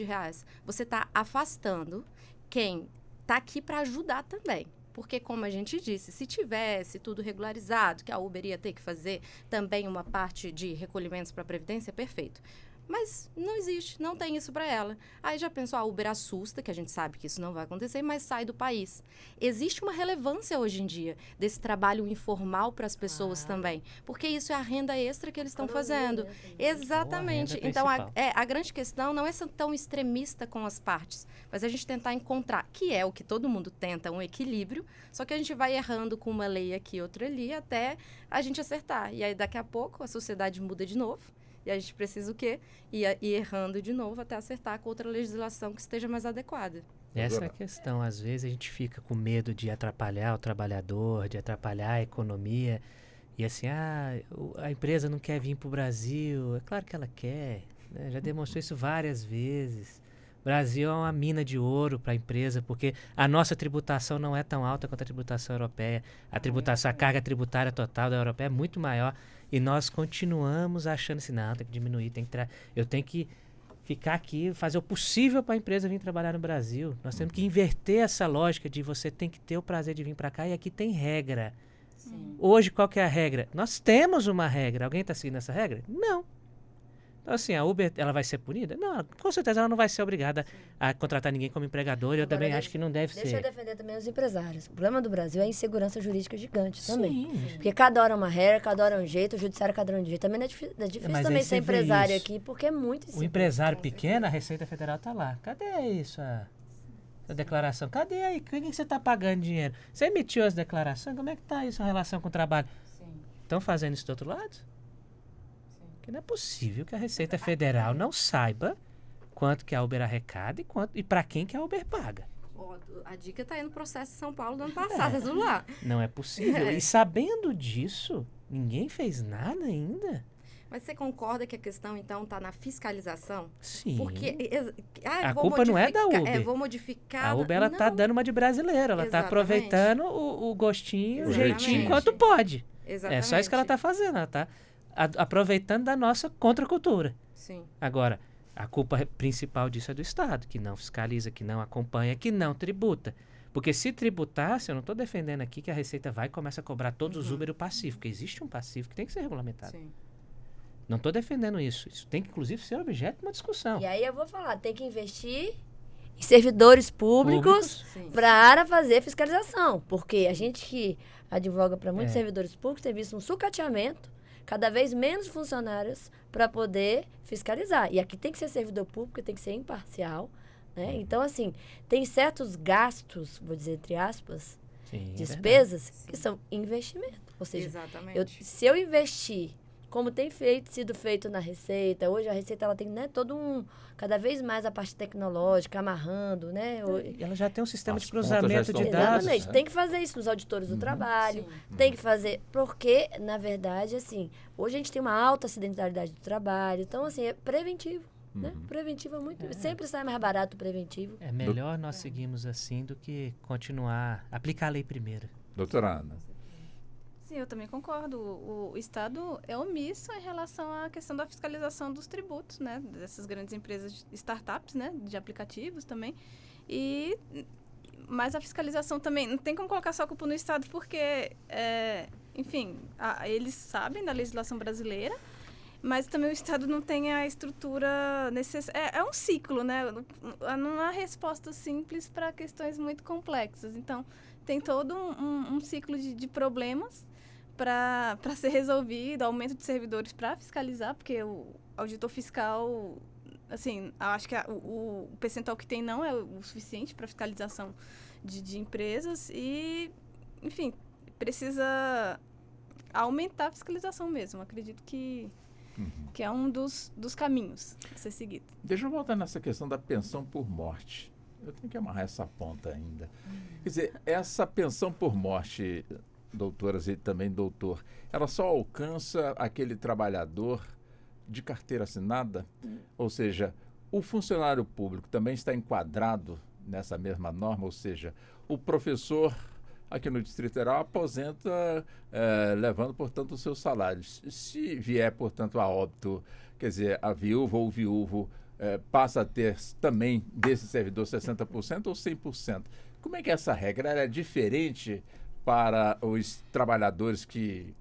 [SPEAKER 6] você está afastando quem está aqui para ajudar também. Porque, como a gente disse, se tivesse tudo regularizado, que a Uber ia ter que fazer também uma parte de recolhimentos para a Previdência, perfeito. Mas não existe, não tem isso para ela. Aí já pensou, a Uber assusta, que a gente sabe que isso não vai acontecer, mas sai do país. Existe uma relevância hoje em dia desse trabalho informal para as pessoas também, porque isso é a renda extra que eles estão fazendo. Exatamente. Então, a grande questão não é ser tão extremista com as partes, mas a gente tentar encontrar, que é o que todo mundo tenta, um equilíbrio, só que a gente vai errando com uma lei aqui, outra ali, até a gente acertar. E aí, daqui a pouco, a sociedade muda de novo. E a gente precisa o quê? Ir errando de novo até acertar com outra legislação que esteja mais adequada.
[SPEAKER 7] Essa é a questão. Às vezes a gente fica com medo de atrapalhar o trabalhador, de atrapalhar a economia. E assim, a empresa não quer vir para o Brasil. É claro que ela quer, né? Já demonstrou isso várias vezes. O Brasil é uma mina de ouro para a empresa, porque a nossa tributação não é tão alta quanto a tributação europeia. A carga tributária total da europeia é muito maior. E nós continuamos achando assim, não, tem que diminuir, eu tenho que ficar aqui, fazer o possível para a empresa vir trabalhar no Brasil. Nós temos que inverter essa lógica de você tem que ter o prazer de vir para cá e aqui tem regra.
[SPEAKER 6] Sim.
[SPEAKER 7] Hoje, qual que é a regra? Nós temos uma regra. Alguém está seguindo essa regra? Não. Então, assim, a Uber, ela vai ser punida? Não, com certeza ela não vai ser obrigada a contratar ninguém como empregador. E eu também acho que não deve
[SPEAKER 4] Deixa
[SPEAKER 7] ser.
[SPEAKER 4] eu defender também os empresários. O problema do Brasil é a insegurança jurídica gigante também.
[SPEAKER 7] Sim.
[SPEAKER 4] Porque cada hora é uma regra, cada hora é um jeito, o judiciário cada hora é um jeito. Também não é difícil,
[SPEAKER 7] Mas
[SPEAKER 4] também
[SPEAKER 7] aí
[SPEAKER 4] ser
[SPEAKER 7] você vê
[SPEAKER 4] empresário
[SPEAKER 7] isso.
[SPEAKER 4] aqui, porque é muito
[SPEAKER 7] O
[SPEAKER 4] inseguro.
[SPEAKER 7] empresário pequeno, a Receita Federal está lá. Cadê isso? A declaração? Cadê aí? Quem que você está pagando dinheiro? Você emitiu as declarações? Como é que está isso, a relação com o trabalho? Estão fazendo isso do outro lado? Porque não é possível que a Receita Federal não saiba quanto que a Uber arrecada e para quem que a Uber paga.
[SPEAKER 6] Ó, a dica tá aí no processo de São Paulo do ano passado, tudo lá.
[SPEAKER 7] Não é possível. E sabendo disso, ninguém fez nada ainda?
[SPEAKER 6] Mas você concorda que a questão, então, está na fiscalização?
[SPEAKER 7] Sim.
[SPEAKER 6] Porque
[SPEAKER 7] A culpa não é da Uber.
[SPEAKER 6] Vou modificar.
[SPEAKER 7] A Uber, ela tá
[SPEAKER 6] Não.
[SPEAKER 7] dando uma de brasileiro. Ela tá
[SPEAKER 6] Exatamente.
[SPEAKER 7] aproveitando o gostinho, o
[SPEAKER 6] Exatamente.
[SPEAKER 7] jeitinho, enquanto pode.
[SPEAKER 6] Exatamente.
[SPEAKER 7] É só isso que ela tá fazendo. Ela tá aproveitando da nossa contracultura.
[SPEAKER 6] Sim.
[SPEAKER 7] Agora, a culpa principal disso é do Estado, que não fiscaliza, que não acompanha, que não tributa. Porque se tributasse, eu não estou defendendo aqui que a Receita vai e começa a cobrar todos os Uber o passivo, porque existe um passivo que tem que ser regulamentado.
[SPEAKER 6] Sim.
[SPEAKER 7] Não estou defendendo isso. Isso tem que, inclusive, ser objeto de uma discussão.
[SPEAKER 4] E aí eu vou falar, tem que investir em servidores públicos
[SPEAKER 6] Sim.
[SPEAKER 4] para fazer fiscalização. Porque a gente que advoga para muitos
[SPEAKER 7] É.
[SPEAKER 4] servidores públicos tem visto um sucateamento, cada vez menos funcionários para poder fiscalizar. E aqui tem que ser servidor público, tem que ser imparcial. Né? Então, assim, tem certos gastos, vou dizer entre aspas,
[SPEAKER 7] Sim, é
[SPEAKER 4] despesas,
[SPEAKER 6] verdade.
[SPEAKER 4] que são investimento. Ou seja,
[SPEAKER 6] Exatamente.
[SPEAKER 4] se eu investir, como tem sido feito na Receita, hoje a Receita ela tem, né, cada vez mais a parte tecnológica, amarrando, né?
[SPEAKER 7] E ela já tem um sistema
[SPEAKER 3] As
[SPEAKER 7] de
[SPEAKER 3] contas já
[SPEAKER 7] cruzamento
[SPEAKER 3] estão
[SPEAKER 7] de dados.
[SPEAKER 4] Exatamente, tem que fazer isso nos auditores do trabalho,
[SPEAKER 6] Sim.
[SPEAKER 4] tem que fazer, porque, na verdade, assim, hoje a gente tem uma alta acidentalidade do trabalho, então, assim, é preventivo, né? Preventivo é muito, sempre sai mais barato o preventivo.
[SPEAKER 7] É melhor nós seguirmos assim do que continuar, aplicar a lei primeiro.
[SPEAKER 3] Doutora Ana.
[SPEAKER 5] Sim, eu também concordo. O Estado é omisso em relação à questão da fiscalização dos tributos, né? Dessas grandes empresas, startups, né? De aplicativos também. Mas a fiscalização também, não tem como colocar só a culpa no Estado, porque, enfim, eles sabem da legislação brasileira, mas também o Estado não tem a estrutura necessária. É um ciclo, né? Não há resposta simples para questões muito complexas. Então, tem todo um ciclo de problemas para ser resolvido, aumento de servidores para fiscalizar, porque o auditor fiscal, assim, eu acho que o percentual que tem não é o suficiente para fiscalização de empresas e, enfim, precisa aumentar a fiscalização mesmo. Acredito que é um dos caminhos a ser seguido.
[SPEAKER 3] Deixa eu voltar nessa questão da pensão por morte. Eu tenho que amarrar essa ponta ainda. Quer dizer, essa pensão por morte, doutoras e também doutor, ela só alcança aquele trabalhador de carteira assinada? Ou seja, o funcionário público também está enquadrado nessa mesma norma? Ou seja, o professor aqui no Distrito Federal aposenta levando, portanto, os seus salários. Se vier, portanto, a óbito, quer dizer, a viúva ou o viúvo passa a ter também desse servidor 60% ou 100%. Como é que essa regra é diferente para os trabalhadores que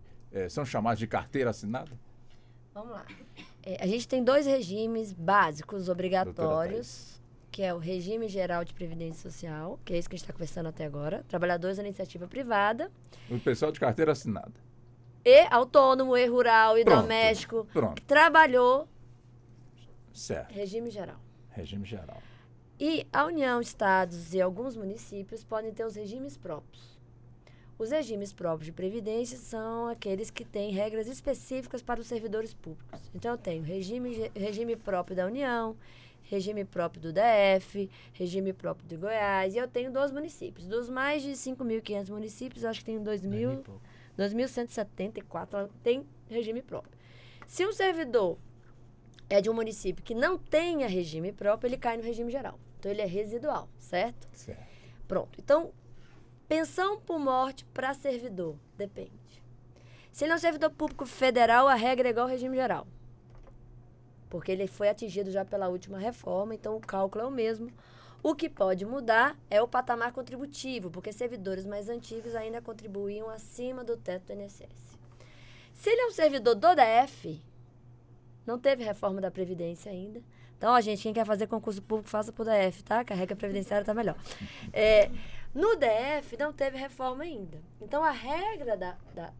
[SPEAKER 3] são chamados de carteira assinada?
[SPEAKER 4] Vamos lá. A gente tem 2 regimes básicos obrigatórios, que é o regime geral de previdência social, que é isso que a gente está conversando até agora, trabalhadores da iniciativa privada.
[SPEAKER 3] O pessoal de carteira assinada.
[SPEAKER 4] E autônomo, e rural, e
[SPEAKER 3] Pronto,
[SPEAKER 4] doméstico,
[SPEAKER 3] pronto.
[SPEAKER 4] que trabalhou,
[SPEAKER 3] Certo.
[SPEAKER 4] regime geral.
[SPEAKER 3] Regime geral.
[SPEAKER 4] E a União, estados e alguns municípios podem ter os regimes próprios. Os regimes próprios de previdência são aqueles que têm regras específicas para os servidores públicos. Então, eu tenho regime próprio da União, regime próprio do DF, regime próprio de Goiás, e eu tenho 2 municípios. Dos mais de 5.500 municípios, eu acho que tenho 2.174 tem regime próprio. Se um servidor é de um município que não tenha regime próprio, ele cai no regime geral. Então, ele é residual, certo?
[SPEAKER 3] Certo.
[SPEAKER 4] Pronto. Então, pensão por morte para servidor, depende. Se ele é um servidor público federal, a regra é igual ao regime geral. Porque ele foi atingido já pela última reforma, então o cálculo é o mesmo. O que pode mudar é o patamar contributivo, porque servidores mais antigos ainda contribuíam acima do teto do INSS. Se ele é um servidor do DF, não teve reforma da Previdência ainda. Então, gente, quem quer fazer concurso público, faça pro DF, tá? Que a regra previdenciária tá melhor. No DF, não teve reforma ainda. Então, a regra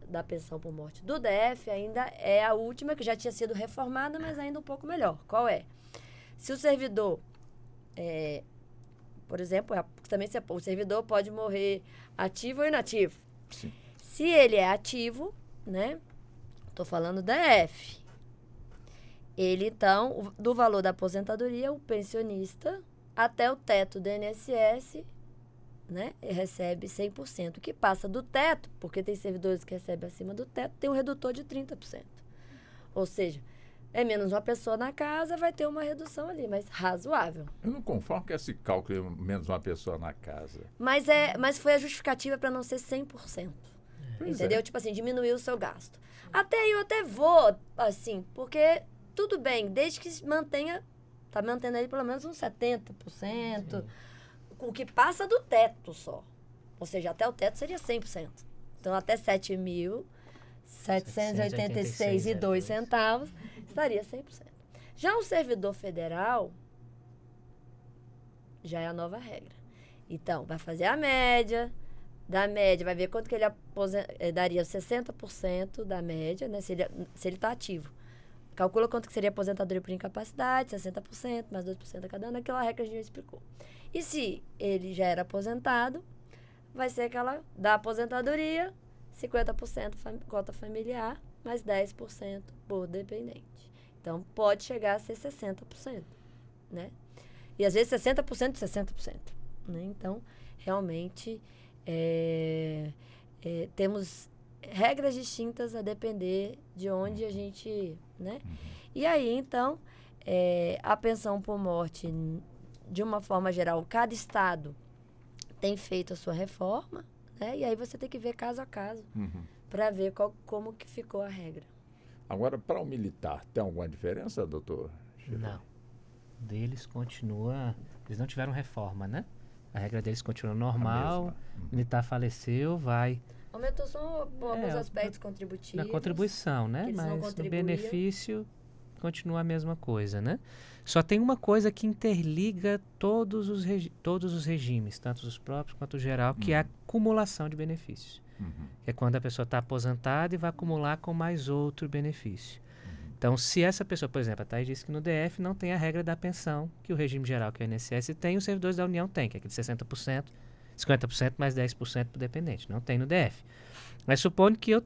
[SPEAKER 4] da pensão por morte do DF ainda é a última, que já tinha sido reformada, mas ainda um pouco melhor. Qual é? Se o servidor, por exemplo, também o servidor pode morrer ativo ou inativo.
[SPEAKER 3] Sim.
[SPEAKER 4] Se ele é ativo, né? Tô falando DF. Ele, então, do valor da aposentadoria, o pensionista, até o teto do INSS, né, recebe 100%. O que passa do teto, porque tem servidores que recebem acima do teto, tem um redutor de 30%. Ou seja, é menos uma pessoa na casa, vai ter uma redução ali, mas razoável.
[SPEAKER 3] Eu não conformo com esse cálculo menos uma pessoa na casa.
[SPEAKER 4] Mas foi a justificativa para não ser 100%.
[SPEAKER 3] Pois
[SPEAKER 4] Entendeu?
[SPEAKER 3] é.
[SPEAKER 4] Tipo assim, diminuir o seu gasto. Até aí eu até vou, assim, porque tudo bem, desde que se mantenha, tá mantendo aí pelo menos uns 70%, o que passa do teto só. Ou seja, até o teto seria 100%. Então, até 7.786,02 centavos, estaria 100%. Já o servidor federal, já é a nova regra. Então, vai fazer a média, da média, vai ver quanto que ele daria 60% da média, né, se ele está ativo. Calcula quanto que seria aposentadoria por incapacidade, 60%, mais 2% a cada ano, aquela regra que a gente já explicou. E se ele já era aposentado, vai ser aquela da aposentadoria, 50% cota familiar, mais 10% por dependente. Então, pode chegar a ser 60%, né? E às vezes 60% de 60%. Né? Então, realmente, temos regras distintas a depender de onde a gente, né? E aí, então, a pensão por morte, de uma forma geral, cada estado tem feito a sua reforma, né? E aí você tem que ver caso a caso para ver como que ficou a regra.
[SPEAKER 3] Agora, para o militar, tem alguma diferença, doutor?
[SPEAKER 7] Não. Deles continua... Eles não tiveram reforma, né? A regra deles continua normal. O militar faleceu, vai...
[SPEAKER 4] Aumentou só alguns aspectos contributivos.
[SPEAKER 7] Na contribuição, né? Mas no benefício continua a mesma coisa, né? Só tem uma coisa que interliga todos os regimes, tanto os próprios quanto o geral, que é a acumulação de benefícios. É quando a pessoa está aposentada e vai acumular com mais outro benefício. Então, se essa pessoa, por exemplo, a Thaís disse que no DF não tem a regra da pensão, que o regime geral, que é o INSS, tem, os servidores da União tem, que é aquele 60%, 50% mais 10% para o dependente. Não tem no DF. Mas supondo que eu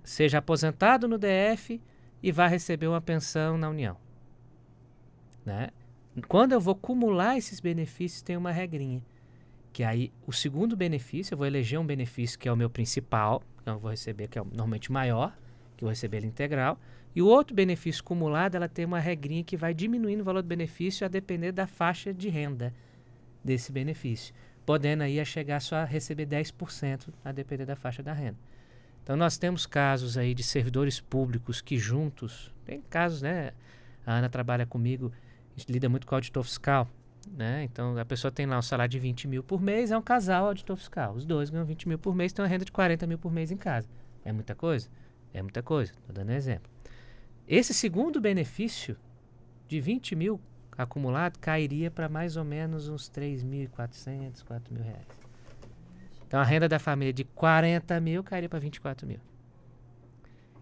[SPEAKER 7] seja aposentado no DF e vá receber uma pensão na União. Né? Quando eu vou acumular esses benefícios, tem uma regrinha. Que aí, o segundo benefício, eu vou eleger um benefício que é o meu principal, que eu vou receber, que é normalmente maior, que eu vou receber ele integral. E o outro benefício acumulado, ela tem uma regrinha que vai diminuindo o valor do benefício a depender da faixa de renda desse benefício. Podendo aí chegar só a receber 10% a depender da faixa da renda. Então, nós temos casos aí de servidores públicos que juntos, tem casos, né? A Ana trabalha comigo, a gente lida muito com o auditor fiscal, né? Então, a pessoa tem lá um salário de 20 mil por mês, é um casal auditor fiscal. Os dois ganham 20 mil por mês, tem uma renda de 40 mil por mês em casa. É muita coisa? É muita coisa, estou dando exemplo. Esse segundo benefício de 20 mil acumulado cairia para mais ou menos uns 3.400, 4 mil reais. Então, a renda da família de 40 mil cairia para 24 mil.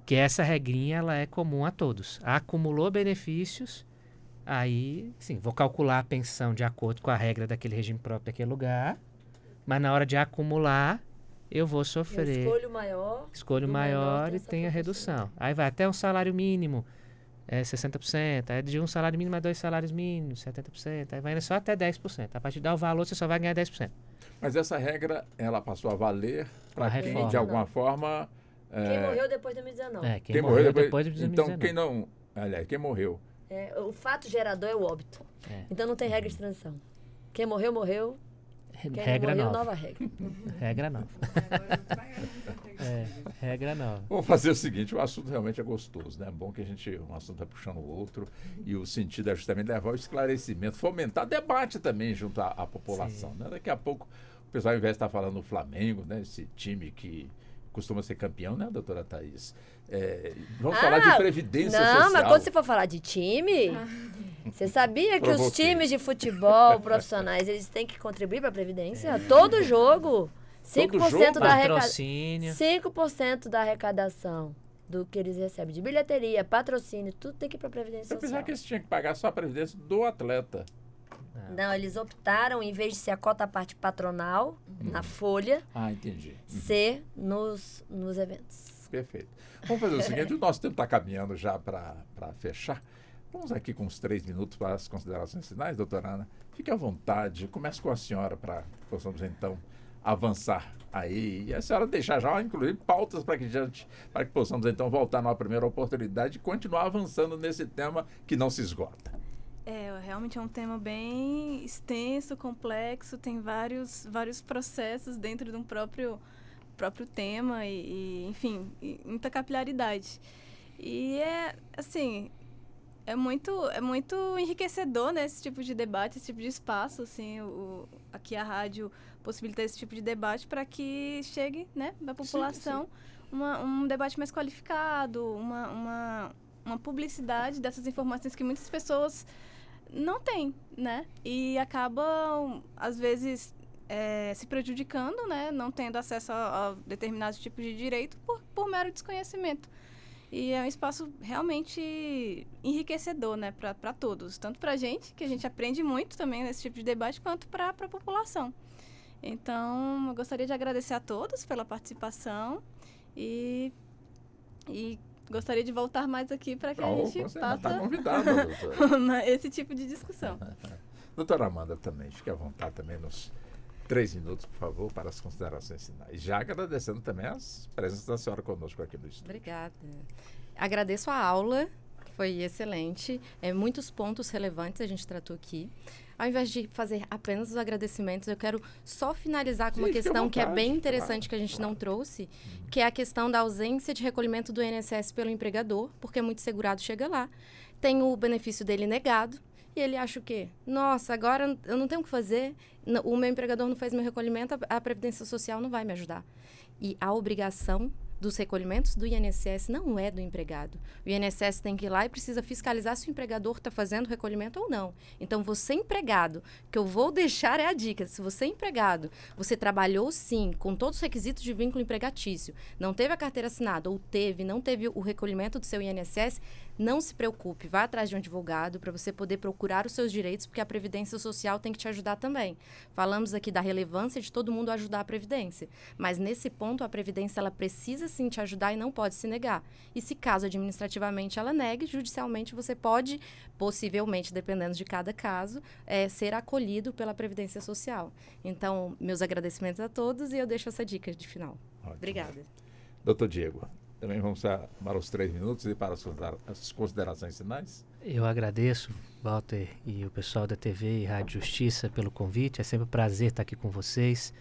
[SPEAKER 7] Que essa regrinha ela é comum a todos. Acumulou benefícios, aí, sim, vou calcular a pensão de acordo com a regra daquele regime próprio daquele lugar, mas na hora de acumular, eu vou sofrer.
[SPEAKER 4] Eu escolho maior
[SPEAKER 7] e tem a redução. Aí vai até um salário mínimo é 60%, aí de um salário mínimo a 2 salários mínimos, 70%, aí vai indo só até 10%. A partir de dar o valor, você só vai ganhar 10%.
[SPEAKER 3] Mas essa regra, ela passou a valer para
[SPEAKER 7] A
[SPEAKER 3] quem,
[SPEAKER 7] reforma.
[SPEAKER 3] de alguma forma...
[SPEAKER 4] Quem morreu depois de 2019.
[SPEAKER 7] Quem morreu depois de 2019.
[SPEAKER 3] Então, quem não... Aliás, quem morreu...
[SPEAKER 4] O fato gerador é o óbito. Então não tem regra de transição. Quem morreu, morreu. Quem
[SPEAKER 7] Regra
[SPEAKER 4] não morreu,
[SPEAKER 7] nova.
[SPEAKER 4] nova regra.
[SPEAKER 7] Regra nova. Regra nova.
[SPEAKER 3] Vamos fazer o seguinte, o assunto realmente é gostoso, né? É bom que um assunto vai puxando o outro e o sentido é justamente levar ao esclarecimento, fomentar debate também junto à população, né? Daqui a pouco o pessoal, ao invés de estar falando do Flamengo, né? Esse time que costuma ser campeão, né, doutora Thaís? Vamos falar de previdência social.
[SPEAKER 4] Não, mas quando você for falar de time, você sabia que os times de futebol profissionais, eles têm que contribuir para a Previdência? Todo jogo. 5% da
[SPEAKER 7] patrocínio.
[SPEAKER 4] 5% da arrecadação do que eles recebem de bilheteria, patrocínio, tudo tem que ir para a Previdência
[SPEAKER 3] Eu pensava
[SPEAKER 4] Social.
[SPEAKER 3] que eles tinham que pagar só a previdência do atleta.
[SPEAKER 4] Não, eles optaram, em vez de ser a cota parte patronal, na folha,
[SPEAKER 3] Entendi.
[SPEAKER 4] ser nos eventos.
[SPEAKER 3] Perfeito. Vamos fazer o seguinte, o nosso tempo está caminhando já para fechar. Vamos aqui com uns 3 minutos para as considerações finais, doutora Ana. Fique à vontade, comece com a senhora para que possamos então avançar aí. E a senhora deixar já, inclusive, pautas para que possamos então voltar numa primeira oportunidade e continuar avançando nesse tema que não se esgota.
[SPEAKER 5] Realmente é um tema bem extenso, complexo, tem vários processos dentro de um próprio tema enfim, muita capilaridade. E é muito enriquecedor, né, esse tipo de debate, esse tipo de espaço, assim, aqui a rádio possibilita esse tipo de debate para que chegue, né, à população um debate mais qualificado, uma publicidade dessas informações que muitas pessoas não têm, né, e acabam, às vezes, se prejudicando, né, não tendo acesso a determinados tipos de direito por mero desconhecimento. E é um espaço realmente enriquecedor, né, para todos. Tanto para a gente, que a gente aprende muito também nesse tipo de debate, quanto para a população. Então, eu gostaria de agradecer a todos pela participação e gostaria de voltar mais aqui para que a gente
[SPEAKER 3] Você está
[SPEAKER 5] faça
[SPEAKER 3] convidada, doutora.
[SPEAKER 5] esse tipo de discussão.
[SPEAKER 3] Doutora Amanda também, fique à vontade também nos 3 minutos, por favor, para as considerações finais. Já agradecendo também as presenças da senhora conosco aqui no estúdio.
[SPEAKER 6] Obrigada. Agradeço a aula, foi excelente. Muitos pontos relevantes a gente tratou aqui. Ao invés de fazer apenas os agradecimentos, eu quero só finalizar com uma questão que é bem interessante, que a gente não trouxe, que é a questão da ausência de recolhimento do INSS pelo empregador, porque muito segurado chega lá, tem o benefício dele negado, e ele acha o quê? Nossa, agora eu não tenho o que fazer, o meu empregador não fez meu recolhimento, a Previdência Social não vai me ajudar. E a obrigação dos recolhimentos do INSS não é do empregado. O INSS tem que ir lá e precisa fiscalizar se o empregador está fazendo o recolhimento ou não. Então, você empregado, que eu vou deixar é a dica, se você empregado, você trabalhou sim, com todos os requisitos de vínculo empregatício, não teve a carteira assinada ou não teve o recolhimento do seu INSS, não se preocupe, vá atrás de um advogado para você poder procurar os seus direitos, porque a Previdência Social tem que te ajudar também. Falamos aqui da relevância de todo mundo ajudar a Previdência, mas nesse ponto a Previdência ela precisa sim te ajudar e não pode se negar. E se caso administrativamente ela negue, judicialmente você pode, possivelmente, dependendo de cada caso, ser acolhido pela Previdência Social. Então, meus agradecimentos a todos e eu deixo essa dica de final.
[SPEAKER 3] Ótimo.
[SPEAKER 6] Obrigada.
[SPEAKER 3] Doutor Diego, também vamos para os 3 minutos e para as considerações finais.
[SPEAKER 7] Eu agradeço, Walter, e o pessoal da TV e Rádio Justiça pelo convite. É sempre um prazer estar aqui com vocês,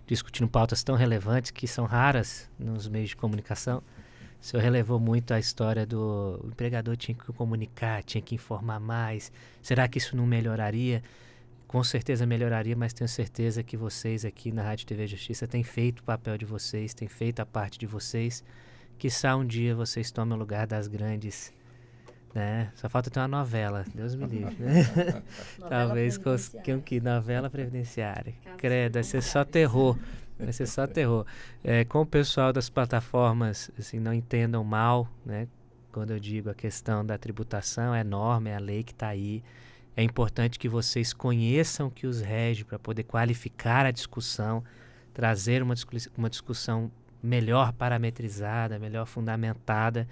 [SPEAKER 7] discutindo pautas tão relevantes que são raras nos meios de comunicação. O senhor relevou muito a história do empregador tinha que comunicar, tinha que informar mais. Será que isso não melhoraria? Com certeza melhoraria, mas tenho certeza que vocês aqui na Rádio TV Justiça têm feito o papel de vocês, têm feito a parte de vocês. Quiçá um dia vocês tomem o lugar das grandes, né? Só falta ter uma novela, Deus me livre, né? Talvez que novela previdenciária. Credo, vai ser só terror. Vai ser só terror. Com o pessoal das plataformas, assim, não entendam mal, né? Quando eu digo a questão da tributação, é norma, é a lei que está aí. É importante que vocês conheçam o que os rege para poder qualificar a discussão, trazer uma discussão melhor parametrizada, melhor fundamentada,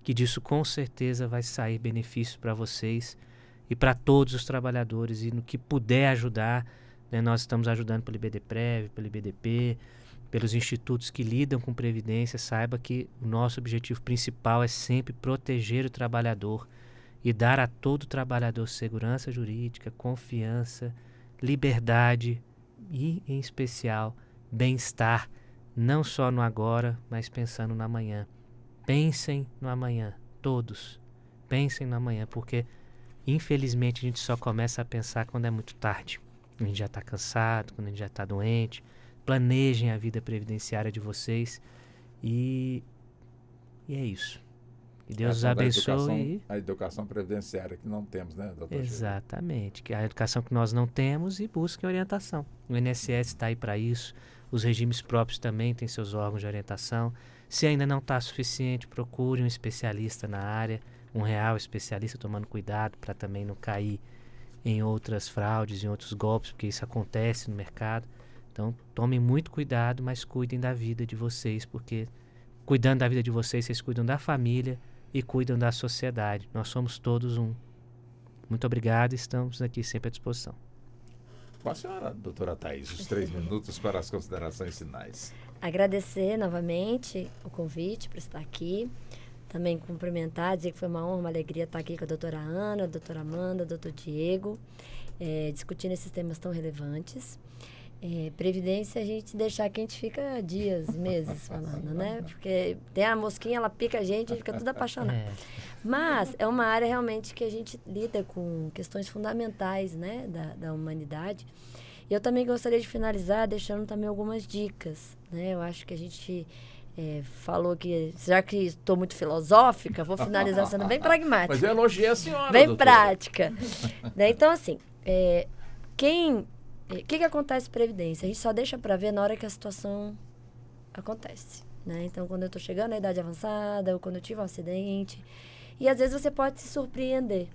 [SPEAKER 7] que disso com certeza vai sair benefício para vocês e para todos os trabalhadores. E no que puder ajudar, né, nós estamos ajudando pelo IBDPrev, pelo IBDP, pelos institutos que lidam com previdência. Saiba que o nosso objetivo principal é sempre proteger o trabalhador e dar a todo trabalhador segurança jurídica, confiança, liberdade e, em especial, bem-estar, não só no agora, mas pensando no amanhã. Pensem no amanhã, todos. Pensem no amanhã, porque, infelizmente, a gente só começa a pensar quando é muito tarde. Quando a gente já está cansado, quando a gente já está doente. Planejem a vida previdenciária de vocês e é isso. Que Deus os abençoe.
[SPEAKER 3] A educação previdenciária que não temos, né, doutor?
[SPEAKER 7] Exatamente. Que a educação que nós não temos e busquem orientação. O INSS está aí para isso. Os regimes próprios também têm seus órgãos de orientação. Se ainda não está suficiente, procure um especialista na área, um real especialista, tomando cuidado para também não cair em outras fraudes, em outros golpes, porque isso acontece no mercado. Então, tomem muito cuidado, mas cuidem da vida de vocês, porque cuidando da vida de vocês, vocês cuidam da família e cuidam da sociedade. Nós somos todos um. Muito obrigado, estamos aqui sempre à disposição.
[SPEAKER 3] Com a senhora, doutora Thaís, os 3 minutos para as considerações finais.
[SPEAKER 4] Agradecer novamente o convite para estar aqui. Também cumprimentar, dizer que foi uma honra, uma alegria estar aqui com a doutora Ana, a doutora Amanda, o doutor Diego, discutindo esses temas tão relevantes. Previdência, a gente deixar que a gente fica dias, meses falando, né? Porque tem a mosquinha, ela pica a gente fica tudo apaixonado. Mas é uma área realmente que a gente lida com questões fundamentais, né, da humanidade. E eu também gostaria de finalizar deixando também algumas dicas, né? Eu acho que a gente falou que, já que estou muito filosófica, vou finalizar sendo bem pragmática.
[SPEAKER 3] Mas eu elogiei a senhora,
[SPEAKER 4] bem
[SPEAKER 3] doutora.
[SPEAKER 4] Prática. Né? Então, assim, o que acontece com Previdência? A gente só deixa para ver na hora que a situação acontece, né? Então, quando eu estou chegando na idade avançada, ou quando eu tive um acidente, e às vezes você pode se surpreender.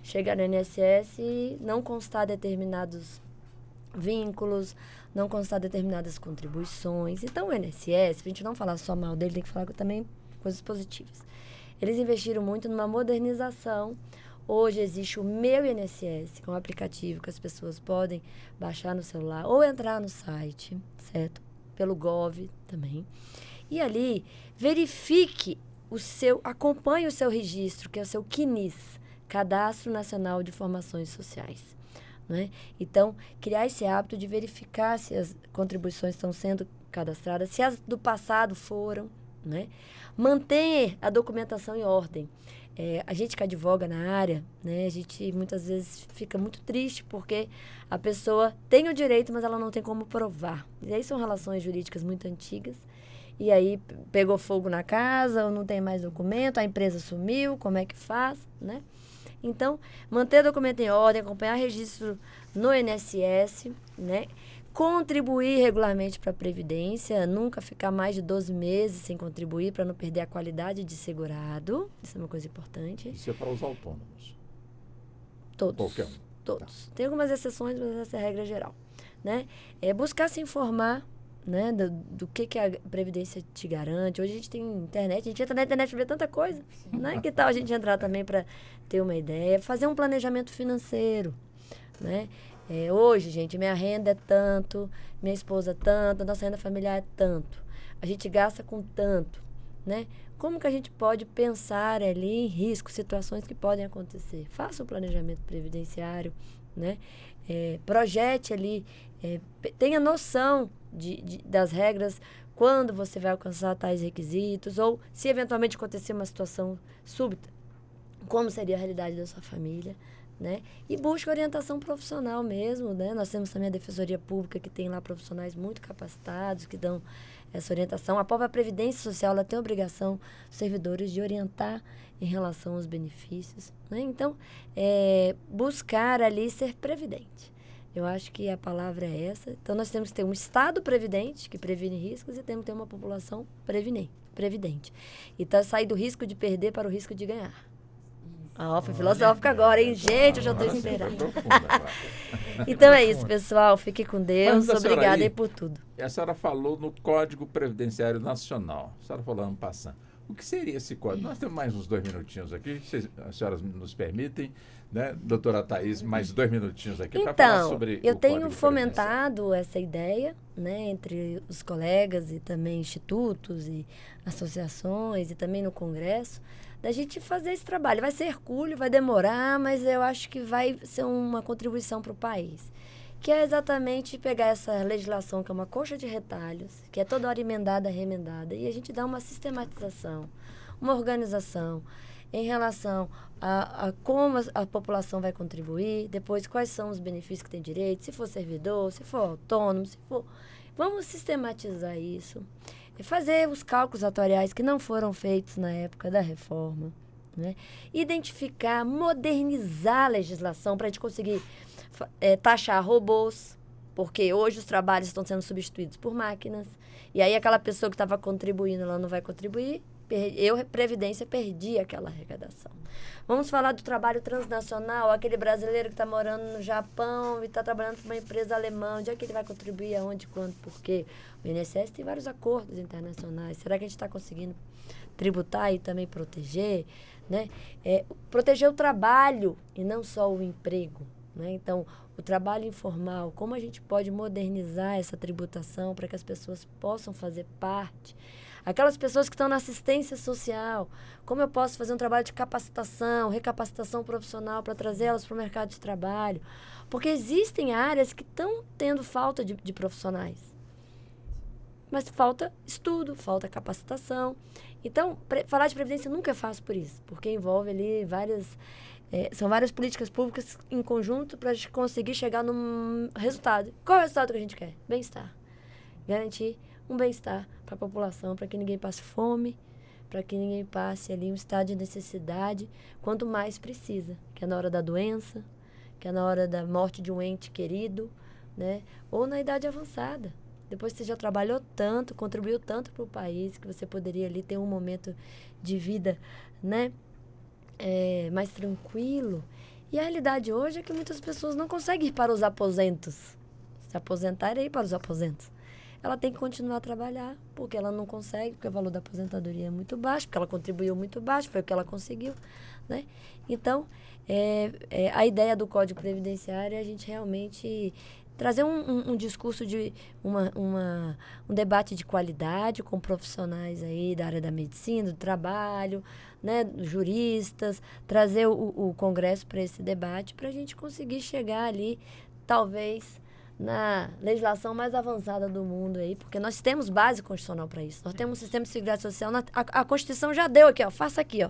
[SPEAKER 4] Chegar no INSS e não constar determinados vínculos, não constar determinadas contribuições. Então, o INSS, pra gente não falar só mal dele, tem que falar também coisas positivas. Eles investiram muito numa modernização. Hoje existe o Meu INSS, que é um aplicativo que as pessoas podem baixar no celular ou entrar no site, certo? Pelo Gov também. E ali, verifique acompanhe o seu registro, que é o seu CNIS, Cadastro Nacional de Informações Sociais. Né? Então, criar esse hábito de verificar se as contribuições estão sendo cadastradas, se as do passado foram, né? Manter a documentação em ordem. A gente que advoga na área, né, a gente muitas vezes fica muito triste porque a pessoa tem o direito, mas ela não tem como provar. E aí são relações jurídicas muito antigas. E aí pegou fogo na casa, ou não tem mais documento, a empresa sumiu, como é que faz, né? Então, manter documento em ordem, acompanhar registro no INSS, né? Contribuir regularmente para a Previdência, nunca ficar mais de 12 meses sem contribuir para não perder a qualidade de segurado. Isso é uma coisa importante.
[SPEAKER 3] Isso é para os autônomos.
[SPEAKER 4] Todos.
[SPEAKER 3] Qualquer um.
[SPEAKER 4] Todos. Tá. Tem algumas exceções, mas essa é a regra geral. Né? Buscar se informar, né, do que a Previdência te garante. Hoje a gente tem internet, a gente entra na internet para ver tanta coisa. Né? Que tal a gente entrar também para ter uma ideia? Fazer um planejamento financeiro, né? Hoje, gente, minha renda é tanto, minha esposa tanto, a nossa renda familiar é tanto. A gente gasta com tanto, né? Como que a gente pode pensar ali em riscos, situações que podem acontecer? Faça um planejamento previdenciário, né? Projete ali, tenha noção das regras, quando você vai alcançar tais requisitos, ou se eventualmente acontecer uma situação súbita, como seria a realidade da sua família, né? E busca orientação profissional mesmo, né? Nós temos também a Defensoria Pública, que tem lá profissionais muito capacitados, que dão essa orientação. A própria Previdência Social, ela tem a obrigação, os servidores, de orientar em relação aos benefícios, né? Então, buscar ali ser previdente. Eu acho que a palavra é essa. Então, nós temos que ter um Estado previdente, que previne riscos, e temos que ter uma população previdente. Então, sair do risco de perder para o risco de ganhar. Foi filosófica agora, hein? Gente, eu já estou inspirada. Então é isso, pessoal. Fique com Deus. Obrigada aí por tudo.
[SPEAKER 3] A senhora falou no Código Previdenciário Nacional. A senhora falou ano passado. O que seria esse código? Nós temos mais uns 2 minutinhos aqui, se as senhoras nos permitem, né? Doutora Thaís, mais 2 minutinhos aqui para falar sobre
[SPEAKER 4] eu
[SPEAKER 3] o
[SPEAKER 4] tenho
[SPEAKER 3] Código
[SPEAKER 4] fomentado essa ideia, né, entre os colegas e também institutos e associações e também no Congresso, da gente fazer esse trabalho. Vai ser hercúleo, vai demorar, mas eu acho que vai ser uma contribuição para o país. Que é exatamente pegar essa legislação, que é uma coxa de retalhos, que é toda hora emendada, remendada, e a gente dá uma sistematização, uma organização em relação a como a população vai contribuir, depois quais são os benefícios que tem direito, se for servidor, se for autônomo, se for... Vamos sistematizar isso e fazer os cálculos atuariais que não foram feitos na época da reforma, né? Identificar, modernizar a legislação para a gente conseguir taxar robôs, porque hoje os trabalhos estão sendo substituídos por máquinas, e aí aquela pessoa que estava contribuindo, ela não vai contribuir, Previdência, perdi aquela arrecadação. Vamos falar do trabalho transnacional, aquele brasileiro que está morando no Japão e está trabalhando para uma empresa alemã, onde é que ele vai contribuir, aonde, quando, por quê? O INSS tem vários acordos internacionais, será que a gente está conseguindo tributar e também proteger, né? Proteger o trabalho e não só o emprego, né? Então, o trabalho informal, como a gente pode modernizar essa tributação para que as pessoas possam fazer parte. Aquelas pessoas que estão na assistência social, como eu posso fazer um trabalho de capacitação, recapacitação profissional para trazê-las para o mercado de trabalho. Porque existem áreas que estão tendo falta de profissionais. Mas falta estudo, falta capacitação. Então, falar de previdência nunca é fácil por isso, porque envolve ali são várias políticas públicas em conjunto para a gente conseguir chegar num resultado. Qual é o resultado que a gente quer? Bem-estar. Garantir um bem-estar para a população, para que ninguém passe fome, para que ninguém passe ali um estado de necessidade, quanto mais precisa, que é na hora da doença, que é na hora da morte de um ente querido, né? Ou na idade avançada. Depois que você já trabalhou tanto, contribuiu tanto para o país, que você poderia ali ter um momento de vida, né? Mais tranquilo. E a realidade hoje é que muitas pessoas não conseguem ir para os aposentos. Se aposentar é ir para os aposentos. Ela tem que continuar a trabalhar, porque ela não consegue, porque o valor da aposentadoria é muito baixo, porque ela contribuiu muito baixo, foi o que ela conseguiu, né? Então, a ideia do Código Previdenciário é a gente realmente trazer um discurso de um debate de qualidade com profissionais aí da área da medicina, do trabalho, né, juristas, trazer o Congresso para esse debate, para a gente conseguir chegar ali, talvez, na legislação mais avançada do mundo aí, porque nós temos base constitucional para isso. Nós temos um sistema de seguridade social, a Constituição já deu aqui, ó, faça aqui, ó,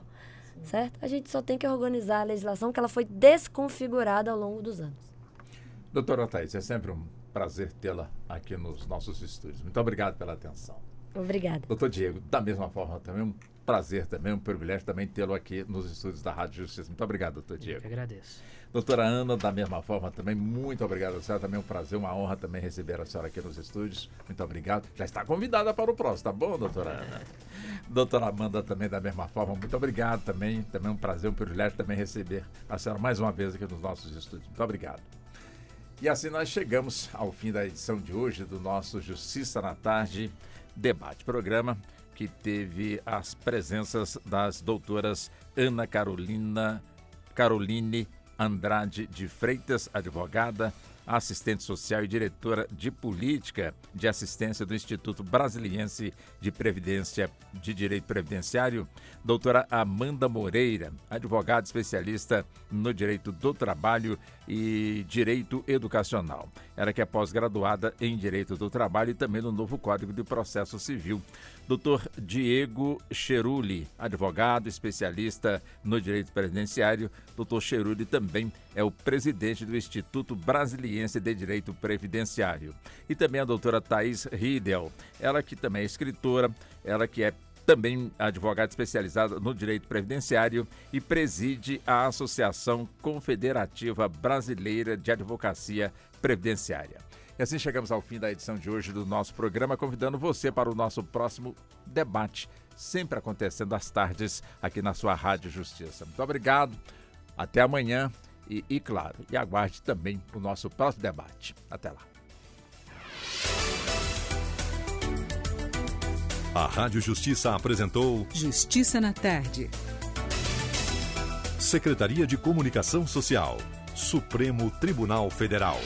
[SPEAKER 4] certo? A gente só tem que organizar a legislação, que ela foi desconfigurada ao longo dos anos.
[SPEAKER 3] Doutora Thaís, é sempre um prazer tê-la aqui nos nossos estúdios. Muito obrigado pela atenção.
[SPEAKER 4] Obrigada.
[SPEAKER 3] Doutor Diego, da mesma forma, também um prazer, também um privilégio também tê-lo aqui nos estúdios da Rádio Justiça. Muito obrigado, doutor Diego.
[SPEAKER 7] Eu que agradeço.
[SPEAKER 3] Doutora Ana, da mesma forma, também muito obrigado a senhora. Também um prazer, uma honra também receber a senhora aqui nos estúdios. Muito obrigado. Já está convidada para o próximo, tá bom, doutora Ana? Doutora Amanda, também da mesma forma, muito obrigado também. Também um prazer, um privilégio também receber a senhora mais uma vez aqui nos nossos estúdios. Muito obrigado. E assim nós chegamos ao fim da edição de hoje do nosso Justiça na Tarde Debate. Programa que teve as presenças das doutoras Ana Caroline Andrade de Freitas, advogada, assistente social e diretora de política de assistência do Instituto Brasiliense de Previdência de Direito Previdenciário, doutora Amanda Moreira, advogada especialista no direito do trabalho e direito educacional. Ela que é pós-graduada em direito do trabalho e também no novo Código de Processo Civil. Doutor Diego Cheruli, advogado especialista no direito previdenciário. Doutor Cheruli também é o presidente do Instituto Brasiliense de Direito Previdenciário. E também a doutora Thaís Riedel, ela que também é escritora, ela que é também advogada especializada no direito previdenciário e preside a Associação Confederativa Brasileira de Advocacia Previdenciária. E assim chegamos ao fim da edição de hoje do nosso programa, convidando você para o nosso próximo debate, sempre acontecendo às tardes aqui na sua Rádio Justiça. Muito obrigado, até amanhã e claro, e aguarde também o nosso próximo debate. Até lá.
[SPEAKER 1] A Rádio Justiça apresentou
[SPEAKER 2] Justiça na Tarde.
[SPEAKER 1] Secretaria de Comunicação Social, Supremo Tribunal Federal.